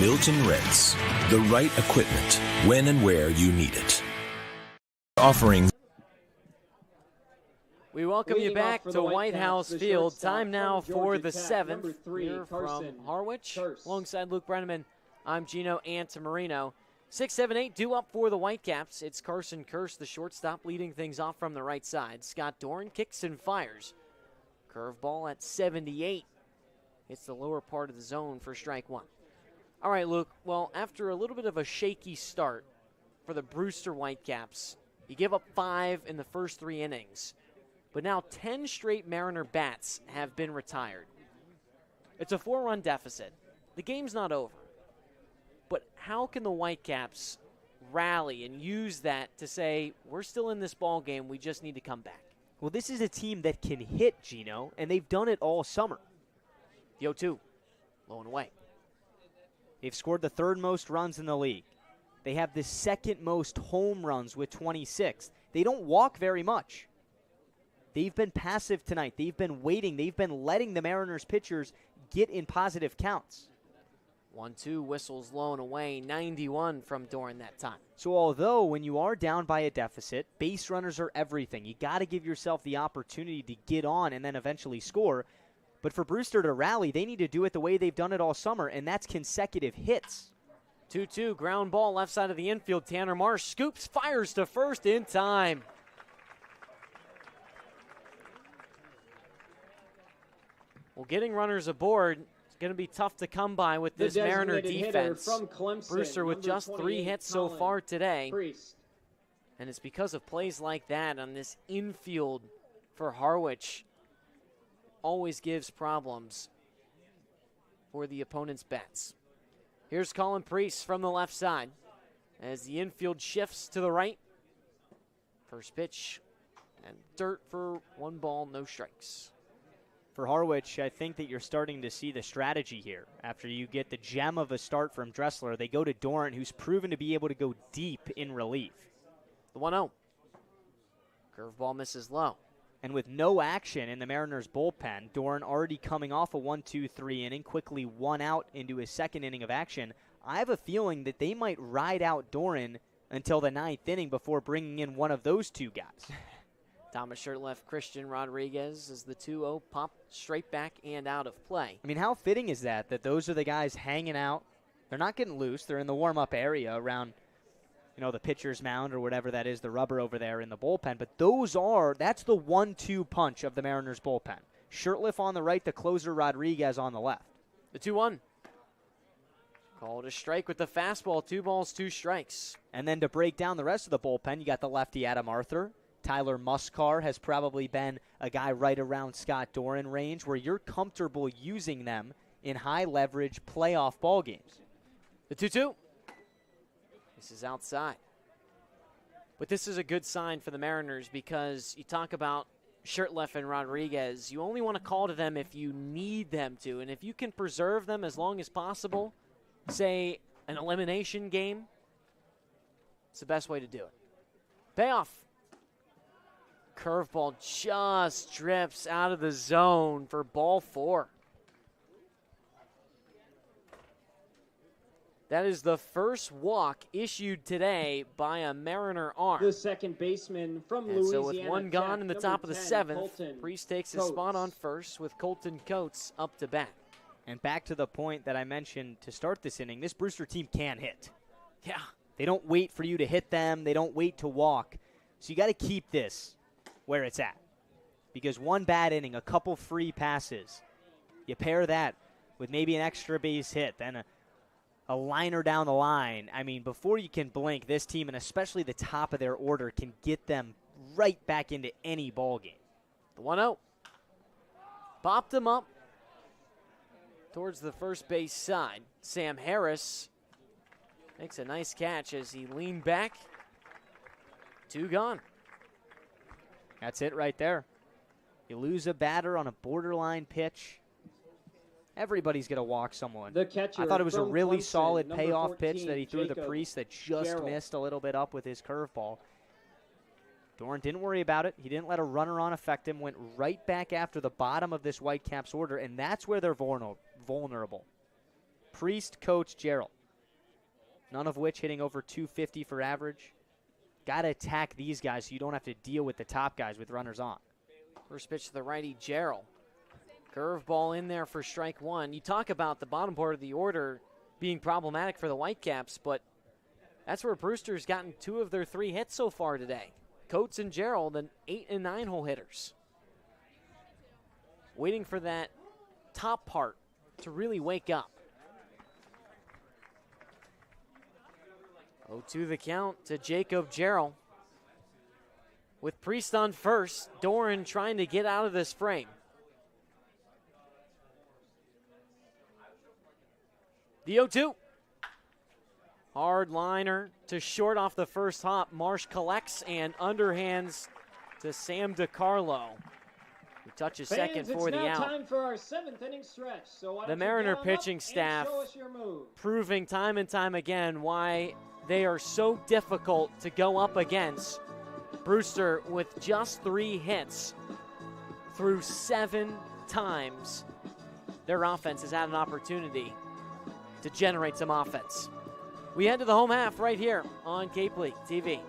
Milton Rents, the right equipment when and where you need it. Offering. We welcome you back to White House Field. Time now for the 7th here from Harwich. Alongside Luke Brenneman, I'm Gino Antamarino. 6-7-8 due up for the Whitecaps. It's Carson Kirsch, the shortstop, leading things off from the right side. Scott Doran kicks and fires. Curveball at 78. It's the lower part of the zone for strike one. All right, Luke. Well, after a little bit of a shaky start for the Brewster Whitecaps, you give up 5 in the first 3 innings. But now 10 straight Mariner bats have been retired. It's a 4-run deficit. The game's not over. But how can the Whitecaps rally and use that to say, we're still in this ball game, we just need to come back? Well, this is a team that can hit, Gino, and they've done it all summer. The 0-2, low and away. They've scored the 3rd most runs in the league. They have the 2nd most home runs with 26. They don't walk very much. They've been passive tonight. They've been waiting. They've been letting the Mariners pitchers get in positive counts. 1-2, whistles low and away, 91 from Doran that time. So although when you are down by a deficit, base runners are everything. You got to give yourself the opportunity to get on and then eventually score. But for Brewster to rally, they need to do it the way they've done it all summer, and that's consecutive hits. 2-2, ground ball left side of the infield. Tanner Marsh scoops, fires to first in time. Well, getting runners aboard is going to be tough to come by with this Mariner defense. Brewster with just 3 hits so far today. And it's because of plays like that on this infield for Harwich. Always gives problems for the opponent's bats. Here's Colin Priest from the left side as the infield shifts to the right. First pitch and dirt for 1 ball, no strikes. For Harwich, I think that you're starting to see the strategy here. After you get the gem of a start from Dressler, they go to Doran, who's proven to be able to go deep in relief. The 1-0. Curveball misses low. And with no action in the Mariners' bullpen, Doran already coming off a 1-2-3 inning, quickly 1 out into his 2nd inning of action. I have a feeling that they might ride out Doran until the 9th inning before bringing in one of those 2 guys. Thomas Shirtleff, Christian Rodriguez as the 2-0 pop straight back and out of play. I mean, how fitting is that those are the guys hanging out? They're not getting loose. They're in the warm-up area around, the pitcher's mound or whatever that is, the rubber over there in the bullpen. But that's the 1-2 punch of the Mariners bullpen. Shirtleff on the right, the closer Rodriguez on the left. The 2-1. Called a strike with the fastball, 2 balls, 2 strikes. And then to break down the rest of the bullpen, you got the lefty Adam Arthur. Tyler Muscar has probably been a guy right around Scott Doran range where you're comfortable using them in high-leverage playoff ball games. The 2-2. This is outside. But this is a good sign for the Mariners because you talk about Shirtleff and Rodriguez. You only want to call to them if you need them to. And if you can preserve them as long as possible, say an elimination game, it's the best way to do it. Payoff. Curveball just drifts out of the zone for ball 4. That is the first walk issued today by a Mariner arm. The second baseman from and Louisiana. So with one gone in the top of the 7th, Priest takes his spot on first with Colton Coates up to bat. And back to the point that I mentioned to start this inning, this Brewster team can hit. Yeah. They don't wait for you to hit them. They don't wait to walk. So you got to keep this where it's at. Because one bad inning, a couple free passes, you pair that with maybe an extra base hit, then a liner down the line. I mean, before you can blink, this team, and especially the top of their order, can get them right back into any ball game. The 1-0. Popped him up towards the first base side. Sam Harris makes a nice catch as he leaned back. 2 gone. That's it right there. You lose a batter on a borderline pitch, everybody's going to walk someone. The catcher I thought it was a really Clemson, solid number payoff 14, pitch that he threw to Jacob Priest that just Gerald. missed a little bit up with his curveball. Doran didn't worry about it. He didn't let a runner on affect him, went right back after the bottom of this Whitecaps order, and that's where they're vulnerable. Priest, Coates, Gerald. None of which hitting over 250 for average. Got to attack these guys so you don't have to deal with the top guys with runners on. First pitch to the righty, Gerald. Curveball in there for strike 1. You talk about the bottom part of the order being problematic for the Whitecaps, but that's where Brewster's gotten 2 of their 3 hits so far today. Coates and Gerald, and 8 and 9 hole hitters. Waiting for that top part to really wake up. 0-2 the count to Jacob Gerald. With Priest on first, Doran trying to get out of this frame. The 0-2. Hard liner to short off the first hop. Marsh collects and underhands to Sam DiCarlo, who touches second for the out. Time for our 7th inning stretch. So the Mariner pitching staff proving time and time again why they are so difficult to go up against. Brewster with just 3 hits through 7 times. Their offense has had an opportunity to generate some offense. We head to the home half right here on Cape League TV.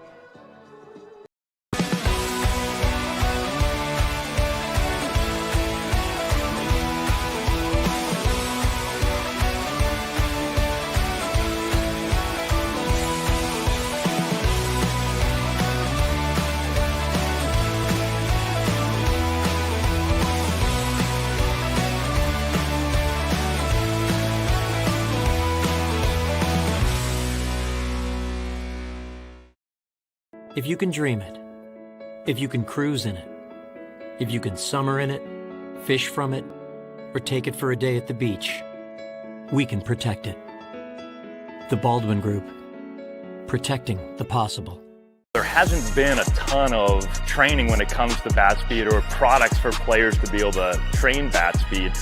If you can dream it, if you can cruise in it, if you can summer in it, fish from it, or take it for a day at the beach, we can protect it. The Baldwin Group, protecting the possible. There hasn't been a ton of training when it comes to bat speed or products for players to be able to train bat speed.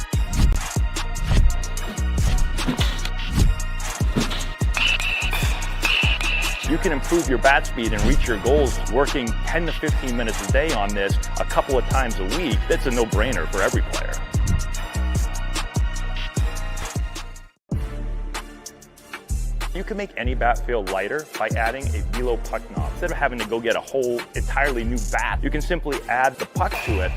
You can improve your bat speed and reach your goals working 10 to 15 minutes a day on this a couple of times a week. That's a no-brainer for every player. You can make any bat feel lighter by adding a velo puck knob. Instead of having to go get a whole entirely new bat, you can simply add the puck to it.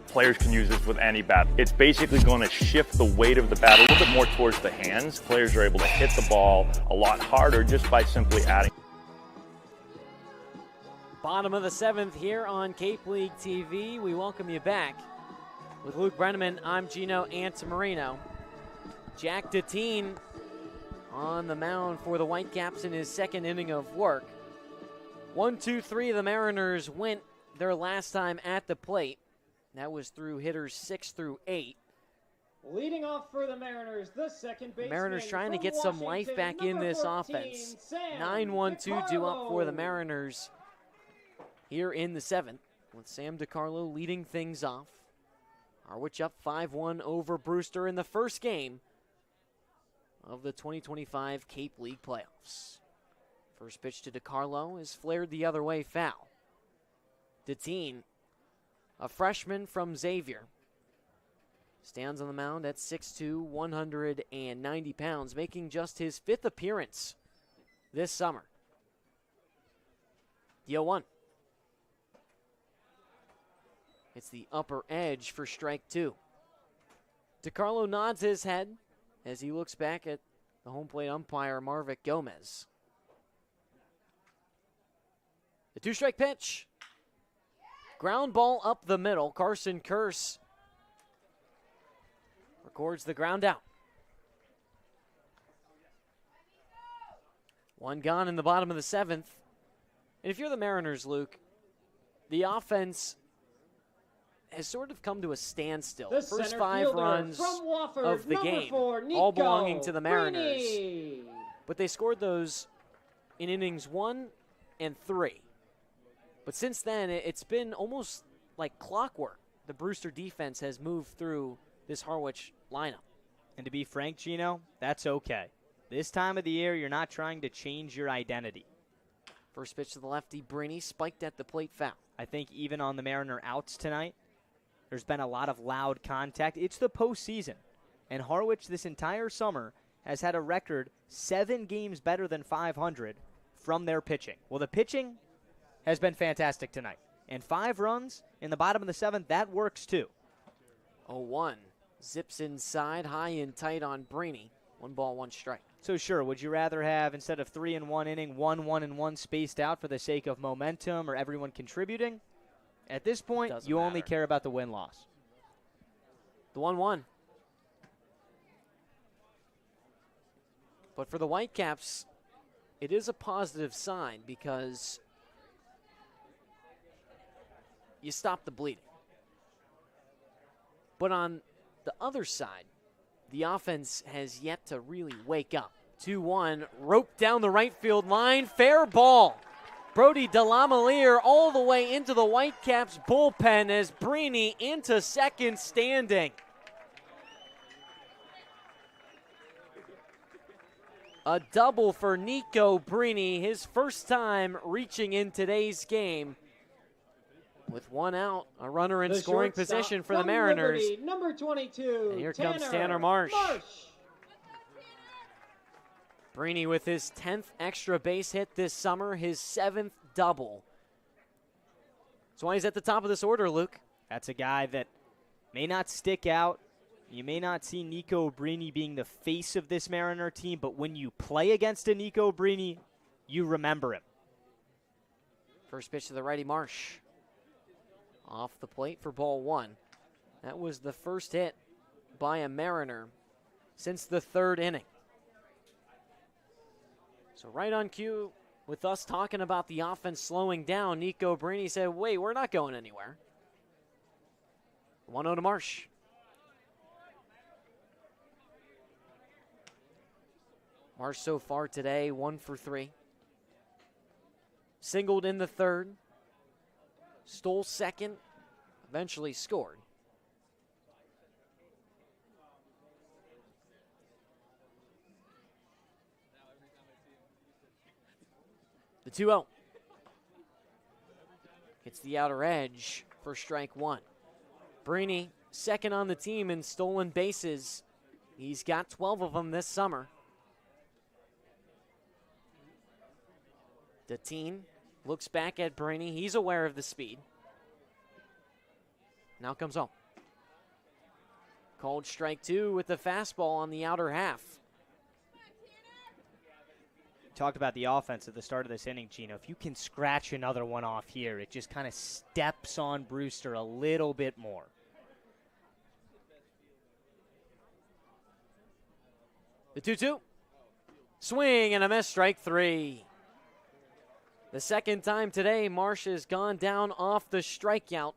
Players can use this with any bat. It's basically going to shift the weight of the bat a little bit more towards the hands. Players are able to hit the ball a lot harder just by simply adding. Bottom of the 7th here on Cape League TV. We welcome you back. With Luke Brenneman, I'm Gino Antamarino. Jack Deteen on the mound for the Whitecaps in his 2nd inning of work. 1-2-3, the Mariners went their last time at the plate. That was through hitters 6 through 8. Leading off for the Mariners, the second baseman. Mariners trying to get some life back in this 14, offense. Sam 9-1-2 due up for the DiCarlo. Mariners here in the 7th, with Sam DiCarlo leading things off. Harwich up 5-1 over Brewster in the first game of the 2025 Cape League playoffs. First pitch to DeCarlo is flared the other way, foul. Deteen, a freshman from Xavier, stands on the mound at 6'2", 190 pounds, making just his 5th appearance this summer. The 0-1. It's the upper edge for strike 2. DeCarlo nods his head as he looks back at the home plate umpire, Marvick Gomez. The 2-strike pitch. Ground ball up the middle. Carson Kearse records the ground out. 1 gone in the bottom of the 7th. And if you're the Mariners, Luke, the offense has sort of come to a standstill. The First 5 runs Wofford, of the game, 4, all belonging to the Mariners. Brini. But they scored those in innings 1 and 3. But since then, it's been almost like clockwork. The Brewster defense has moved through this Harwich lineup. And to be frank, Gino, that's okay. This time of the year, you're not trying to change your identity. First pitch to the lefty, Brini, spiked at the plate, foul. I think even on the Mariner outs tonight, there's been a lot of loud contact. It's the postseason, and Harwich this entire summer has had a record 7 games better than 500 from their pitching. Well, the pitching has been fantastic tonight, and 5 runs in the bottom of the 7th, that works too. 0-1, zips inside, high and tight on Brini. 1 ball, 1 strike. So sure, would you rather have, instead of 3 in 1 inning, 1-1-1 spaced out for the sake of momentum or everyone contributing? At this point, you only care about the win-loss. The 1-1. But for the Whitecaps, it is a positive sign because you stop the bleeding. But on the other side, the offense has yet to really wake up. 2-1, roped down the right field line, fair ball. Brody Delamalier all the way into the Whitecaps bullpen as Brini into second standing. A double for Nico Brini, his first time reaching in today's game. With 1 out, a runner in scoring position for the Mariners. Liberty, number 22, and here comes Tanner Marsh. Brini with his 10th extra base hit this summer, his 7th double. That's why he's at the top of this order, Luke. That's a guy that may not stick out. You may not see Nico Brini being the face of this Mariner team, but when you play against a Nico Brini, you remember him. First pitch to the righty, Marsh. Off the plate for ball 1. That was the first hit by a Mariner since the 3rd inning. So right on cue with us talking about the offense slowing down, Nico Brini said, wait, we're not going anywhere. 1-0 to Marsh. Marsh so far today, 1 for 3. Singled in the 3rd. Stole 2nd. Eventually scored. The 2-0. Hits the outer edge for strike 1. Brini, 2nd on the team in stolen bases. He's got 12 of them this summer. Deteen looks back at Brini. He's aware of the speed. Now comes home. Called strike 2 with the fastball on the outer half. Talked about the offense at the start of this inning, Gino. If you can scratch another one off here, it just kind of steps on Brewster a little bit more. The 2-2. Swing and a miss, strike 3. The 2nd time today, Marsh has gone down off the strikeout.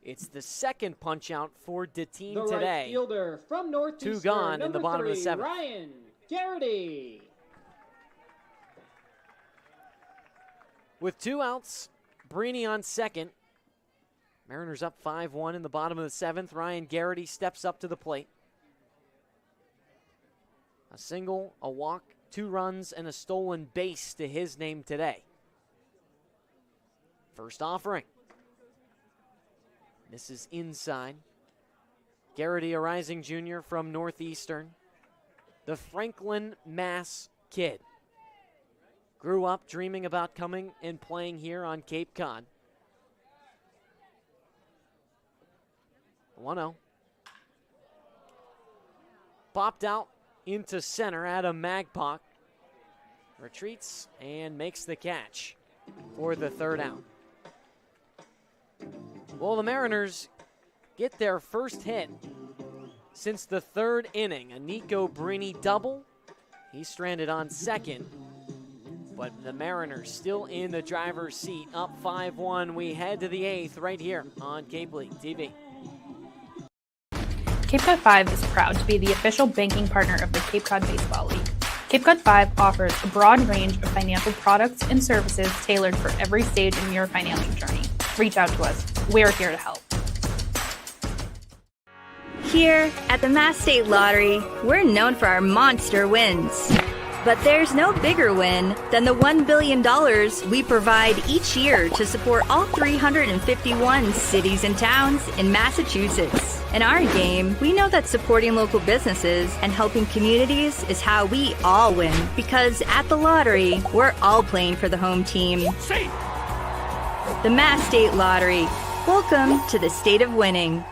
It's the 2nd punch out for Deteen the today. Right fielder from Northeastern, 2 gone in the bottom 3, of the 7th. Ryan Garrity. With 2 outs, Brini on 2nd. Mariners up 5-1 in the bottom of the 7th. Ryan Garrity steps up to the plate. A single, a walk, 2 runs and a stolen base to his name today. First offering. This is inside. Garrity Arising Jr. from Northeastern. The Franklin, Mass kid. Grew up dreaming about coming and playing here on Cape Cod. 1-0. Popped out into center. Adam Magpok retreats and makes the catch for the 3rd out. Well, the Mariners get their first hit since the 3rd inning. A Nico Brini double. He's stranded on second. But the Mariners still in the driver's seat, up 5-1. We head to the 8th right here on Cape League TV. Cape Cod 5 is proud to be the official banking partner of the Cape Cod Baseball League. Cape Cod 5 offers a broad range of financial products and services tailored for every stage in your financial journey. Reach out to us. We're here to help. Here at the Mass State Lottery, we're known for our monster wins. But there's no bigger win than the $1 billion we provide each year to support all 351 cities and towns in Massachusetts. In our game, we know that supporting local businesses and helping communities is how we all win. Because at the lottery, we're all playing for the home team. The Mass State Lottery. Welcome to the state of winning.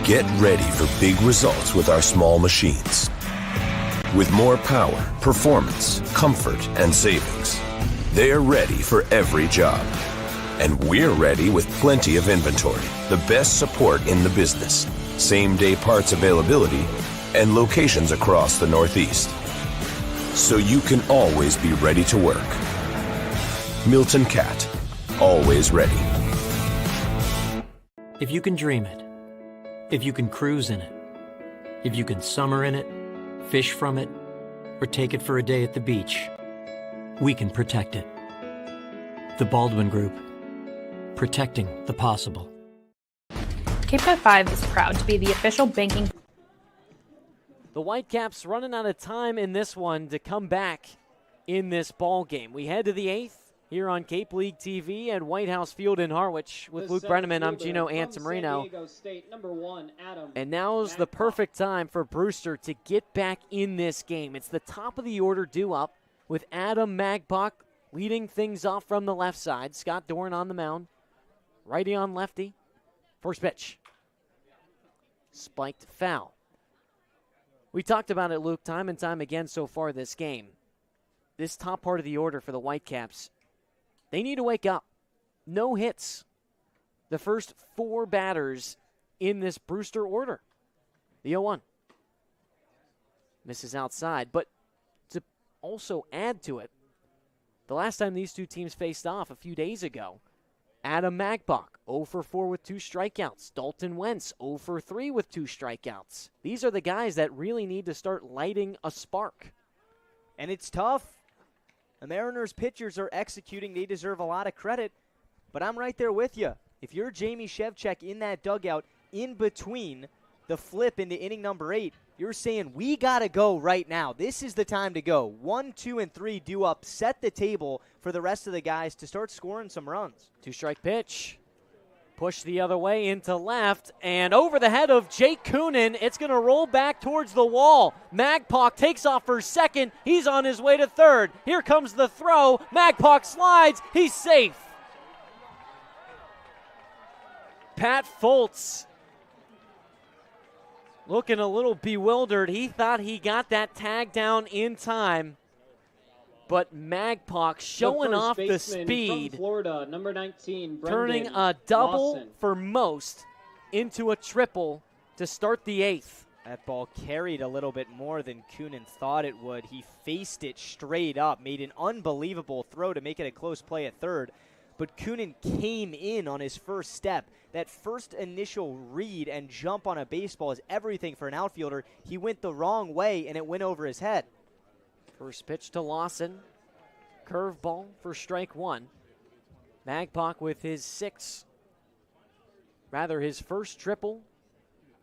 Get ready for big results with our small machines. With more power, performance, comfort, and savings, they're ready for every job. And we're ready with plenty of inventory, the best support in the business, same-day parts availability, and locations across the Northeast. So you can always be ready to work. Milton Cat, always ready. If you can dream it, if you can cruise in it, if you can summer in it, fish from it, or take it for a day at the beach, we can protect it. The Baldwin Group, protecting the possible. Cape Cod 5 is proud to be the official banking. The Whitecaps running out of time in this one to come back in this ball game. We head to the 8th here on Cape League TV at White House Field in Harwich with Luke Brenneman. I'm Gino Antamarino. And now's the perfect time for Brewster to get back in this game. It's the top of the order due up with Adam Magpok leading things off from the left side. Scott Dorn on the mound. Righty on lefty. First pitch. Spiked foul. We talked about it, Luke, time and time again so far this game. This top part of the order for the Whitecaps, they need to wake up. No hits. The first 4 batters in this Brewster order. The 0-1. Misses outside. But to also add to it, the last time these two teams faced off a few days ago, Adam Magpok, 0 for 4 with 2 strikeouts. Dalton Wentz, 0 for 3 with 2 strikeouts. These are the guys that really need to start lighting a spark. And it's tough. The Mariners pitchers are executing. They deserve a lot of credit. But I'm right there with you. If you're Jamie Shevchuk in that dugout in between the flip into inning number 8, you're saying we got to go right now. This is the time to go. 1, 2, and 3 due up. Set the table for the rest of the guys to start scoring some runs. 2-strike pitch. Push the other way into left, and over the head of Jake Coonan, it's going to roll back towards the wall. Magpok takes off for second. He's on his way to third. Here comes the throw. Magpok slides. He's safe. Pat Foltz looking a little bewildered. He thought he got that tag down in time. But Magpok showing off the speed, from Florida, number 19, turning a double for most into a triple to start the 8th. That ball carried a little bit more than Coonan thought it would. He faced it straight up, made an unbelievable throw to make it a close play at third. But Coonan came in on his first step. That first initial read and jump on a baseball is everything for an outfielder. He went the wrong way, and it went over his head. First pitch to Lawson. Curveball for strike 1. Magpok with his first triple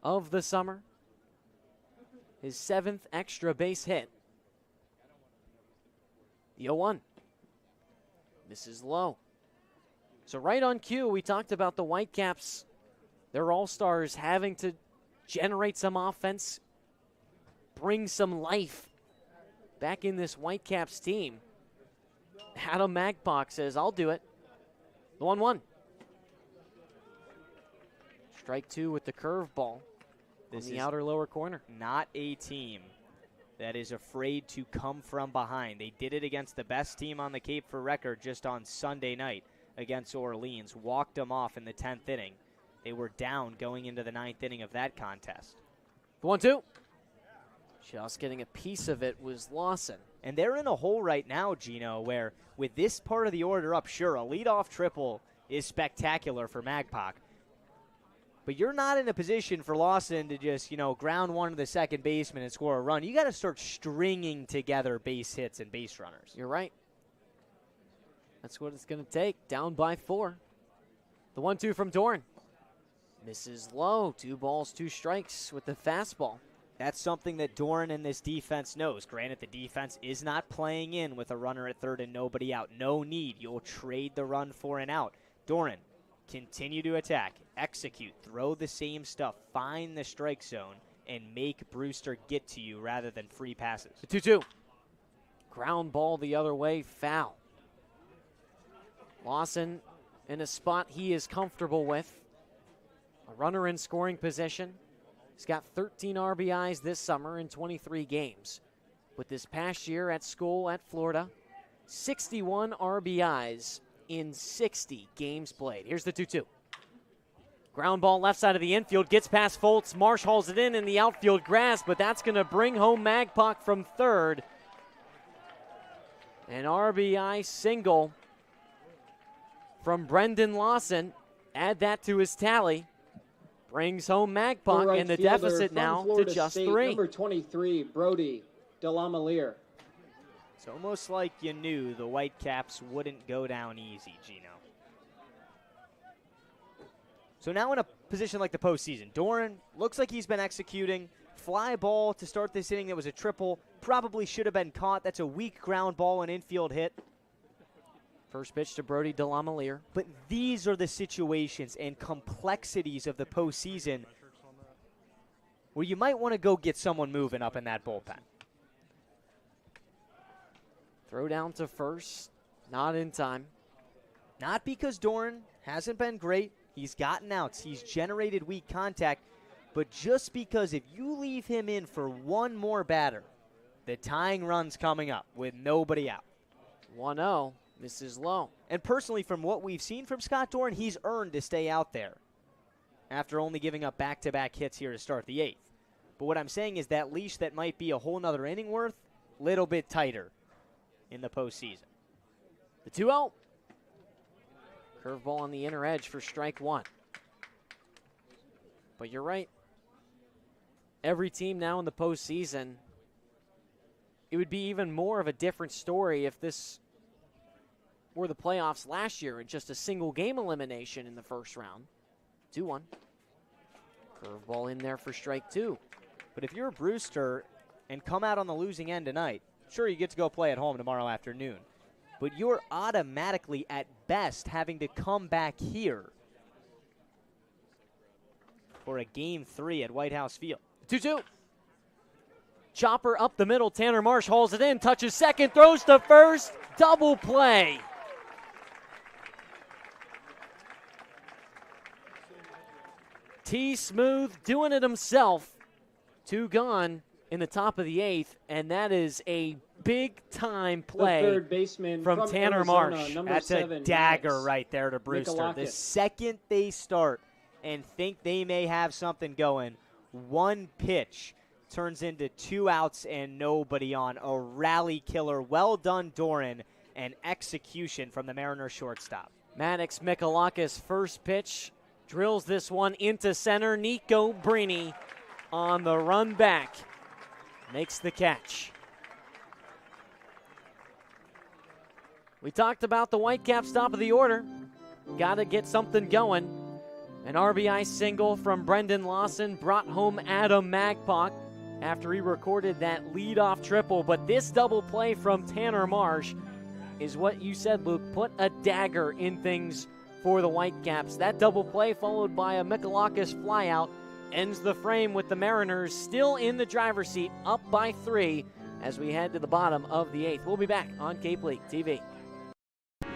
of the summer. his 7th extra base hit. The 0-1. Misses low. So right on cue, we talked about the Whitecaps, their all-stars having to generate some offense, bring some life back in this Whitecaps team. Adam Magpok says, I'll do it. The 1-1. Strike 2 with the curveball in the outer lower corner. Not a team that is afraid to come from behind. They did it against the best team on the Cape for record just on Sunday night against Orleans. Walked them off in the 10th inning. They were down going into the 9th inning of that contest. The 1-2. Just getting a piece of it was Lawson. And they're in a hole right now, Gino, where with this part of the order up, sure, a leadoff triple is spectacular for Magpok. But you're not in a position for Lawson to just, ground one to the second baseman and score a run. You got to start stringing together base hits and base runners. You're right. That's what it's going to take. Down by 4. The 1-2 from Dorn. Misses low. 2 balls, 2 strikes with the fastball. That's something that Doran and this defense knows. Granted, the defense is not playing in with a runner at third and nobody out. No need. You'll trade the run for an out. Doran, continue to attack, execute, throw the same stuff, find the strike zone, and make Brewster get to you rather than free passes. The 2-2. Ground ball the other way, foul. Lawson in a spot he is comfortable with. A runner in scoring position. He's got 13 RBIs this summer in 23 games. With this past year at school at Florida, 61 RBIs in 60 games played. Here's the 2-2. Ground ball left side of the infield, gets past Foltz. Marsh hauls it in the outfield grass, but that's going to bring home Magpok from third. An RBI single from Brendan Lawson. Add that to his tally. Brings home Magpok, right and the fielder deficit from now Florida to just State, 3. Number 23, Brody Delamalier. It's almost like you knew the Whitecaps wouldn't go down easy, Gino. So now in a position like the postseason, Doran looks like he's been executing. Fly ball to start this inning that was a triple. Probably should have been caught. That's a weak ground ball and infield hit. First pitch to Brody Delamalier. But these are the situations and complexities of the postseason where you might want to go get someone moving up in that bullpen. Throw down to first, not in time. Not because Doran hasn't been great. He's gotten outs. He's generated weak contact. But just because if you leave him in for one more batter, the tying run's coming up with nobody out. 1-0. Misses low. And personally, from what we've seen from Scott Doran, he's earned to stay out there after only giving up back-to-back hits here to start the 8th. But what I'm saying is that leash that might be a whole nother inning worth, little bit tighter in the postseason. The 2-0. Curveball on the inner edge for strike 1. But you're right. Every team now in the postseason, it would be even more of a different story if this were the playoffs last year and just a single game elimination in the first round. 2-1. Curveball in there for strike 2. But if you're Brewster and come out on the losing end tonight, sure, you get to go play at home tomorrow afternoon. But you're automatically, at best, having to come back here for a Game 3 at White House Field. 2-2. Chopper up the middle. Tanner Marsh hauls it in, touches second, throws to first. Double play. T. Smooth doing it himself. 2 gone in the top of the 8th, and that is a big-time play the third baseman from Tanner Arizona, Marsh. That's 7, a dagger Ners. right there to Brewster. The second they start and think they may have something going, one pitch turns into 2 outs and nobody on. A rally killer. Well done, Doran, and execution from the Mariners shortstop. Maddox Mikalakis, first pitch, drills this one into center. Nico Brini on the run back makes the catch. We talked about the Whitecaps top of the order. Got to get something going. An RBI single from Brendan Lawson brought home Adam Magpok. after he recorded that leadoff triple. But this double play from Tanner Marsh is what you said, Luke, put a dagger in things for the Whitecaps. That double play followed by a Mikalakis flyout ends the frame with the Mariners still in the driver's seat, up by 3 as we head to the bottom of the 8th. We'll be back on Cape League TV.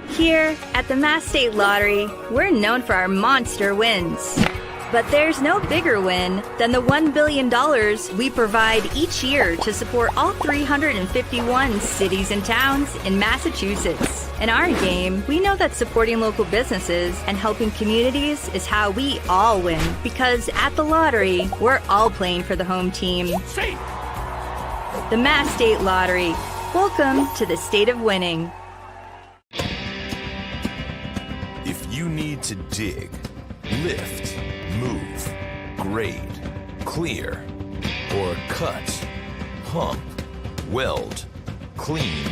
Here at the Mass State Lottery, we're known for our monster wins. But there's no bigger win than the $1 billion we provide each year to support all 351 cities and towns in Massachusetts. In our game, we know that supporting local businesses and helping communities is how we all win. Because at the lottery, we're all playing for the home team. The Mass State Lottery. Welcome to the state of winning. If you need to dig, lift, move, grade, clear, or cut, pump, weld, clean,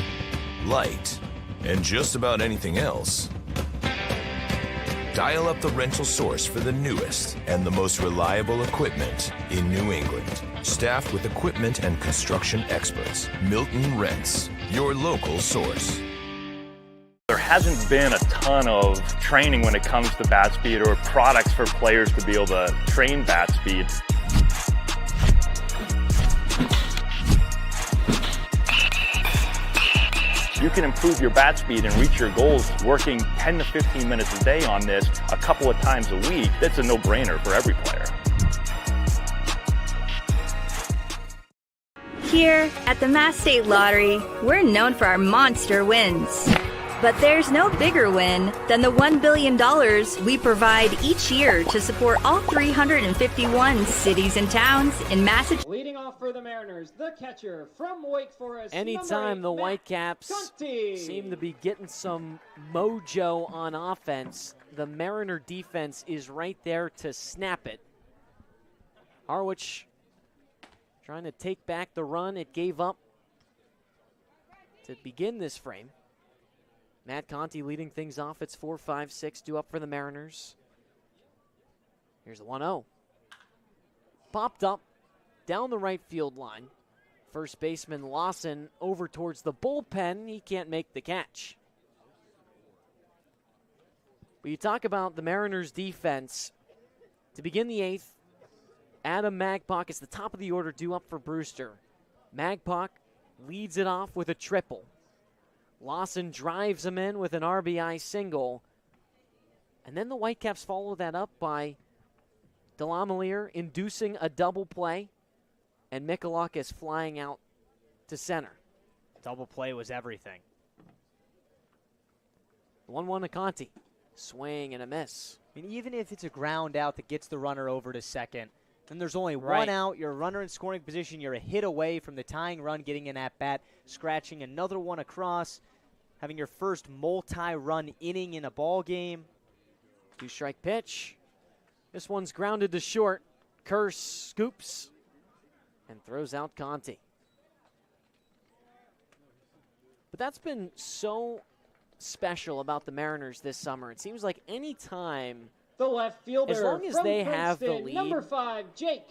light, and just about anything else, dial up the rental source for the newest and the most reliable equipment in New England. Staffed with equipment and construction experts, Milton Rents, your local source. There hasn't been a ton of training when it comes to bat speed or products for players to be able to train bat speed. You can improve your bat speed and reach your goals working 10 to 15 minutes a day on this a couple of times a week. That's a no-brainer for every player. Here at the Mass State Lottery, we're known for our monster wins. But there's no bigger win than the $1 billion we provide each year to support all 351 cities and towns in Massachusetts. Leading off for the Mariners, the catcher from Wake Forest. Anytime the Whitecaps seem to be getting some mojo on offense, the Mariner defense is right there to snap it. Harwich trying to take back the run it gave up to begin this frame. Matt Conti leading things off. It's 4-5-6 due up for the Mariners. Here's the 1-0. Popped up down the right field line. First baseman Lawson over towards the bullpen. He can't make the catch. But you talk about the Mariners defense. To begin the 8th, Adam Magpok is the top of the order due up for Brewster. Magpok leads it off with a triple. Lawson drives him in with an RBI single. And then the Whitecaps follow that up by Delamelier inducing a double play and Mikalakis flying out to center. Double play was everything. 1-1 to Conti. Swing and a miss. I mean, even if it's a ground out that gets the runner over to second, then there's only one out. You're a runner in scoring position. You're a hit away from the tying run, getting an at-bat, scratching another one across, having your first multi-run inning in a ball game. 2-strike pitch. This one's grounded to short. Kerr scoops and throws out Conti. But that's been so special about the Mariners this summer. It seems like any time, the left fielder, as long as they have the lead, number 5, Jake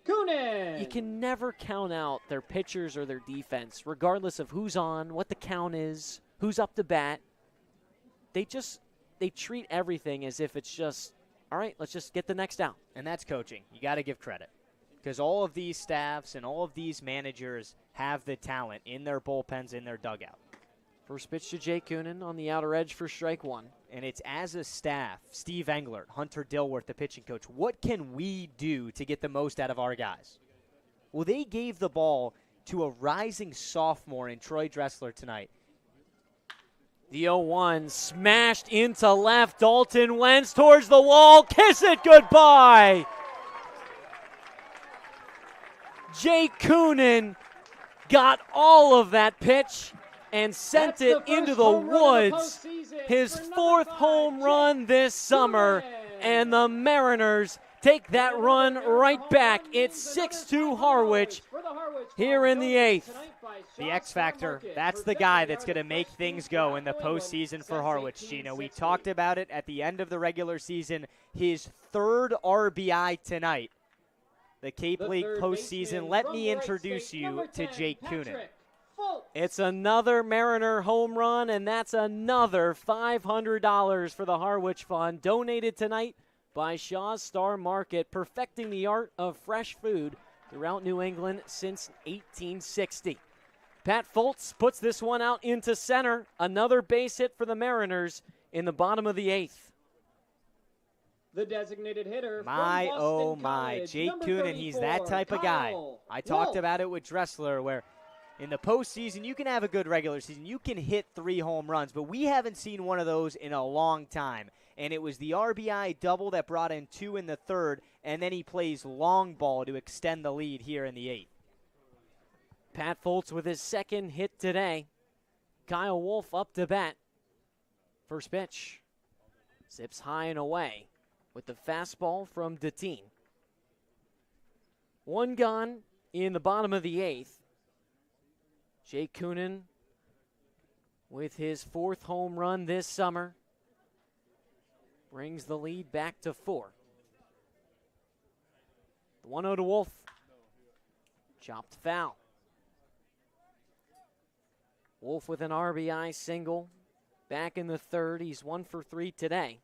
Coonan. You can never count out their pitchers or their defense, regardless of who's on, what the count is, who's up to bat. They treat everything as if it's just, all right, let's just get the next out. And that's coaching. You got to give credit. Because all of these staffs and all of these managers have the talent in their bullpens, in their dugout. First pitch to Jake Coonan on the outer edge for strike 1. And it's as a staff, Steve Englert, Hunter Dilworth, the pitching coach, what can we do to get the most out of our guys? Well, they gave the ball to a rising sophomore in Troy Dressler tonight. The 0-1 smashed into left. Dalton Wentz towards the wall. Kiss it goodbye. Jake Coonan got all of that pitch and sent it into the woods. His 4th home run this summer, and the Mariners take that run right back. It's 6-2 Harwich here in the 8th. The X Factor, that's the guy that's going to make things go in the postseason for Harwich, Gino. We talked about it at the end of the regular season. His 3rd RBI tonight the Cape League postseason. Let me introduce you to Jake Kunin. It's another Mariner home run, and that's another $500 for the Harwich Fund, donated tonight by Shaw's Star Market, perfecting the art of fresh food throughout New England since 1860. Pat Fultz puts this one out into center. Another base hit for the Mariners in the bottom of the 8th. The designated hitter my, from Boston oh my, College, Jake number Kunin, he's that type of guy. I talked about it with Dressler, where in the postseason, you can have a good regular season. You can hit 3 home runs, but we haven't seen one of those in a long time. And it was the RBI double that brought in 2 in the 3rd, and then he plays long ball to extend the lead here in the 8th. Pat Fultz with his 2nd hit today. Kyle Wolf up to bat. First pitch. Zips high and away with the fastball from Deteen. 1 gone in the bottom of the 8th. Jake Kunin with his 4th home run this summer brings the lead back to 4. The 1-0 to Wolf. Chopped foul. Wolf with an RBI single. Back in the 3rd. He's 1 for 3 today.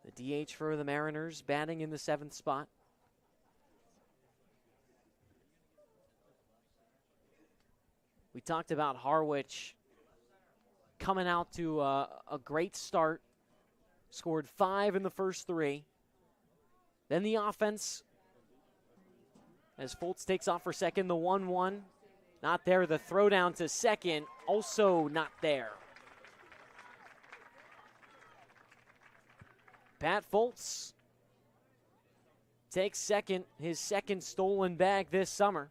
The DH for the Mariners batting in the 7th spot. We talked about Harwich coming out to a great start. Scored 5 in the first 3. Then the offense, as Fultz takes off for second, the 1-1. Not there. The throw down to second, also not there. Pat Fultz takes second, his 2nd stolen bag this summer.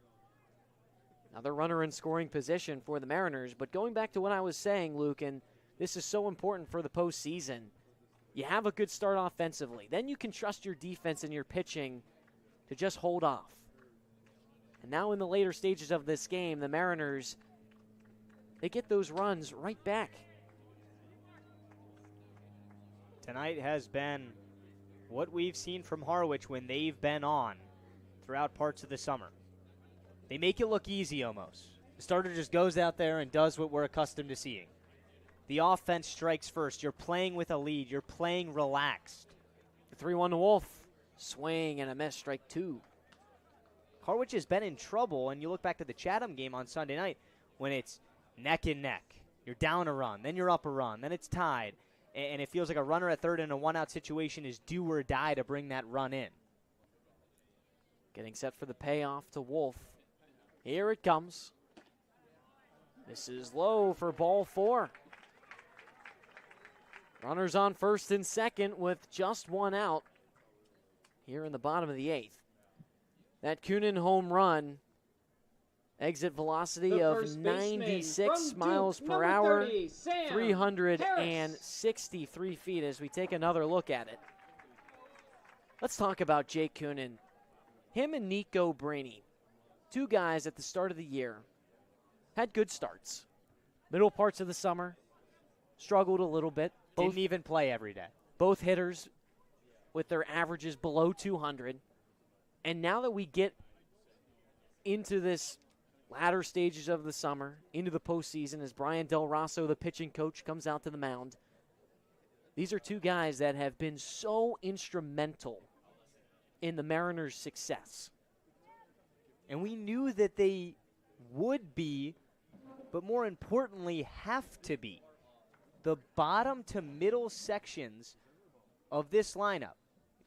Another runner in scoring position for the Mariners. But going back to what I was saying, Luke, and this is so important for the postseason, you have a good start offensively. Then you can trust your defense and your pitching to just hold off. And now in the later stages of this game, the Mariners, they get those runs right back. Tonight has been what we've seen from Harwich when they've been on throughout parts of the summer. They make it look easy almost. The starter just goes out there and does what we're accustomed to seeing. The offense strikes first. You're playing with a lead. You're playing relaxed. The 3-1 to Wolf. Swing and a miss, strike 2. Harwich has been in trouble, and you look back to the Chatham game on Sunday night when it's neck and neck. You're down a run, then you're up a run, then it's tied, and it feels like a runner at third in a one-out situation is do or die to bring that run in. Getting set for the payoff to Wolf. Here it comes. This is low for ball 4. Runners on first and second with just 1 out here in the bottom of the 8th. That Kunin home run, exit velocity of 96 miles per hour, 363 feet as we take another look at it. Let's talk about Jake Kunin. Him and Nico Brainy, 2 guys at the start of the year, had good starts. Middle parts of the summer, struggled a little bit. Didn't even play every day. Both hitters with their averages below 200. And now that we get into this latter stages of the summer, into the postseason, as Brian Del Rosso, the pitching coach, comes out to the mound, these are 2 guys that have been so instrumental in the Mariners' success. And we knew that they would be, but more importantly, have to be. The bottom to middle sections of this lineup.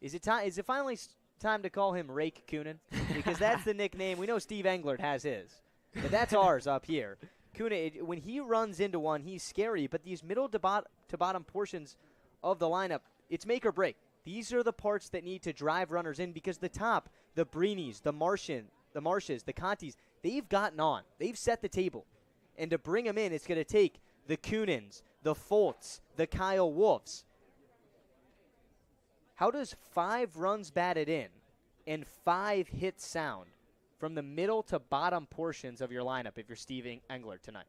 Is it finally time to call him Rake Kunin? Because that's the nickname. We know Steve Englert has his, but that's ours up here. Kunin, when he runs into one, he's scary, but these middle to bottom portions of the lineup, it's make or break. These are the parts that need to drive runners in because the top, the Breenys, the Marshes, the Contis, they've gotten on. They've set the table. And to bring them in, it's going to take the Kunins, the Fultz, the Kyle Wolfs. How does 5 runs batted in and 5 hits sound from the middle to bottom portions of your lineup if you're Steve Englert tonight?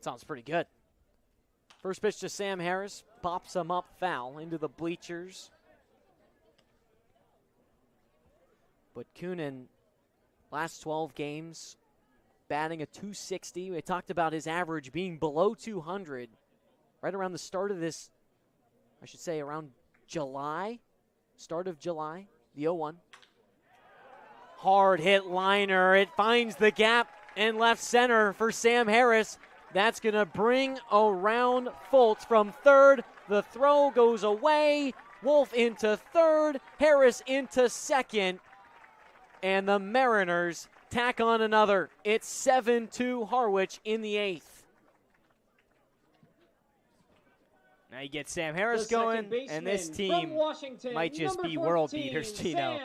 Sounds pretty good. First pitch to Sam Harris, pops him up foul into the bleachers. But Kunin, last 12 games, batting a .260. We talked about his average being below 200 right around the start of this, I should say around July, start of July, the 0-1. Hard hit liner. It finds the gap and left center for Sam Harris. That's going to bring around Fultz from third. The throw goes away. Wolf into third. Harris into second. And the Mariners tack on another. It's 7-2 Harwich in the 8th. Now you get Sam Harris going, and this team might just be world beaters, Tino.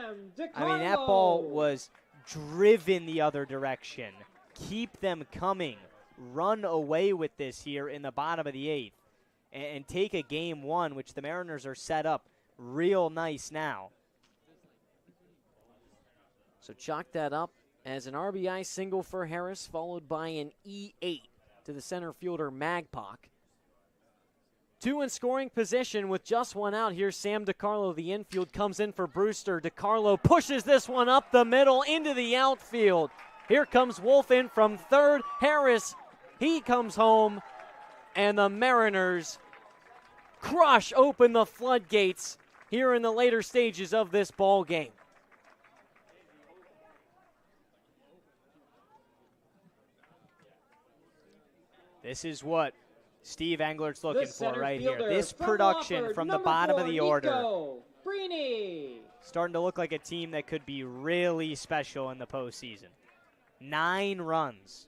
I mean, that ball was driven the other direction. Keep them coming. Run away with this here in the bottom of the 8th. And take a game 1, which the Mariners are set up real nice now. So chalk that up as an RBI single for Harris, followed by an E8 to the center fielder Magpok. 2 in scoring position with just 1 out. Here's Sam DiCarlo. The infield comes in for Brewster. DiCarlo pushes this one up the middle into the outfield. Here comes Wolf in from third. Harris, he comes home. And the Mariners crush open the floodgates here in the later stages of this ball game. This is what Steve Englert's looking for right here. This production from the bottom of the order. Starting to look like a team that could be really special in the postseason. 9 runs.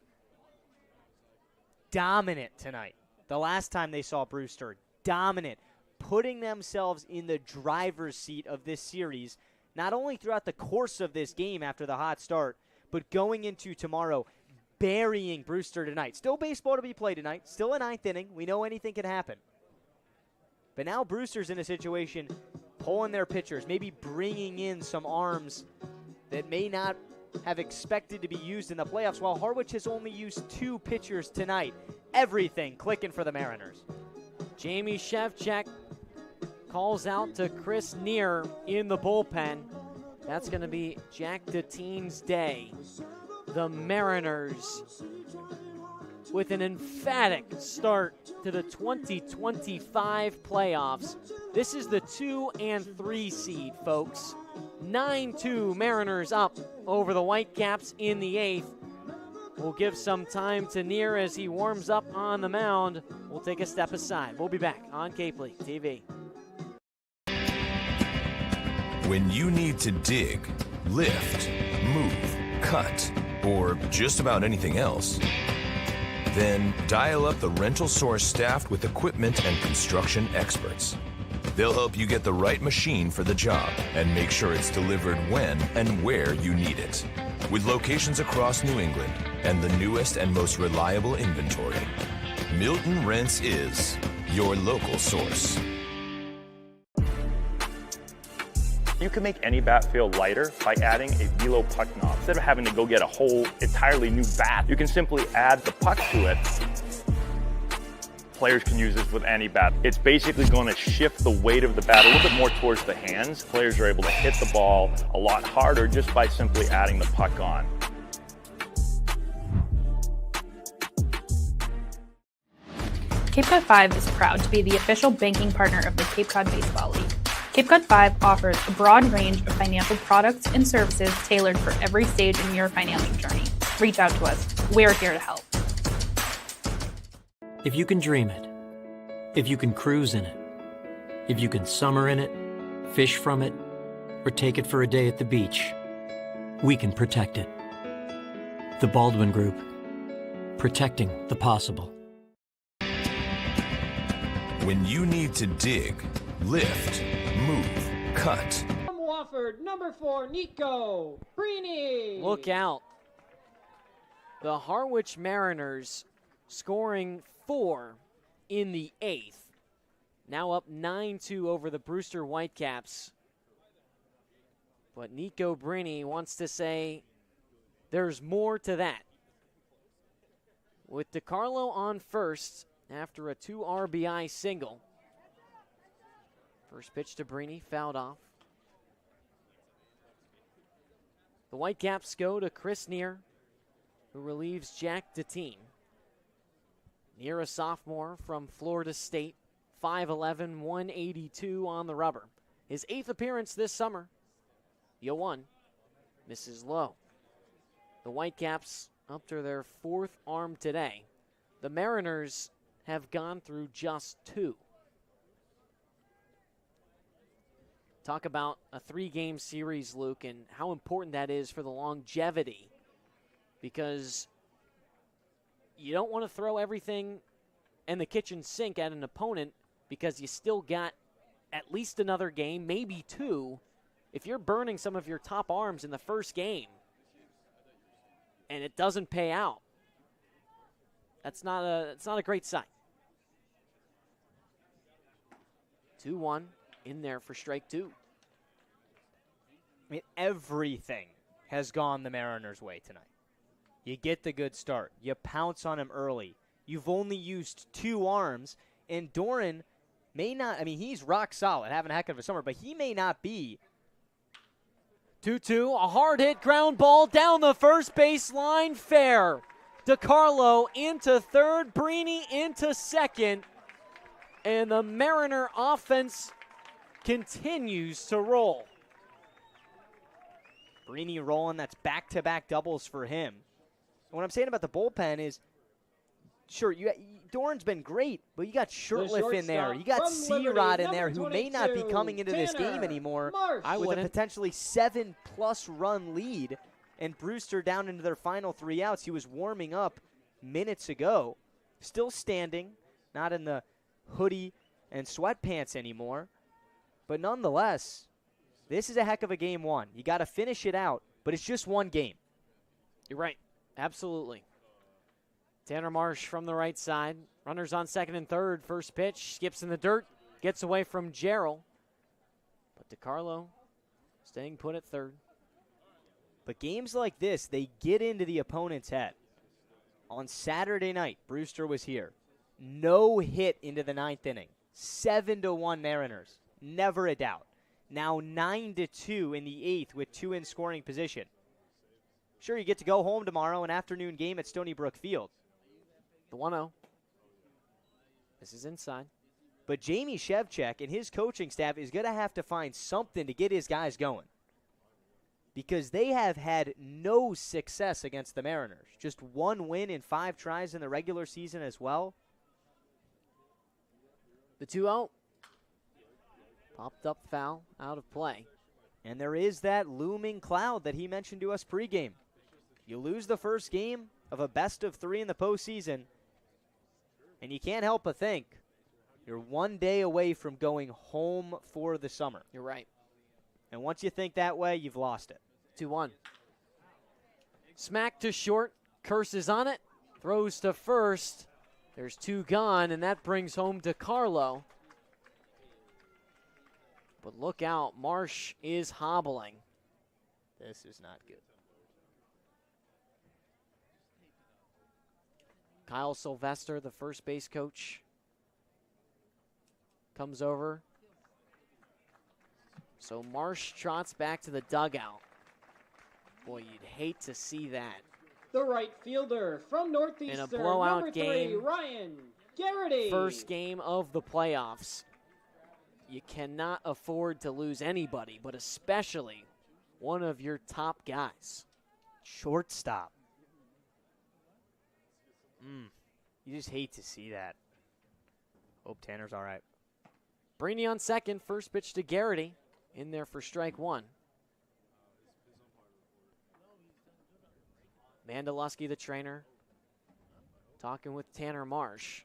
Dominant tonight. The last time they saw Brewster, dominant. Putting themselves in the driver's seat of this series, not only throughout the course of this game after the hot start, but going into tomorrow, burying Brewster tonight. Still baseball to be played tonight. Still a 9th inning. We know anything can happen. But now Brewster's in a situation pulling their pitchers, maybe bringing in some arms that may not have expected to be used in the playoffs, while Harwich has only used 2 pitchers tonight. Everything clicking for the Mariners. Jamie Shevchak calls out to Chris Neer in the bullpen. That's going to be Jack Dateen's day. The Mariners with an emphatic start to the 2025 playoffs. This is the 2 and 3 seed, folks. 9-2 Mariners up over the Whitecaps in the 8th. We'll give some time to Neer as he warms up on the mound. We'll take a step aside. We'll be back on Cape League TV. When you need to dig, lift, move, cut, or just about anything else, then dial up the rental source staffed with equipment and construction experts. They'll help you get the right machine for the job and make sure it's delivered when and where you need it. With locations across New England and the newest and most reliable inventory, Milton Rents is your local source. You can make any bat feel lighter by adding a velo puck knob. Instead of having to go get a whole entirely new bat, you can simply add the puck to it. Players can use this with any bat. It's basically going to shift the weight of the bat a little bit more towards the hands. Players are able to hit the ball a lot harder just by simply adding the puck on. Cape Cod 5 is proud to be the official banking partner of the Cape Cod Baseball League. Cape Cod 5 offers a broad range of financial products and services tailored for every stage in your financial journey. Reach out to us. We're here to help. If you can dream it, if you can cruise in it, if you can summer in it, fish from it, or take it for a day at the beach, we can protect it. The Baldwin Group. Protecting the possible. When you need to dig, lift, move, cut. From Wofford, number 4, Nico Brini. Look out. The Harwich Mariners scoring 4 in the 8th. Now up 9-2 over the Brewster Whitecaps. But Nico Brini wants to say there's more to that. With DiCarlo on first after a 2 RBI single. First pitch to Brini, fouled off. The Whitecaps go to Chris Neer, who relieves Jack Deteen. Neer, a sophomore from Florida State, 5'11", 182 on the rubber. His 8th appearance this summer. 0-1, misses low. The Whitecaps up to their 4th arm today. The Mariners have gone through just 2. Talk about a 3-game series, Luke, and how important that is for the longevity, because you don't want to throw everything in the kitchen sink at an opponent because you still got at least another game, maybe 2. If you're burning some of your top arms in the first game and it doesn't pay out, that's not a great sign. 2-1 in there for strike 2. I mean, everything has gone the Mariners' way tonight. You get the good start. You pounce on him early. You've only used 2 arms, and Doran may not, I mean, he's rock solid, having a heck of a summer, but he may not be. 2-2, a hard hit ground ball down the first baseline, fair. DiCarlo into third, Brini into second, and the Mariner offense continues to roll. Brini rolling, that's back-to-back doubles for him. And what I'm saying about the bullpen is, sure, Doran's been great, but you got Shurtleff in there. You got C-Rod in there, who may not be coming into this game anymore with a potentially 7+ run lead. And Brewster down into their final 3 outs. He was warming up minutes ago. Still standing, not in the hoodie and sweatpants anymore. But nonetheless, this is a heck of a game 1. You got to finish it out, but it's just 1 game. You're right. Absolutely. Tanner Marsh from the right side. Runners on second and third. First pitch, skips in the dirt, gets away from Jarrell. But DiCarlo staying put at third. But games like this, they get into the opponent's head. On Saturday night, Brewster was here. No hit into the 9th inning. 7-1 Mariners. Never a doubt. Now 9-2 in the 8th with 2 in scoring position. Sure, you get to go home tomorrow, an afternoon game at Stony Brook Field. The 1-0. This is inside. But Jamie Shevchuk and his coaching staff is going to have to find something to get his guys going, because they have had no success against the Mariners. Just 1 win in 5 tries in the regular season as well. The 2-0. Popped up foul, out of play. And there is that looming cloud that he mentioned to us pregame. You lose the first game of a best-of-3 in the postseason, and you can't help but think you're 1 day away from going home for the summer. You're right. And once you think that way, you've lost it. 2-1. Smack to short. Curses on it. Throws to first. There's 2 gone, and that brings home DiCarlo. But look out. Marsh is hobbling. This is not good. Kyle Sylvester, the first base coach, comes over. So Marsh trots back to the dugout. Boy, you'd hate to see that. The right fielder from Northeastern, in a blowout number 3, game, Ryan Garrity. First game of the playoffs. You cannot afford to lose anybody, but especially one of your top guys. Shortstop. You just hate to see that. Hope Tanner's all right. Brini on second. First pitch to Garrity. In there for strike 1. Mandelusky, the trainer, talking with Tanner Marsh.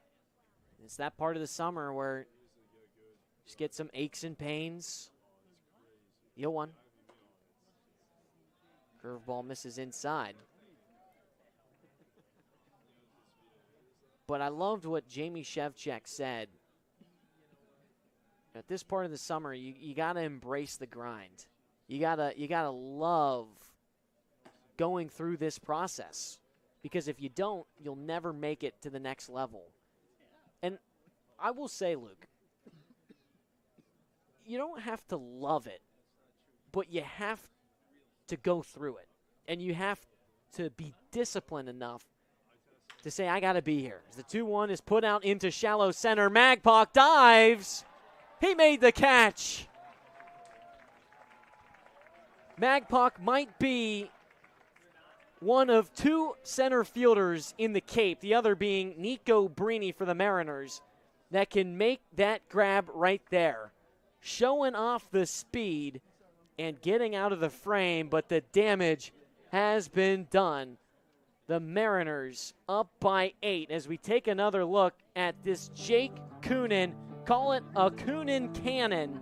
It's that part of the summer where you just get some aches and pains. 0-1. Curveball misses inside. But I loved what Jamie Shevchuk said. At this part of the summer, you got to embrace the grind. You gotta love going through this process, because if you don't, you'll never make it to the next level. And I will say, Luke, you don't have to love it, but you have to go through it. and you have to be disciplined enough to say, I got to be here. As the 2-1 is put out into shallow center. Magpok dives. He made the catch. Magpok might be one of 2 center fielders in the Cape, the other being Nico Brini for the Mariners, that can make that grab right there. Showing off the speed and getting out of the frame, but the damage has been done. The Mariners up by 8 as we take another look at this Jake Coonan, call it a Coonan cannon,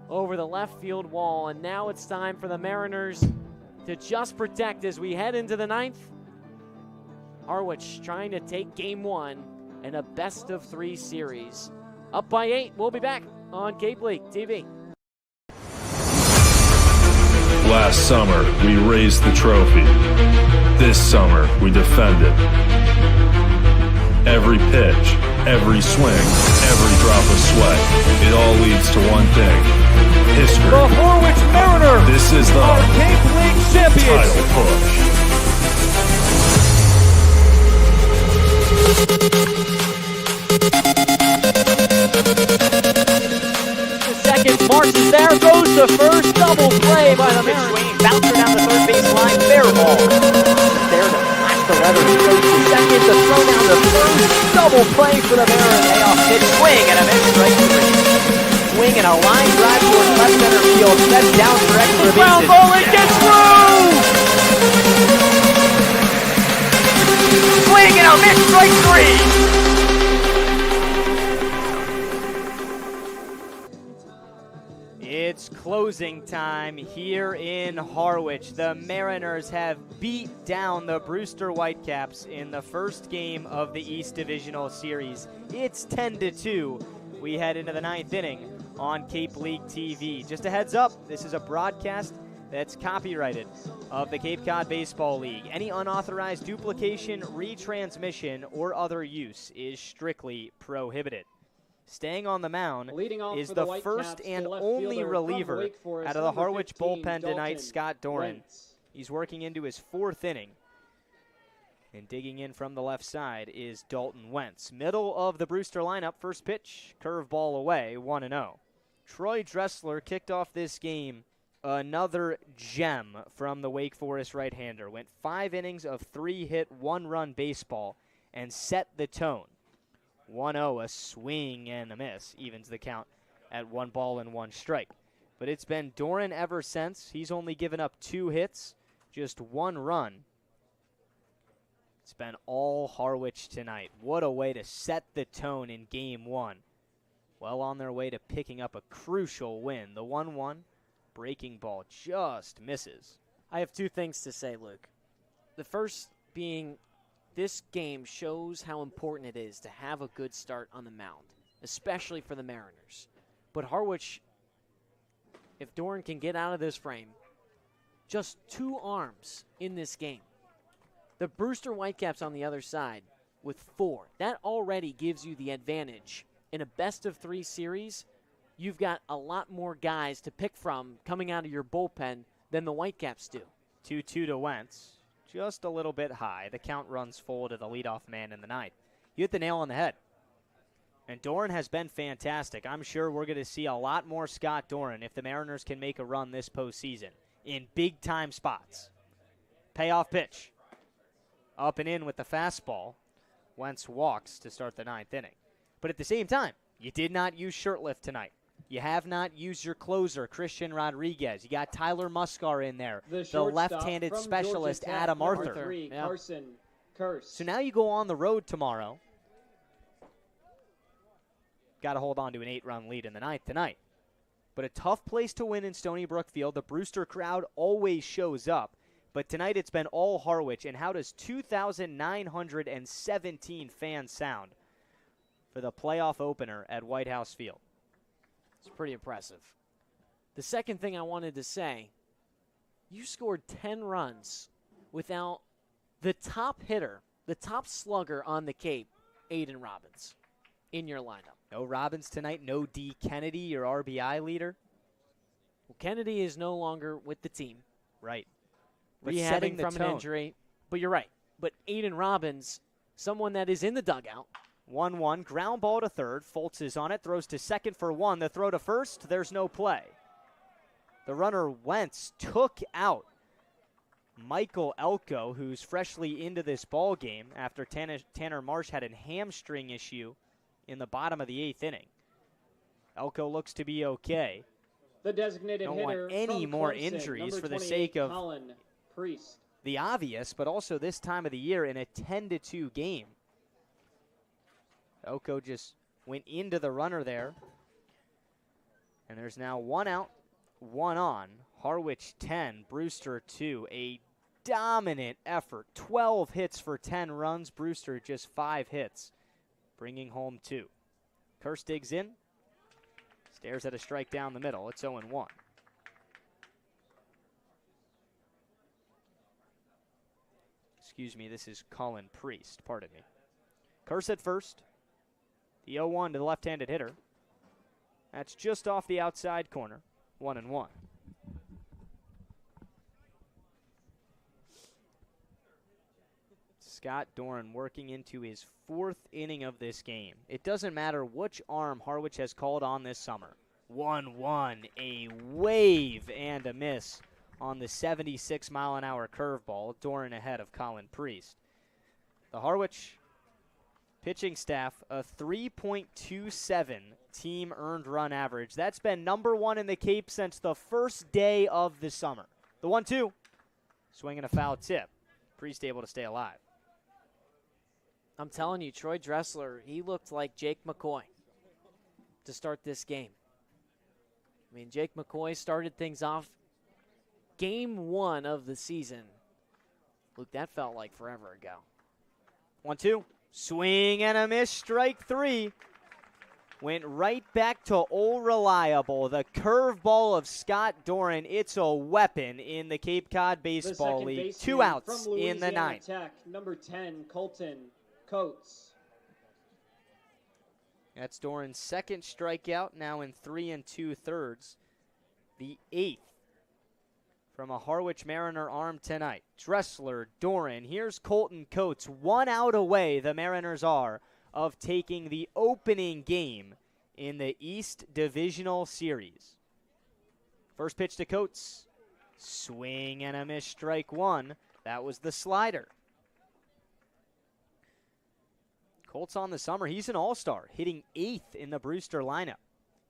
over the left field wall. And now it's time for the Mariners to just protect as we head into the 9th. Harwich trying to take game 1 in a best-of-3 series. Up by 8. We'll be back on Cape League TV. Last summer, we raised the trophy. This summer, we defend it. Every pitch, every swing, every drop of sweat, it all leads to one thing: history. The Harwich Mariners This is the are Cape League champions. Title push. Second marches there, goes to first, double play by the Mariners. Swinging, bouncer down the third baseline, fair ball. There to flash the letter, goes to second, to throw down the first, double play for the Mariners. Payoff pitch, swing and a miss, strike 3. Swing and a line drive towards left center field, steps down for extra bases. Ground ball, it gets through! Swing and a miss, strike 3. It's closing time here in Harwich. The Mariners have beat down the Brewster Whitecaps in the first game of the East Divisional Series. It's 10-2. We head into the 9th inning on Cape League TV. Just a heads up, this is a broadcast that's copyrighted of the Cape Cod Baseball League. Any unauthorized duplication, retransmission, or other use is strictly prohibited. Staying on the mound is the first and only reliever out of the Harwich bullpen tonight, Scott Doran. He's working into his 4th inning. And digging in from the left side is Dalton Wentz. Middle of the Brewster lineup, first pitch, curveball away, 1-0. Troy Dressler kicked off this game, another gem from the Wake Forest right-hander. Went 5 innings of 3-hit, 1-run baseball and set the tone. 1-0, a swing and a miss, evens the count at 1 ball and 1 strike. But it's been Doran ever since. He's only given up 2 hits, just 1 run. It's been all Harwich tonight. What a way to set the tone in game 1. Well on their way to picking up a crucial win. The 1-1 breaking ball just misses. I have 2 things to say, Luke. The first being, this game shows how important it is to have a good start on the mound, especially for the Mariners. But Harwich, if Doran can get out of this frame, just 2 arms in this game. The Brewster Whitecaps on the other side with 4. That already gives you the advantage. In a best-of-3 series, you've got a lot more guys to pick from coming out of your bullpen than the Whitecaps do. 2-2 to Wentz. Just a little bit high. The count runs full to the leadoff man in the 9th. You hit the nail on the head. And Doran has been fantastic. I'm sure we're going to see a lot more Scott Doran if the Mariners can make a run this postseason in big-time spots. Payoff pitch. Up and in with the fastball. Wentz walks to start the 9th inning. But at the same time, you did not use Shirtlift tonight. You have not used your closer, Christian Rodriguez. You got Tyler Muscar in there, the left-handed specialist, Adam Arthur. Yeah. So now you go on the road tomorrow. Got to hold on to an 8-run lead in the 9th tonight. But a tough place to win in Stony Brook Field. The Brewster crowd always shows up. But tonight it's been all Harwich. And how does 2,917 fans sound for the playoff opener at White House Field? It's pretty impressive. The second thing I wanted to say, you scored 10 runs without the top hitter, the top slugger on the Cape, Aiden Robbins, in your lineup. No Robbins tonight, no D. Kennedy, your RBI leader. Well, Kennedy is no longer with the team. Right. rehabbing from an injury. But you're right. But Aiden Robbins, someone that is in the dugout. 1-1, ground ball to third. Fultz is on it, throws to second for one. The throw to first, there's no play. The runner Wentz took out Michael Elko, who's freshly into this ball game after Tanner Marsh had a hamstring issue in the bottom of the 8th inning. Elko looks to be okay. The designated Don't hitter want any from more Clemson, injuries number for the 28, sake of Colin Priest. the obvious, but also this time of the year in a 10-2 game. Elko just went into the runner there. And there's now 1 out, 1 on. Harwich 10, Brewster 2. A dominant effort. 12 hits for 10 runs. Brewster just 5 hits, bringing home 2. Kurse digs in. Stares at a strike down the middle. It's 0-1. Excuse me, this is Colin Priest. Pardon me. Kurse at first. The 0-1 to the left-handed hitter. That's just off the outside corner. 1-1. Scott Doran working into his 4th inning of this game. It doesn't matter which arm Harwich has called on this summer. 1-1, a wave and a miss on the 76-mile-an-hour curveball. Doran ahead of Colin Priest. The Harwich pitching staff, a 3.27 team earned run average. That's been number 1 in the Cape since the first day of the summer. The 1-2, swinging a foul tip. Priest able to stay alive. I'm telling you, Troy Dressler, he looked like Jake McCoy to start this game. I mean, Jake McCoy started things off game 1 of the season. Luke, that felt like forever ago. 1-2. Swing and a miss, strike 3. Went right back to old reliable. The curveball of Scott Doran. It's a weapon in the Cape Cod Baseball League. 2 outs in the 9th. Tech, number 10, Colton Coates. That's Doran's 2nd strikeout, now in 3 2/3. The 8th from a Harwich Mariner arm tonight. Dressler, Doran. Here's Colton Coates. 1 out away, the Mariners are, of taking the opening game in the East Divisional Series. First pitch to Coates. Swing and a miss, strike 1. That was the slider. Colts on the summer. He's an all-star, hitting 8th in the Brewster lineup.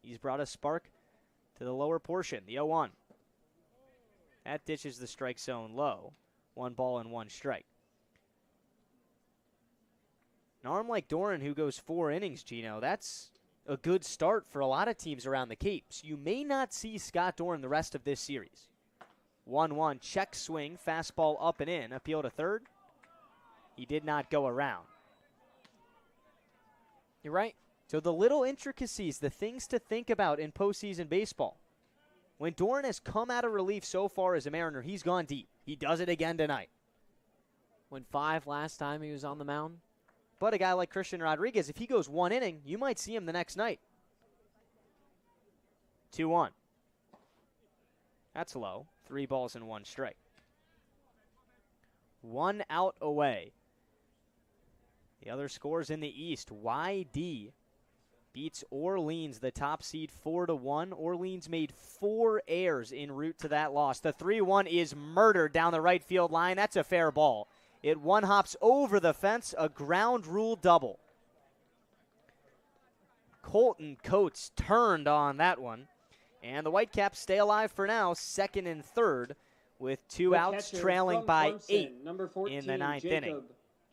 He's brought a spark to the lower portion. The 0-1. That ditches the strike zone low. 1 ball and 1 strike. An arm like Doran who goes 4 innings, Gino, that's a good start for a lot of teams around the Capes. You may not see Scott Doran the rest of this series. 1-1, check swing, fastball up and in, appeal to third. He did not go around. You're right. So the little intricacies, the things to think about in postseason baseball. When Doran has come out of relief so far as a Mariner, he's gone deep. He does it again tonight. Went 5 last time he was on the mound. But a guy like Christian Rodriguez, if he goes 1 inning, you might see him the next night. 2-1. That's low. 3 balls and 1 strike. 1 out away. The other scores in the East. YD beats Orleans, the top seed, 4-1. Orleans made 4 errors en route to that loss. The 3-1 is murdered down the right field line. That's a fair ball. It one-hops over the fence, a ground rule double. Colton Coates turned on that one. And the Whitecaps stay alive for now, 2nd and 3rd, with 2 outs, trailing by Clemson, 8 number 14, in the 9th inning.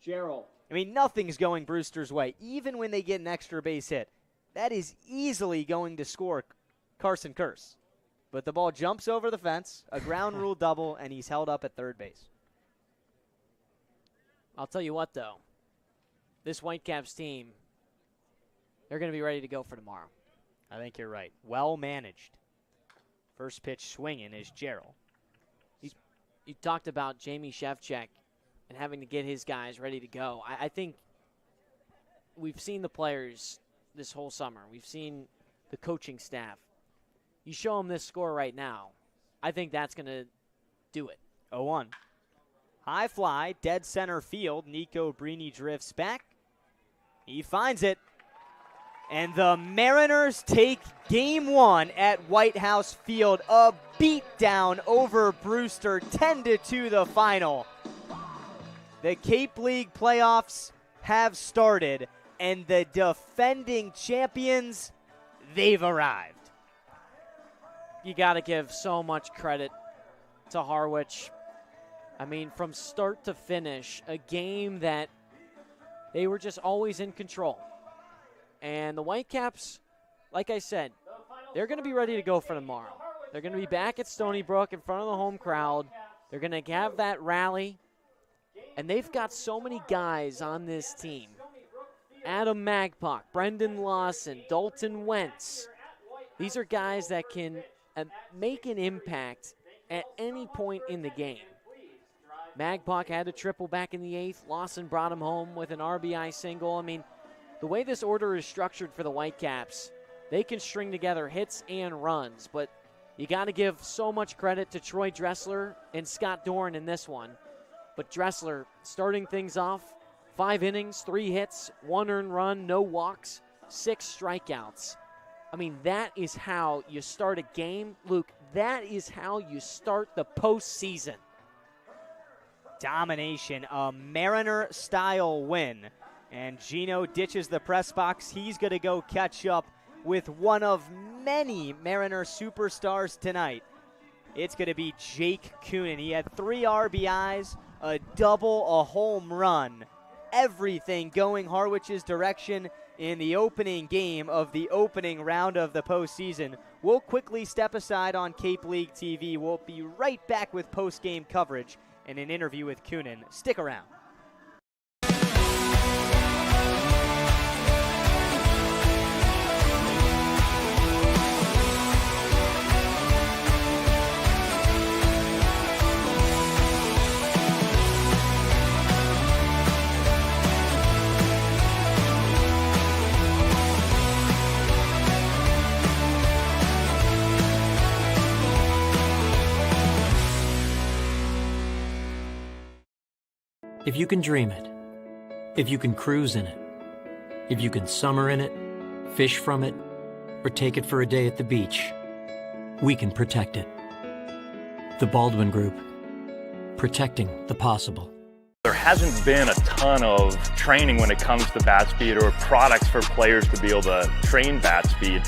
Gerald. I mean, nothing's going Brewster's way. Even when they get an extra base hit, that is easily going to score Carson Kurse. But the ball jumps over the fence, a ground rule double, and he's held up at third base. I'll tell you what, though. This Whitecaps team, they're going to be ready to go for tomorrow. I think you're right. Well managed. First pitch swinging is Gerald. You talked about Jamie Shevchuk and having to get his guys ready to go. I think we've seen the players this whole summer. We've seen the coaching staff. You show them this score right now, I think that's going to do it. 0-1. High fly, dead center field. Nico Brini drifts back. He finds it. And the Mariners take game 1 at White House Field. A beatdown over Brewster, 10-2 the final. The Cape League playoffs have started, and the defending champions, they've arrived. You got to give so much credit to Harwich. I mean, from start to finish, a game that they were just always in control. And the Whitecaps, like I said, they're going to be ready to go for tomorrow. They're going to be back at Stony Brook in front of the home crowd. They're going to have that rally. And they've got so many guys on this team. Adam Magpock, Brendan Lawson, Dalton Wentz. These are guys that can make an impact at any point in the game. Magpock had a triple back in the 8th. Lawson brought him home with an RBI single. I mean, the way this order is structured for the Whitecaps, they can string together hits and runs, but you got to give so much credit to Troy Dressler and Scott Dorn in this one. But Dressler starting things off, 5 innings, 3 hits, 1 earned run, no walks, 6 strikeouts. I mean, that is how you start a game. Luke, that is how you start the postseason. Domination, a Mariner-style win. And Gino ditches the press box. He's going to go catch up with one of many Mariner superstars tonight. It's going to be Jake Coonan. He had 3 RBIs, a double, a home run. Everything going Harwich's direction in the opening game of the opening round of the postseason. We'll quickly step aside on Cape League TV. We'll be right back with post-game coverage and an interview with Coonan. Stick around. If you can dream it, if you can cruise in it, if you can summer in it, fish from it, or take it for a day at the beach, we can protect it. The Baldwin Group, protecting the possible. There hasn't been a ton of training when it comes to bat speed or products for players to be able to train bat speed.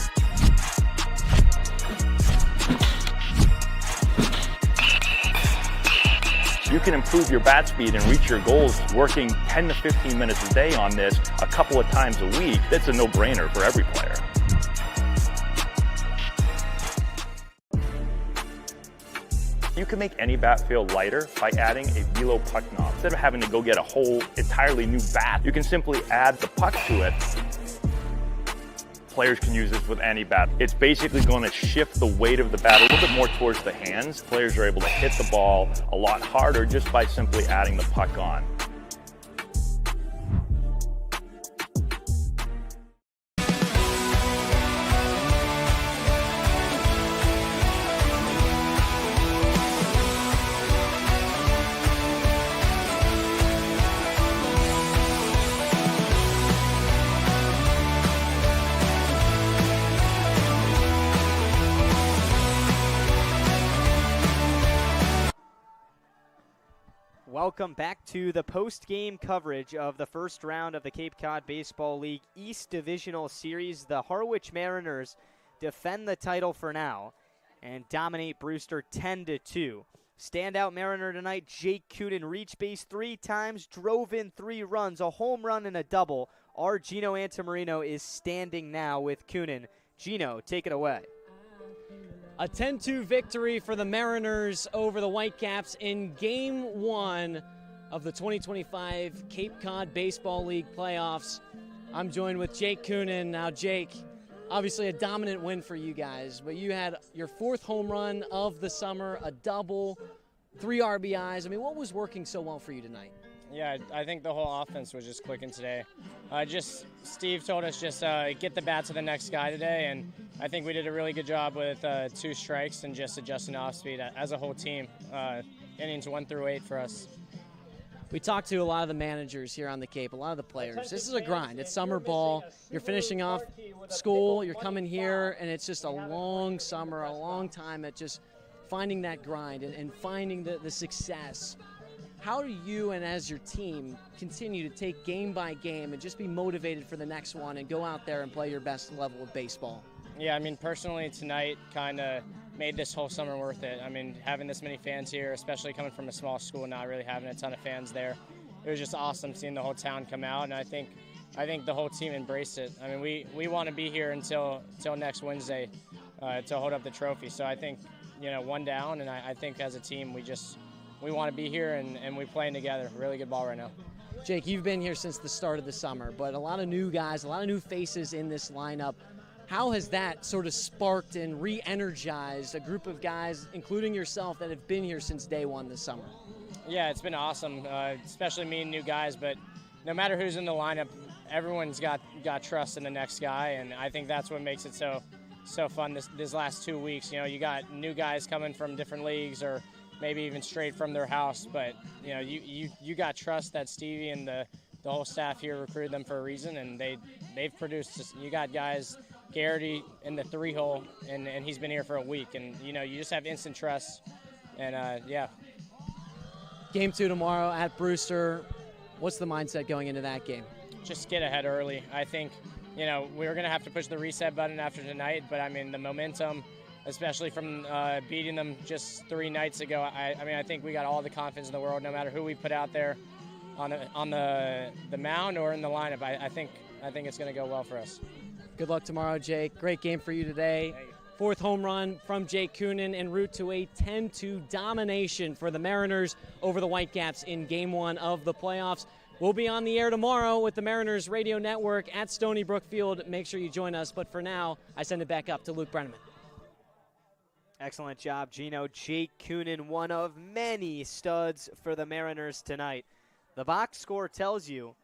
You can improve your bat speed and reach your goals working 10 to 15 minutes a day on this a couple of times a week. That's a no-brainer for every player. You can make any bat feel lighter by adding a velo puck knob. Instead of having to go get a whole entirely new bat, you can simply add the puck to it. Players can use this with any bat. It's basically going to shift the weight of the bat a little bit more towards the hands. Players are able to hit the ball a lot harder just by simply adding the puck on. Welcome back to the post-game coverage of the first round of the Cape Cod Baseball League East Divisional Series. The Harwich Mariners defend the title for now and dominate Brewster 10-2. Standout Mariner tonight, Jake Coonan reached base 3 times, drove in 3 runs, a home run and a double. Our Gino Antamarino is standing now with Coonan. Gino, take it away. A 10-2 victory for the Mariners over the Whitecaps in Game 1 of the 2025 Cape Cod Baseball League playoffs. I'm joined with Jake Coonan. Now, Jake, obviously a dominant win for you guys, but you had your 4th home run of the summer, a double, 3 RBIs. I mean, what was working so well for you tonight? Yeah, I think the whole offense was just clicking today. Steve told us get the bat to the next guy today, and I think we did a really good job with 2 strikes and just adjusting off speed as a whole team. Innings 1 through 8 for us. We talked to a lot of the managers here on the Cape, a lot of the players. This is a grind. It's summer ball. You're finishing off school. You're coming here, and it's just a long summer, a long time at just finding that grind and finding the success. How do you and as your team continue to take game by game and just be motivated for the next one and go out there and play your best level of baseball? Yeah, I mean, personally, tonight kind of made this whole summer worth it. I mean, having this many fans here, especially coming from a small school, not really having a ton of fans there, it was just awesome seeing the whole town come out, and I think the whole team embraced it. I mean, we want to be here until next Wednesday to hold up the trophy. So I think, one down, and I think as a team we want to be here and we're playing together. Really good ball right now. Jake, you've been here since the start of the summer, but a lot of new guys, a lot of new faces in this lineup. How has that sort of sparked and re-energized a group of guys, including yourself, that have been here since day one this summer? Yeah, it's been awesome, especially meeting new guys. But no matter who's in the lineup, everyone's got trust in the next guy, and I think that's what makes it so fun this last 2 weeks. You got new guys coming from different leagues or maybe even straight from their house, but you got trust that Stevie and the whole staff here recruited them for a reason, and they've produced. You got guys. Garrity in the 3-hole, and he's been here for a week, and you just have instant trust, and yeah. Game 2 tomorrow at Brewster. What's the mindset going into that game? Just get ahead early. I think we're gonna have to push the reset button after tonight, but I mean the momentum, especially from beating them just 3 nights ago. I think we got all the confidence in the world, no matter who we put out there on the mound or in the lineup. I think it's gonna go well for us. Good luck tomorrow, Jake. Great game for you today. 4th home run from Jake Coonan en route to a 10-2 domination for the Mariners over the Whitecaps in Game 1 of the playoffs. We'll be on the air tomorrow with the Mariners Radio Network at Stony Brook Field. Make sure you join us. But for now, I send it back up to Luke Brenneman. Excellent job, Gino. Jake Coonan, one of many studs for the Mariners tonight. The box score tells you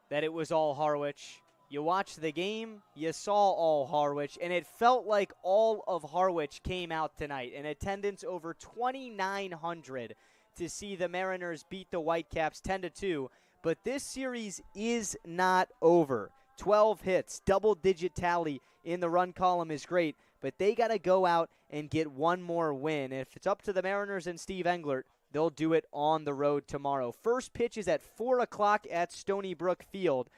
that it was all Harwich. You watched the game, you saw all Harwich, and it felt like all of Harwich came out tonight. In attendance over 2,900 to see the Mariners beat the Whitecaps 10-2. But this series is not over. 12 hits, double-digit tally in the run column is great, but they got to go out and get one more win. If it's up to the Mariners and Steve Englert, they'll do it on the road tomorrow. First pitch is at 4 o'clock at Stony Brook Field.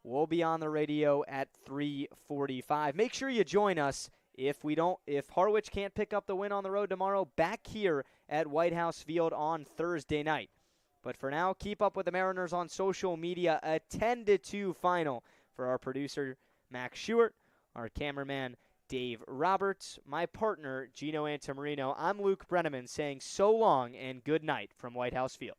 We'll be on the radio at 3:45. Make sure you join us. If Harwich can't pick up the win on the road tomorrow, back here at White House Field on Thursday night. But for now, keep up with the Mariners on social media. A 10-2 final for our producer, Max Schubert, our cameraman, Dave Roberts, my partner, Gino Antamarino. I'm Luke Brenneman saying so long and good night from White House Field.